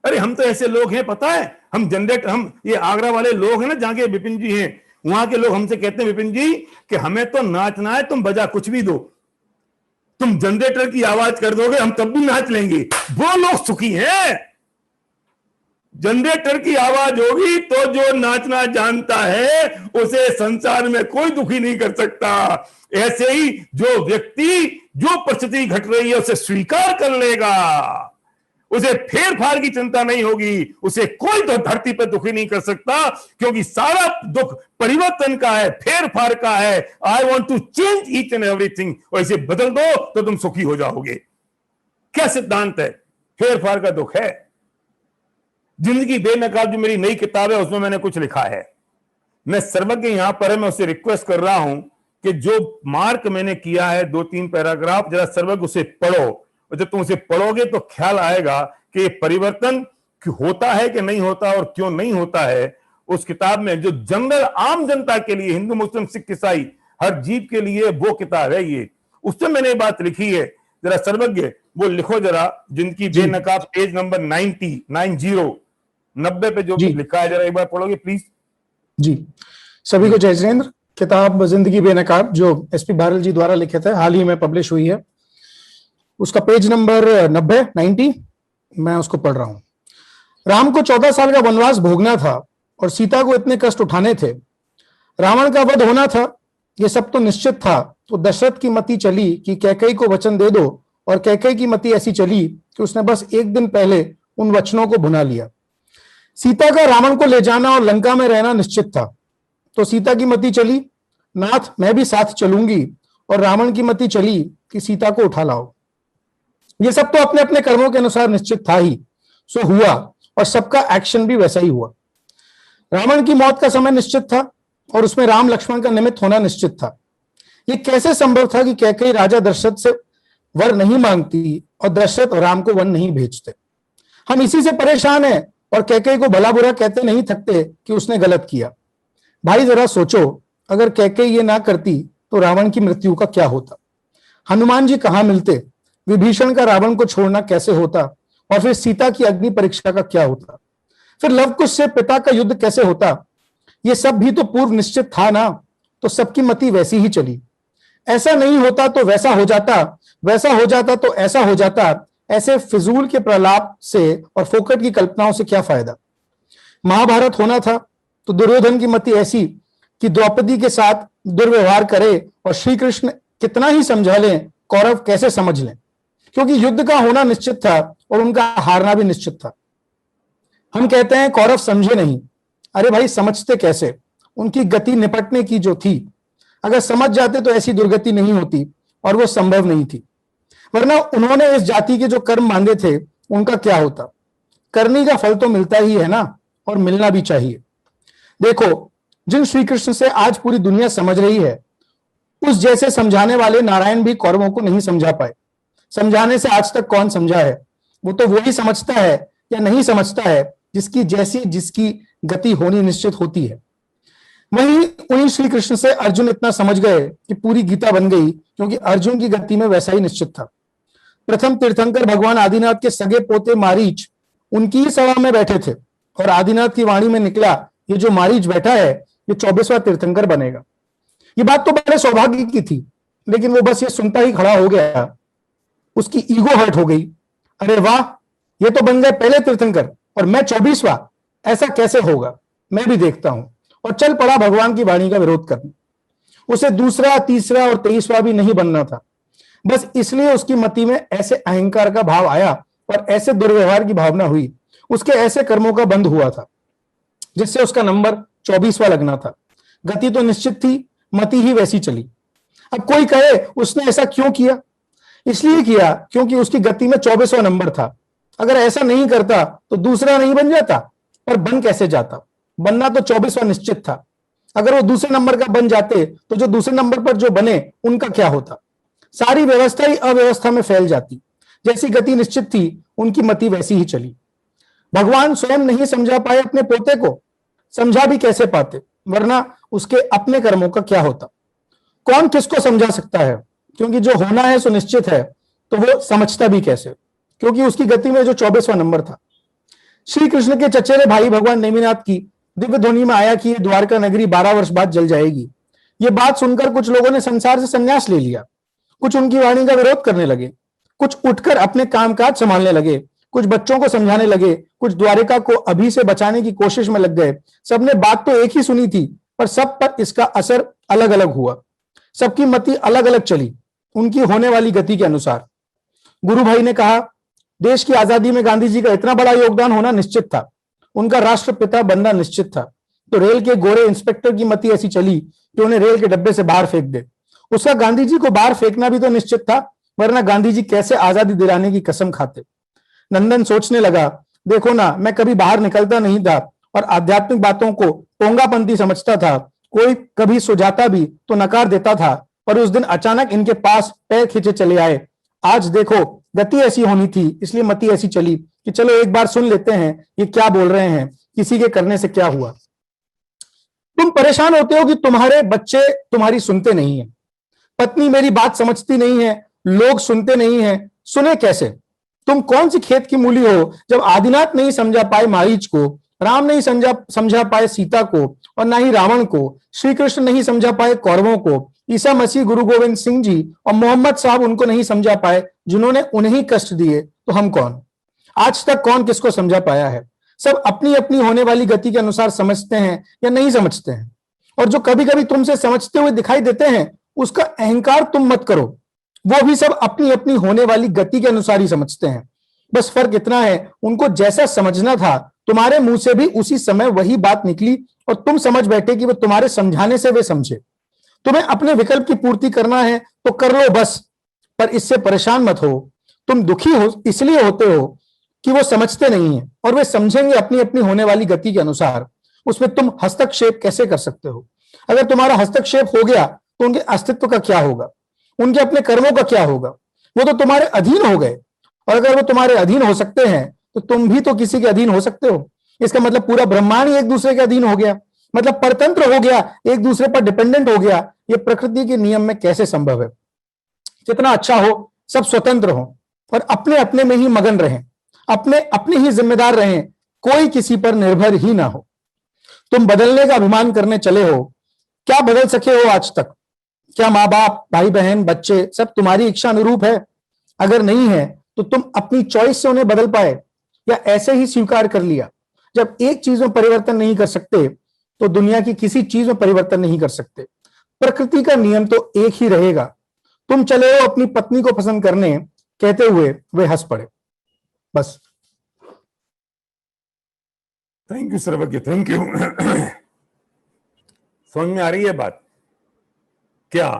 [SPEAKER 1] अरे हम तो ऐसे लोग हैं, पता है, हम जनरेटर, हम ये आगरा वाले लोग हैं ना जहां के विपिन जी हैं, वहां के लोग हमसे कहते हैं विपिन जी कि हमें तो नाचना है, तुम बजा कुछ भी दो, तुम जनरेटर की आवाज कर दोगे हम तब भी नाच लेंगे। वो लोग सुखी हैं। जनरेटर की आवाज होगी तो जो नाचना जानता है उसे संसार में कोई दुखी नहीं कर सकता। ऐसे ही जो व्यक्ति जो परिस्थिति घट रही है उसे स्वीकार कर लेगा, उसे फेरफार की चिंता नहीं होगी, उसे कोई तो धरती पर दुखी नहीं कर सकता, क्योंकि सारा दुख परिवर्तन का है, फेरफार का है। I want to change each and everything, और इसे बदल दो तो तुम सुखी हो जाओगे। क्या सिद्धांत है? फेरफार का दुख है। जिंदगी बेनकाब जो मेरी नई किताब है उसमें मैंने कुछ लिखा है। मैं सर्वज्ञ यहां पर है, मैं उससे रिक्वेस्ट कर रहा हूं कि जो मार्क मैंने किया है 2-3 पैराग्राफ, जरा सर्वज्ञ उसे पढ़ो, और जब तुम उसे पढ़ोगे तो ख्याल आएगा कि ये परिवर्तन होता है कि नहीं होता और क्यों नहीं होता है। उस किताब में जो जनरल आम जनता के लिए, हिंदू मुस्लिम सिख ईसाई हर जीव के लिए वो किताब है ये, उससे मैंने बात लिखी है जरा सर्वज्ञ वो लिखो जरा, जिंदगी बेनकाब, पेज नंबर 90 पे जो लिखा है, जरा एक बार पढ़ोगे प्लीज।
[SPEAKER 2] जी, सभी को जय जिनेंद्र। किताब जिंदगी बेनकाब जो एसपी भारल जी द्वारा लिखित है, हाल ही में पब्लिश हुई है, उसका पेज नंबर 90 मैं उसको पढ़ रहा हूं। राम को 14 साल का वनवास भोगना था और सीता को इतने कष्ट उठाने थे। रावण का वध होना था, ये सब तो निश्चित था। तो दशरथ की मति चली कि कैकेयी को वचन दे दो, और कैकेयी की मति ऐसी चली कि उसने बस एक दिन पहले उन वचनों को भुना लिया। सीता का रावण को ले जाना और लंका में रहना निश्चित था। तो सीता की मति चली, नाथ मैं भी साथ चलूंगी, और रावण की मति चली कि सीता को उठा लाओ। ये सब तो अपने अपने कर्मों के अनुसार निश्चित था ही, सो हुआ, और सबका एक्शन भी वैसा ही हुआ। रावण की मौत का समय निश्चित था और उसमें राम लक्ष्मण का निमित्त होना निश्चित था। ये कैसे संभव था कि कैकेयी राजा दशरथ से वर नहीं मांगती और दशरथ राम को वन नहीं भेजते। हम इसी से परेशान हैं और कैकेयी को भला बुरा कहते नहीं थकते कि उसने गलत किया। भाई जरा सोचो, अगर कैकेयी ये ना करती तो रावण की मृत्यु का क्या होता? हनुमान जी कहाँ मिलते? विभीषण का रावण को छोड़ना कैसे होता? और फिर सीता की अग्नि परीक्षा का क्या होता? फिर लवकुश से पिता का युद्ध कैसे होता? ये सब भी तो पूर्व निश्चित था ना। तो सबकी मति वैसी ही चली। ऐसा नहीं होता तो वैसा हो जाता, वैसा हो जाता तो ऐसा हो जाता। ऐसे फिजूल के प्रलाप से और फोकट की कल्पनाओं से क्या फायदा? महाभारत होना था तो दुर्योधन की मति ऐसी कि द्रौपदी के साथ दुर्व्यवहार करे, और श्री कृष्ण कितना ही समझा लें, कौरव कैसे समझ लें? क्योंकि युद्ध का होना निश्चित था और उनका हारना भी निश्चित था। हम कहते हैं कौरव समझे नहीं। अरे भाई समझते कैसे? उनकी गति निपटने की जो थी, अगर समझ जाते तो ऐसी दुर्गति नहीं होती, और वो संभव नहीं थी। वरना उन्होंने इस जाति के जो कर्म मांगे थे उनका क्या होता? करने का फल तो मिलता ही है ना, और मिलना भी चाहिए। देखो, जिन श्री कृष्ण से आज पूरी दुनिया समझ रही है, उस जैसे समझाने वाले नारायण भी कौरवों को नहीं समझा पाए। समझाने से आज तक कौन समझा है? वो तो वही समझता है या नहीं समझता है जिसकी जैसी जिसकी गति होनी निश्चित होती है। वहीं उन्हीं श्री कृष्ण से अर्जुन इतना समझ गए कि पूरी गीता बन गई, क्योंकि अर्जुन की गति में वैसा ही निश्चित था। प्रथम तीर्थंकर भगवान आदिनाथ के सगे पोते मारीच उनकी ही सभा में बैठे थे, और आदिनाथ की वाणी में निकला, ये जो मारीच बैठा है ये 24वां तीर्थंकर बनेगा। ये बात तो बड़े सौभाग्य की थी, लेकिन वो बस ये सुनता ही खड़ा हो गया। उसकी ईगो हर्ट हो गई। अरे वाह, ये तो बन गए पहले तीर्थंकर और मैं 24वां, ऐसा कैसे होगा? मैं भी देखता हूं। और चल पड़ा भगवान की वाणी का विरोध करने। उसे दूसरा, तीसरा और 23वां भी नहीं बनना था। बस इसलिए उसकी मति में ऐसे अहंकार का भाव आया और ऐसे दुर्व्यवहार की भावना हुई। उसके ऐसे कर्मों का बंध हुआ था जिससे उसका नंबर 24वां लगना था। गति तो निश्चित थी, मति ही वैसी चली। अब कोई कहे उसने ऐसा क्यों किया? इसलिए किया क्योंकि उसकी गति में 24वां नंबर था। अगर ऐसा नहीं करता तो दूसरा नहीं बन जाता, पर बन कैसे जाता? बनना तो 24वां निश्चित था। अगर वो दूसरे नंबर का बन जाते तो जो दूसरे नंबर पर जो बने उनका क्या होता? सारी व्यवस्था ही अव्यवस्था में फैल जाती। जैसी गति निश्चित थी उनकी मति वैसी ही चली। भगवान स्वयं नहीं समझा पाए अपने पोते को, समझा भी कैसे पाते? वरना उसके अपने कर्मों का क्या होता? कौन किसको समझा सकता है? क्योंकि जो होना है सो निश्चित है, तो वो समझता भी कैसे? क्योंकि उसकी गति में जो 24वां नंबर था। श्री कृष्ण के चचेरे भाई भगवान नेमिनाथ की दिव्य ध्वनि में आया कि द्वारका नगरी 12 वर्ष बाद जल जाएगी। ये बात सुनकर कुछ लोगों ने संसार से संन्यास ले लिया। कुछ उनकी वाणी का विरोध करने लगे, कुछ उठकर अपने कामकाज संभालने लगे, कुछ बच्चों को समझाने लगे, कुछ द्वारिका को अभी से बचाने की कोशिश में लग गए। सबने बात तो एक ही सुनी थी, पर सब पर इसका असर अलग अलग हुआ। सबकी मति अलग अलग चली, उनकी होने वाली गति के अनुसार। गुरु भाई ने कहा, देश की आजादी में गांधी जी का इतना बड़ा योगदान होना निश्चित था, उनका राष्ट्रपिता बनना निश्चित था। तो रेल के गोरे इंस्पेक्टर की मति ऐसी चली कि उन्हें रेल के डब्बे से बाहर फेंक दे। उसका गांधी जी को बाहर फेंकना भी तो निश्चित था, वरना गांधी जी कैसे आजादी दिलाने की कसम खाते? नंदन सोचने लगा, देखो ना, मैं कभी बाहर निकलता नहीं था और आध्यात्मिक बातों को पोंगापंथी समझता था। कोई कभी सुझाता भी तो नकार देता था, पर उस दिन अचानक इनके पास पैर खींचे चले आए। आज देखो, गति ऐसी होनी थी, इसलिए मति ऐसी चली कि चलो एक बार सुन लेते हैं ये क्या बोल रहे हैं, किसी के करने से क्या हुआ। तुम परेशान होते हो कि तुम्हारे बच्चे तुम्हारी सुनते नहीं है, पत्नी मेरी बात समझती नहीं है लोग सुनते नहीं हैं, सुने कैसे? तुम कौन सी खेत की मूली हो जब आदिनाथ नहीं समझा पाए मारीच को, राम नहीं समझा समझा पाए सीता को, और ना ही रावण को, श्री कृष्ण नहीं समझा पाए कौरवों को, ईसा मसीह, गुरु गोविंद सिंह जी और मोहम्मद साहब उनको नहीं समझा पाए जिन्होंने उन्हें कष्ट दिए, तो हम कौन? आज तक कौन किसको समझा पाया है? सब अपनी अपनी होने वाली गति के अनुसार समझते हैं या नहीं समझते हैं। और जो कभी कभी तुमसे समझते हुए दिखाई देते हैं, उसका अहंकार तुम मत करो, वो भी सब अपनी अपनी होने वाली गति के अनुसार ही समझते हैं। बस फर्क इतना है, उनको जैसा समझना था तुम्हारे मुंह से भी उसी समय वही बात निकली, और तुम समझ बैठे कि वो तुम्हारे समझाने से वे समझे। तुम्हें अपने विकल्प की पूर्ति करना है तो कर लो बस, पर इससे परेशान मत हो। तुम दुखी हो इसलिए होते हो कि वो समझते नहीं है, और वे समझेंगे अपनी अपनी होने वाली गति के अनुसार। उसमें तुम हस्तक्षेप कैसे कर सकते हो? अगर तुम्हारा हस्तक्षेप हो गया तो उनके अस्तित्व का क्या होगा? उनके अपने कर्मों का क्या होगा? वो तो तुम्हारे अधीन हो गए, और अगर वो तुम्हारे अधीन हो सकते हैं तो तुम भी तो किसी के अधीन हो सकते हो। इसका मतलब पूरा ब्रह्मांड ही एक दूसरे के अधीन हो गया, मतलब परतंत्र हो गया, एक दूसरे पर डिपेंडेंट हो गया। ये प्रकृति के नियम में कैसे संभव है? कितना अच्छा हो सब स्वतंत्र हो और अपने अपने में ही मगन रहें, अपने अपने ही जिम्मेदार रहें, कोई किसी पर निर्भर ही ना हो। तुम बदलने का अभिमान करने चले हो, क्या बदल सके हो आज तक? क्या माँ बाप, भाई बहन, बच्चे सब तुम्हारी इच्छा अनुरूप है? अगर नहीं है तो तुम अपनी चॉइस से उन्हें बदल पाए, या ऐसे ही स्वीकार कर लिया? जब एक चीज में परिवर्तन नहीं कर सकते तो दुनिया की किसी चीज में परिवर्तन नहीं कर सकते। प्रकृति का नियम तो एक ही रहेगा। तुम चले हो अपनी पत्नी को पसंद करने, कहते हुए वे हंस पड़े। बस।
[SPEAKER 1] थैंक यू सर्वज्ञ, थैंक यू। समझ में आ रही है बात क्या?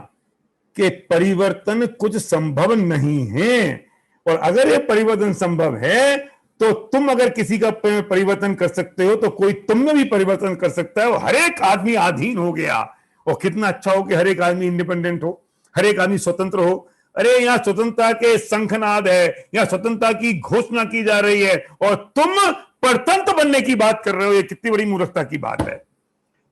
[SPEAKER 1] कि परिवर्तन कुछ संभव नहीं है, और अगर ये परिवर्तन संभव है तो तुम अगर किसी का परिवर्तन कर सकते हो तो कोई तुम में भी परिवर्तन कर सकता है। और हर एक आदमी अधीन हो गया, और कितना अच्छा हो कि हर एक आदमी इंडिपेंडेंट हो, हर एक आदमी स्वतंत्र हो। अरे यहाँ स्वतंत्रता के शंखनाद है, यहाँ स्वतंत्रता की घोषणा की जा रही है, और तुम परतंत्र बनने की बात कर रहे हो। ये कितनी बड़ी मूर्खता की बात है।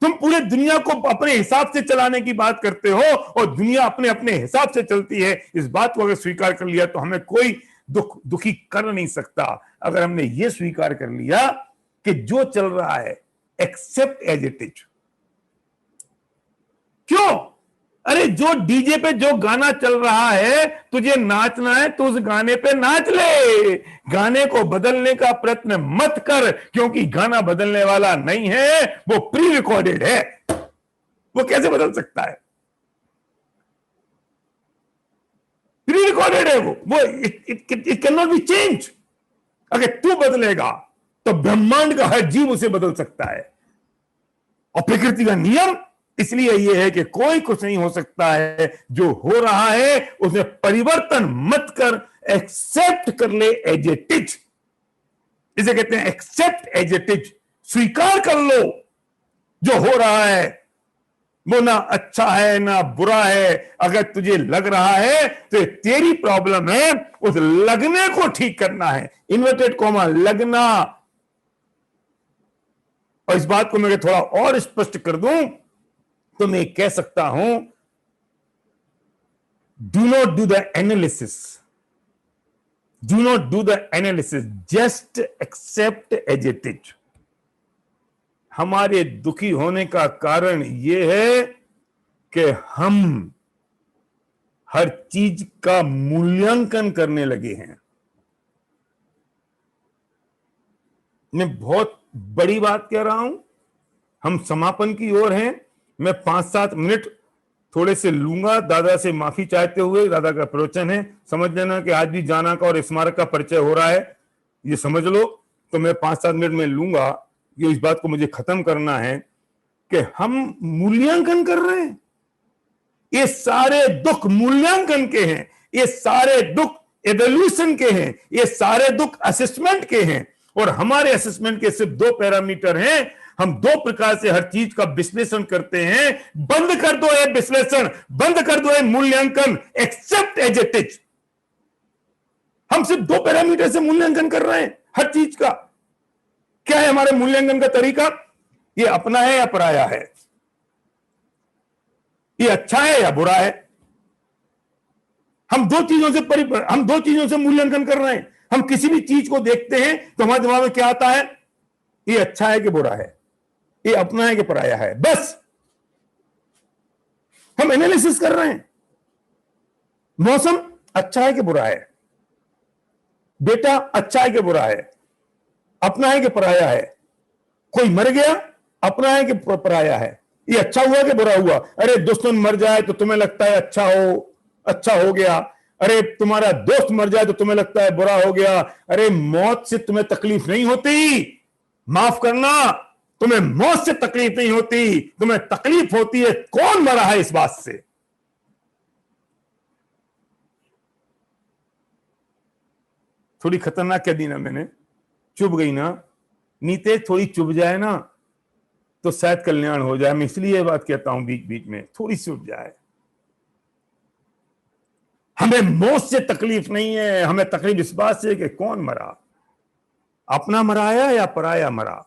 [SPEAKER 1] तुम पूरे दुनिया को अपने हिसाब से चलाने की बात करते हो, और दुनिया अपने अपने हिसाब से चलती है। इस बात को अगर स्वीकार कर लिया तो हमें कोई दुखी कर नहीं सकता। अगर हमने ये स्वीकार कर लिया कि जो चल रहा है एक्सेप्ट एज इट इज। क्यों? अरे जो डीजे पे जो गाना चल रहा है, तुझे नाचना है तो उस गाने पे नाच ले। गाने को बदलने का प्रयत्न मत कर, क्योंकि गाना बदलने वाला नहीं है, वो प्री रिकॉर्डेड है। वो कैसे बदल सकता है? प्री रिकॉर्डेड है वो it can not be change. अगर तू बदलेगा तो ब्रह्मांड का हर जीव उसे बदल सकता है। और प्रकृति का नियम इसलिए यह है कि कोई कुछ नहीं हो सकता है। जो हो रहा है उसमें परिवर्तन मत कर, एक्सेप्ट कर ले एज इट इज। इसे कहते हैं एक्सेप्ट एज इट इज। स्वीकार कर लो जो हो रहा है, वो ना अच्छा है ना बुरा है। अगर तुझे लग रहा है तो तेरी प्रॉब्लम है, उस लगने को ठीक करना है। इन्वर्टेड कॉमा लगना। और इस बात को मैं थोड़ा और स्पष्ट कर दूं तो मैं कह सकता हूं, do not do the analysis, do not do the analysis, just accept as it is. हमारे दुखी होने का कारण यह है कि हम हर चीज का मूल्यांकन करने लगे हैं। मैं बहुत बड़ी बात कह रहा हूं। हम समापन की ओर हैं। मैं 5-7 मिनट थोड़े से लूंगा, दादा से माफी चाहते हुए। दादा का प्रवचन है, समझ लेना कि आज भी जाना का और स्मारक का परिचय हो रहा है, ये समझ लो। तो मैं 5-7 मिनट में लूंगा। ये इस बात को मुझे खत्म करना है कि हम मूल्यांकन कर रहे हैं। ये सारे दुख मूल्यांकन के हैं, ये सारे दुख एवोल्यूशन के हैं, ये सारे दुख असेसमेंट के हैं। और हमारे असेसमेंट के सिर्फ 2 पैरामीटर हैं। हम 2 प्रकार से हर चीज का विश्लेषण करते हैं। बंद कर दो ये विश्लेषण, बंद कर दो ये मूल्यांकन, एक्सेप्ट एज इट इज। हम सिर्फ 2 पैरामीटर से मूल्यांकन कर रहे हैं हर चीज का। क्या है हमारे मूल्यांकन का तरीका? ये अपना है या पराया है, ये अच्छा है या बुरा है। हम दो चीजों से मूल्यांकन कर रहे हैं। हम किसी भी चीज को देखते हैं तो हमारे दिमाग में क्या आता है, ये अच्छा है कि बुरा है, ये अपना है कि पराया है, बस हम एनालिसिस कर रहे हैं। मौसम अच्छा है कि बुरा है, बेटा अच्छा है कि बुरा है, अपना है कि पराया है, कोई मर गया अपना है कि पराया है, ये अच्छा हुआ कि बुरा हुआ। अरे दुश्मन मर जाए तो तुम्हें लगता है अच्छा हो गया, अरे तुम्हारा दोस्त मर जाए तो तुम्हें लगता है बुरा हो गया। अरे मौत से तुम्हें तकलीफ नहीं होती, माफ करना, तुम्हें मौत से तकलीफ नहीं होती, तुम्हें तकलीफ होती है कौन मरा है इस बात से। थोड़ी खतरनाक कह दी ना मैंने, चुभ गई ना नीते, थोड़ी चुभ जाए ना तो शायद कल्याण हो जाए। मैं इसलिए ये बात कहता हूं बीच बीच में, थोड़ी सी चुभ जाए। हमें मौत से तकलीफ नहीं है, हमें तकलीफ इस बात से कि कौन मरा, अपना मराया या पराया मरा।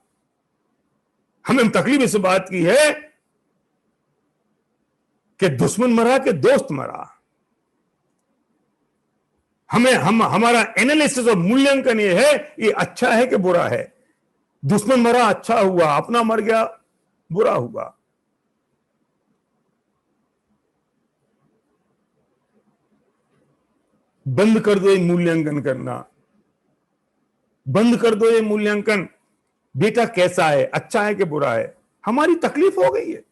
[SPEAKER 1] हमें तकलीफ इस बात की है कि दुश्मन मरा कि दोस्त मरा। हमारा एनालिसिस और मूल्यांकन ये है, ये अच्छा है कि बुरा है। दुश्मन मरा अच्छा हुआ, अपना मर गया बुरा हुआ। बंद कर दो ये मूल्यांकन करना, बंद कर दो ये मूल्यांकन, बेटा कैसा है, अच्छा है कि बुरा है। हमारी तकलीफ हो गई है।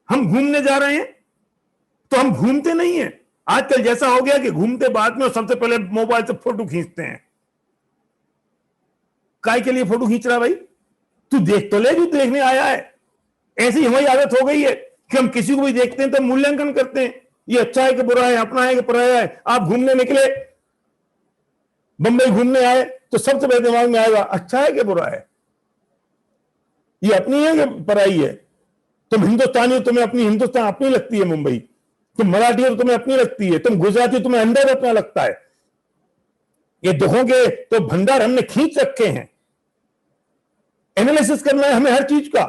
[SPEAKER 1] हम घूमने जा रहे हैं तो हम घूमते नहीं हैं। आजकल जैसा हो गया कि घूमते बाद में और सबसे पहले मोबाइल से फोटो खींचते हैं। काय के लिए फोटो खींच रहा भाई, तू देख तो ले जो देखने आया है। ऐसी हमारी आदत हो गई है कि हम किसी को भी देखते हैं तो मूल्यांकन करते हैं, ये अच्छा है कि बुरा है, अपना है कि पराया है। आप घूमने निकले, बंबई घूमने आए तो सबसे पहले दिमाग में आएगा अच्छा है कि बुरा है, ये अपनी है कि पराई है। तुम हिंदुस्तानी हो, तुम्हें अपनी हिंदुस्तान अपनी लगती है मुंबई, तुम मराठी हो तो तुम्हें अपनी लगती है, तुम गुजराती हो तुम्हें अंदर अपना लगता है। ये दुखों के तो भंडार हमने खींच रखे हैं। एनालिसिस करना है हमें हर चीज का।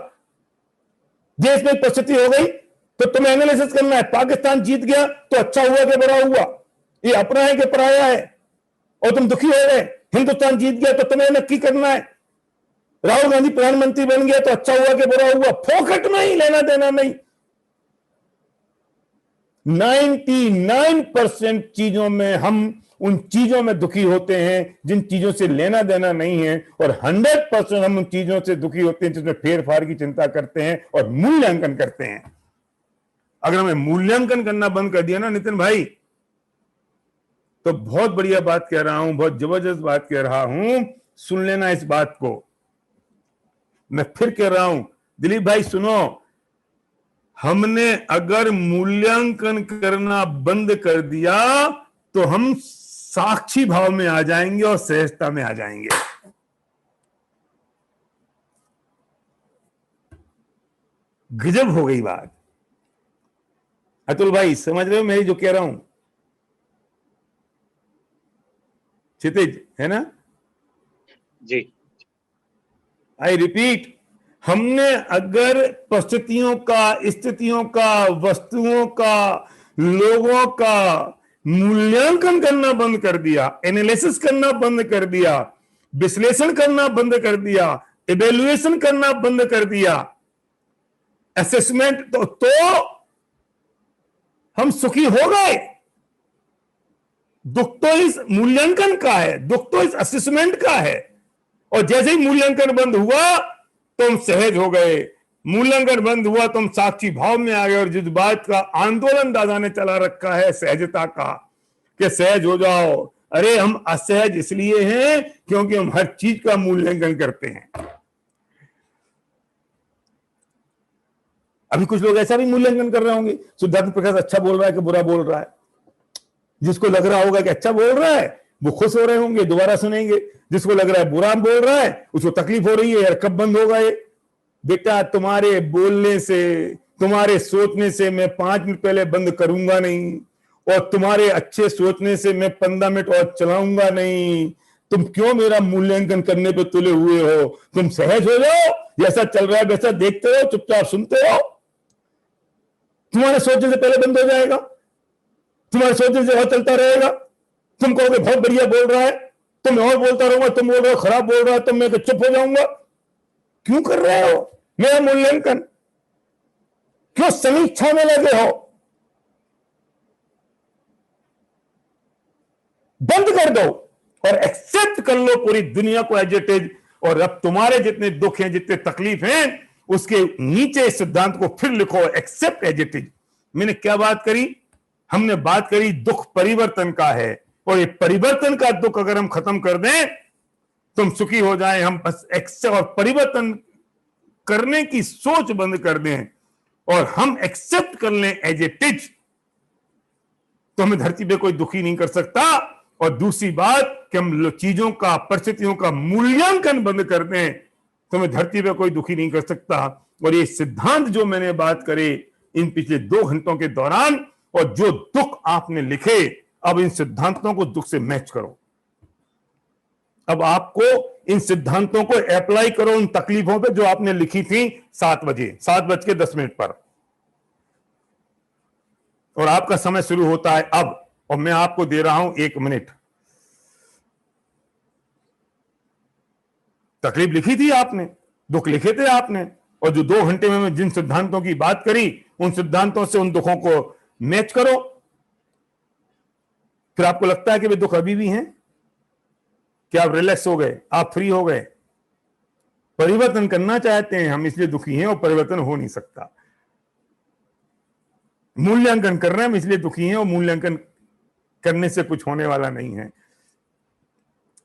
[SPEAKER 1] देश में परिस्थिति हो गई तो तुम्हें एनालिसिस करना है, पाकिस्तान जीत गया तो अच्छा हुआ कि बुरा हुआ, ये अपना है कि पराया है, और तुम दुखी हो गए। हिंदुस्तान जीत गया तो तुम्हें नक्की करना है, राहुल गांधी प्रधानमंत्री बन गया तो अच्छा हुआ कि बुरा हुआ। फोकट में ही लेना देना नहीं। 99% चीजों में हम उन चीजों में दुखी होते हैं जिन चीजों से लेना देना नहीं है, और 100% हम उन चीजों से दुखी होते हैं जिसमें फेर फार की चिंता करते हैं और मूल्यांकन करते हैं। अगर हमें मूल्यांकन करना बंद कर दिया ना नितिन भाई, तो बहुत बढ़िया बात कह रहा हूं, बहुत जबरदस्त बात कह रहा हूं, सुन लेना इस बात को। मैं फिर कह रहा हूं दिलीप भाई सुनो, हमने अगर मूल्यांकन करना बंद कर दिया तो हम साक्षी भाव में आ जाएंगे और सहजता में आ जाएंगे। गजब हो गई बात। अतुल भाई समझ रहे हो मैं जो कह रहा हूं? क्षितिज है ना
[SPEAKER 3] जी?
[SPEAKER 1] आई रिपीट, हमने अगर परिस्थितियों का, स्थितियों का, वस्तुओं का, लोगों का मूल्यांकन करना बंद कर दिया, एनालिसिस करना बंद कर दिया, विश्लेषण करना बंद कर दिया, इवैल्यूएशन करना बंद कर दिया, असेसमेंट, तो हम सुखी हो गए। दुख तो इस मूल्यांकन का है, दुख तो इस असेसमेंट का है। और जैसे ही मूल्यांकन बंद हुआ तुम सहज हो गए, मूल्यांकन बंद हुआ तुम साक्षी भाव में आ गए। और जिस बात का आंदोलन दादा ने चला रखा है सहजता का, कि सहज हो जाओ, अरे हम असहज इसलिए हैं क्योंकि हम हर चीज का मूल्यांकन करते हैं। अभी कुछ लोग ऐसा भी मूल्यांकन कर रहे होंगे, सिद्धार्थ प्रकाश अच्छा बोल रहा है कि बुरा बोल रहा है। जिसको लग रहा होगा कि अच्छा बोल रहा है वो खुश हो रहे होंगे, दोबारा सुनेंगे। जिसको लग रहा है बुरा बोल रहा है उसको तकलीफ हो रही है, यार कब बंद होगा ये। बेटा तुम्हारे बोलने से, तुम्हारे सोचने से मैं 5 मिनट पहले बंद करूंगा नहीं, और तुम्हारे अच्छे सोचने से मैं 15 मिनट और चलाऊंगा नहीं। तुम क्यों मेरा मूल्यांकन करने पे तुले हुए हो? तुम सहज हो जाओ, जैसा चल रहा है वैसा देखते रहो, चुपचाप सुनते रहो, तुम्हारे सोचने से पहले बंद हो जाएगा। तुम्हारे सोचने से और चलता रहेगा। तुम कहोगे बहुत बढ़िया बोल रहा है, तो मैं और बोलता रहूंगा, तुम बोल रहे हो खराब बोल रहा है, तो मैं चुप हो जाऊंगा। क्यों कर रहे हो मेरा मूल्यांकन? क्यों समीक्षा में लगे हो? बंद कर दो और एक्सेप्ट कर लो पूरी दुनिया को एज इट इज। और अब तुम्हारे जितने दुख हैं, जितने तकलीफ हैं, उसके नीचे इस सिद्धांत को फिर लिखो, एक्सेप्ट एज इट इज। मैंने क्या बात करी? हमने बात करी दुख परिवर्तन का है, और ये परिवर्तन का दुख अगर हम खत्म कर दें तुम सुखी हो जाएं। हम बस एक्सेप्ट और परिवर्तन करने की सोच बंद कर दें और हम एक्सेप्ट कर लें एज इट इज, तो हमें धरती पे कोई दुखी नहीं कर सकता। और दूसरी बात कि हम चीजों का, परिस्थितियों का मूल्यांकन बंद कर दें तो हमें धरती पे कोई दुखी नहीं कर सकता। और ये सिद्धांत जो मैंने बात करे इन पिछले 2 घंटों के दौरान, और जो दुख आपने लिखे, अब इन सिद्धांतों को दुख से मैच करो। अब आपको इन सिद्धांतों को अप्लाई करो उन तकलीफों पे जो आपने लिखी थी 7:10 पर। और आपका समय शुरू होता है अब, और मैं आपको दे रहा हूं 1 मिनट। तकलीफ लिखी थी आपने, दुख लिखे थे आपने, और जो 2 घंटे में जिन सिद्धांतों की बात करी, उन सिद्धांतों से उन दुखों को मैच करो। फिर आपको लगता है कि वे दुख अभी भी हैं? क्या आप रिलैक्स हो गए, आप फ्री हो गए? परिवर्तन करना चाहते हैं हम, इसलिए दुखी हैं, और परिवर्तन हो नहीं सकता। मूल्यांकन कर रहे हैं हम, इसलिए दुखी हैं, और मूल्यांकन करने से कुछ होने वाला नहीं है।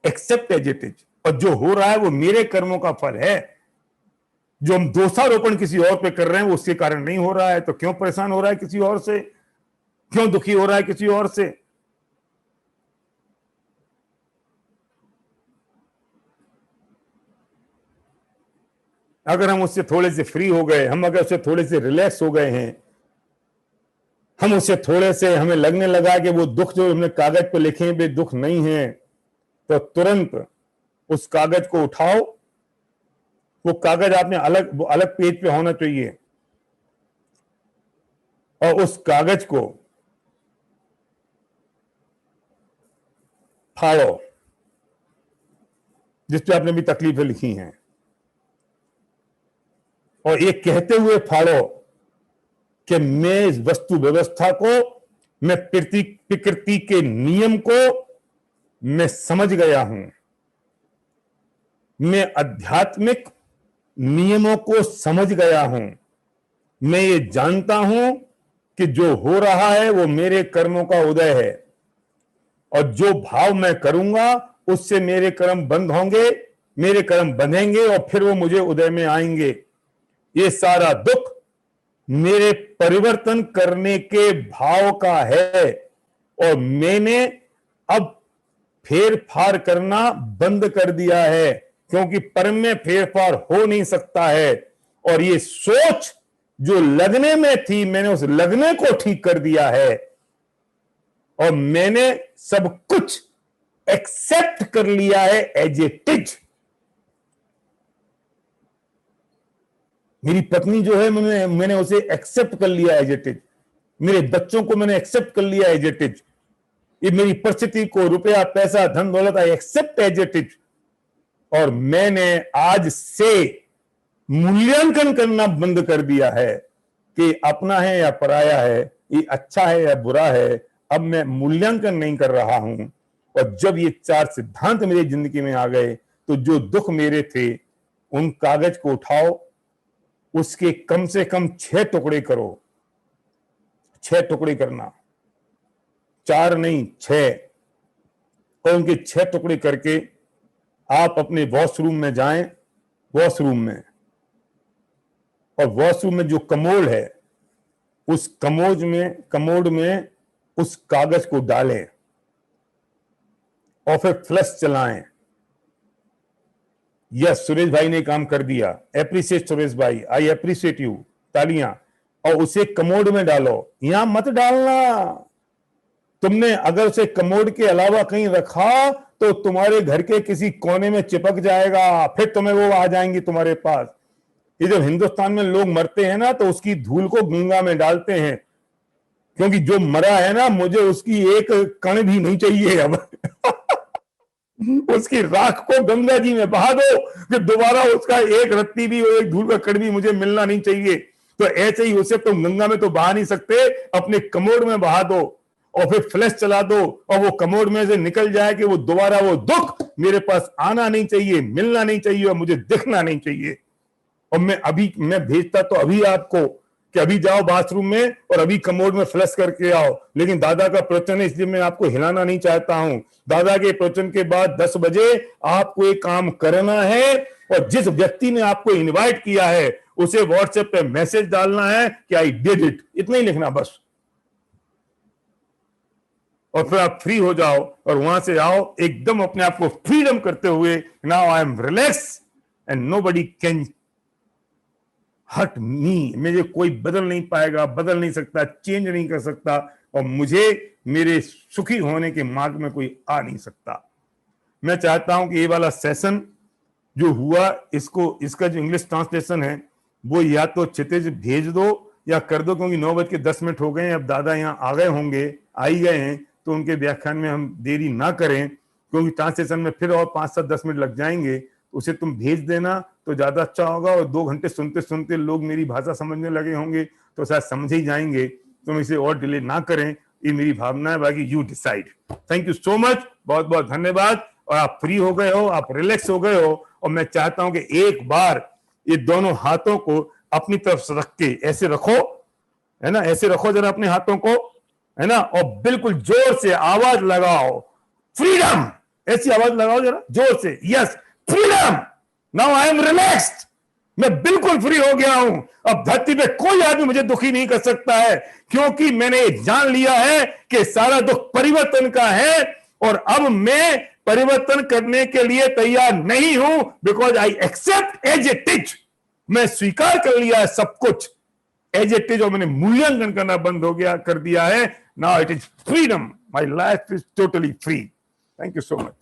[SPEAKER 1] Accept as it is. और जो हो रहा है वो मेरे कर्मों का फल है। जो हम दोषारोपण किसी और पे कर रहे हैं वो उसके कारण नहीं हो रहा है, तो क्यों परेशान हो रहा है किसी और से? क्यों दुखी हो रहा है किसी और से? अगर हम उससे थोड़े से फ्री हो गए, हम अगर उससे थोड़े से रिलैक्स हो गए हैं, हम उससे थोड़े से, हमें लगने लगा कि वो दुख जो हमने कागज पे लिखे हैं वे दुख नहीं है, तो तुरंत उस कागज को उठाओ। वो कागज आपने वो अलग पेज पे होना चाहिए, और उस कागज को फाड़ो जिस पे आपने भी तकलीफें लिखी हैं, और ये कहते हुए फाड़ो कि मैं इस वस्तु व्यवस्था को, मैं प्रकृति के नियम को मैं समझ गया हूं। मैं आध्यात्मिक नियमों को समझ गया हूं। मैं ये जानता हूं कि जो हो रहा है वो मेरे कर्मों का उदय है, और जो भाव मैं करूंगा उससे मेरे कर्म बंद होंगे, मेरे कर्म बंधेंगे, और फिर वो मुझे उदय में आएंगे। ये सारा दुख मेरे परिवर्तन करने के भाव का है, और मैंने अब फेर फार करना बंद कर दिया है, क्योंकि परम में फेर फार हो नहीं सकता है। और ये सोच जो लगने में थी, मैंने उस लगने को ठीक कर दिया है, और मैंने सब कुछ एक्सेप्ट कर लिया है एज इट इज। मेरी पत्नी जो है, मैंने उसे एक्सेप्ट कर लिया एज इट इज। मेरे बच्चों को मैंने एक्सेप्ट कर लिया एज इट इज। ये मेरी परिस्थिति को, रुपया, पैसा, धन दौलत, I accept as it is. और मैंने आज से मूल्यांकन करना बंद कर दिया है कि अपना है या पराया है, ये अच्छा है या बुरा है। अब मैं मूल्यांकन नहीं कर रहा हूं। और जब ये 4 सिद्धांत मेरी जिंदगी में आ गए, तो जो दुख मेरे थे उन कागज को उठाओ, उसके कम से कम 6 टुकड़े करो। 6 टुकड़े करना, 4 नहीं 6। और उनके 6 टुकड़े करके आप अपने वॉशरूम में जाएं। वॉशरूम में, और वॉशरूम में जो कमोड है, उस कमोड में उस कागज को डालें, और फिर फ्लश चलाएं। यस, सुरेश भाई ने काम कर दिया। एप्रिशिएट सुरेश भाई, आई एप्रिशिएट यू। तालियां। और उसे कमोड में डालो, यहां मत डालना। तुमने अगर उसे कमोड के अलावा कहीं रखा तो तुम्हारे घर के किसी कोने में चिपक जाएगा, फिर तुम्हें वो आ जाएंगी तुम्हारे पास। ये जब हिंदुस्तान में लोग मरते हैं ना, तो उसकी धूल को गंगा में डालते हैं, क्योंकि जो मरा है ना, मुझे उसकी एक कण भी नहीं चाहिए अब। उसकी राख को गंगा जी में बहा दो कि दोबारा उसका एक रत्ती भी और एक धूल का कण भी मुझे मिलना नहीं चाहिए। तो ऐसे ही उसे तुम गंगा में तो बहा नहीं सकते, अपने कमोड में बहा दो और फिर फ्लैश चला दो और वो कमोड में से निकल जाए कि वो दोबारा वो दुख मेरे पास आना नहीं चाहिए, मिलना नहीं चाहिए और मुझे दिखना नहीं चाहिए। और मैं भेजता तो अभी आपको कि अभी जाओ बाथरूम में और अभी कमोड में फ्लश करके आओ, लेकिन दादा का प्रवचन है इसलिए मैं आपको हिलाना नहीं चाहता हूं। दादा के प्रवचन के बाद 10 बजे आपको एक काम करना है और जिस व्यक्ति ने आपको इनवाइट किया है उसे व्हाट्सएप पे मैसेज डालना है कि आई डिड इट, इतना ही लिखना बस। और फिर आप फ्री हो जाओ और वहां से आओ एकदम अपने आप को फ्रीडम करते हुए, now I am relax and nobody can hurt me. मुझे कोई बदल नहीं पाएगा, बदल नहीं सकता, चेंज नहीं कर सकता और मुझे मेरे सुखी होने के मार्ग में कोई आ नहीं सकता। मैं चाहता हूं कि ये वाला सेशन जो हुआ इसका जो इंग्लिश ट्रांसलेशन है वो या तो क्षितिज भेज दो या कर दो, क्योंकि 9:10 हो गए हैं। अब दादा यहाँ आ गए होंगे, आ ही गए हैं, तो उनके व्याख्यान में हम देरी ना करें, क्योंकि ट्रांसलेशन में फिर और 5-10 मिनट लग जाएंगे। उसे तुम भेज देना तो ज्यादा अच्छा होगा और 2 घंटे सुनते सुनते लोग मेरी भाषा समझने लगे होंगे तो शायद समझ ही जाएंगे। तुम इसे और डिले ना करें, ये मेरी भावना है, बाकी you decide. Thank you so much, बहुत बहुत धन्यवाद। और आप फ्री हो गए हो, आप रिलैक्स हो गए हो और मैं चाहता हूं कि एक बार ये दोनों हाथों को अपनी तरफ से रख के ऐसे रखो, है ना, ऐसे रखो जरा अपने हाथों को, है ना, और बिल्कुल जोर से आवाज लगाओ, फ्रीडम, ऐसी आवाज लगाओ जरा जोर से, yes freedom, now I M relaxed, मैं बिल्कुल फ्री हो गया हूं। अब धरती पे कोई आदमी मुझे दुखी नहीं कर सकता है, क्योंकि मैंने जान लिया है कि सारा दुख परिवर्तन का है और अब मैं परिवर्तन करने के लिए तैयार नहीं हूं, because I accept as it is. मैं स्वीकार कर लिया है सब कुछ एज इट इज और मैंने मूल्यांकन करना बंद हो गया कर दिया है। Now it is freedom, my life is totally free. Thank you so much.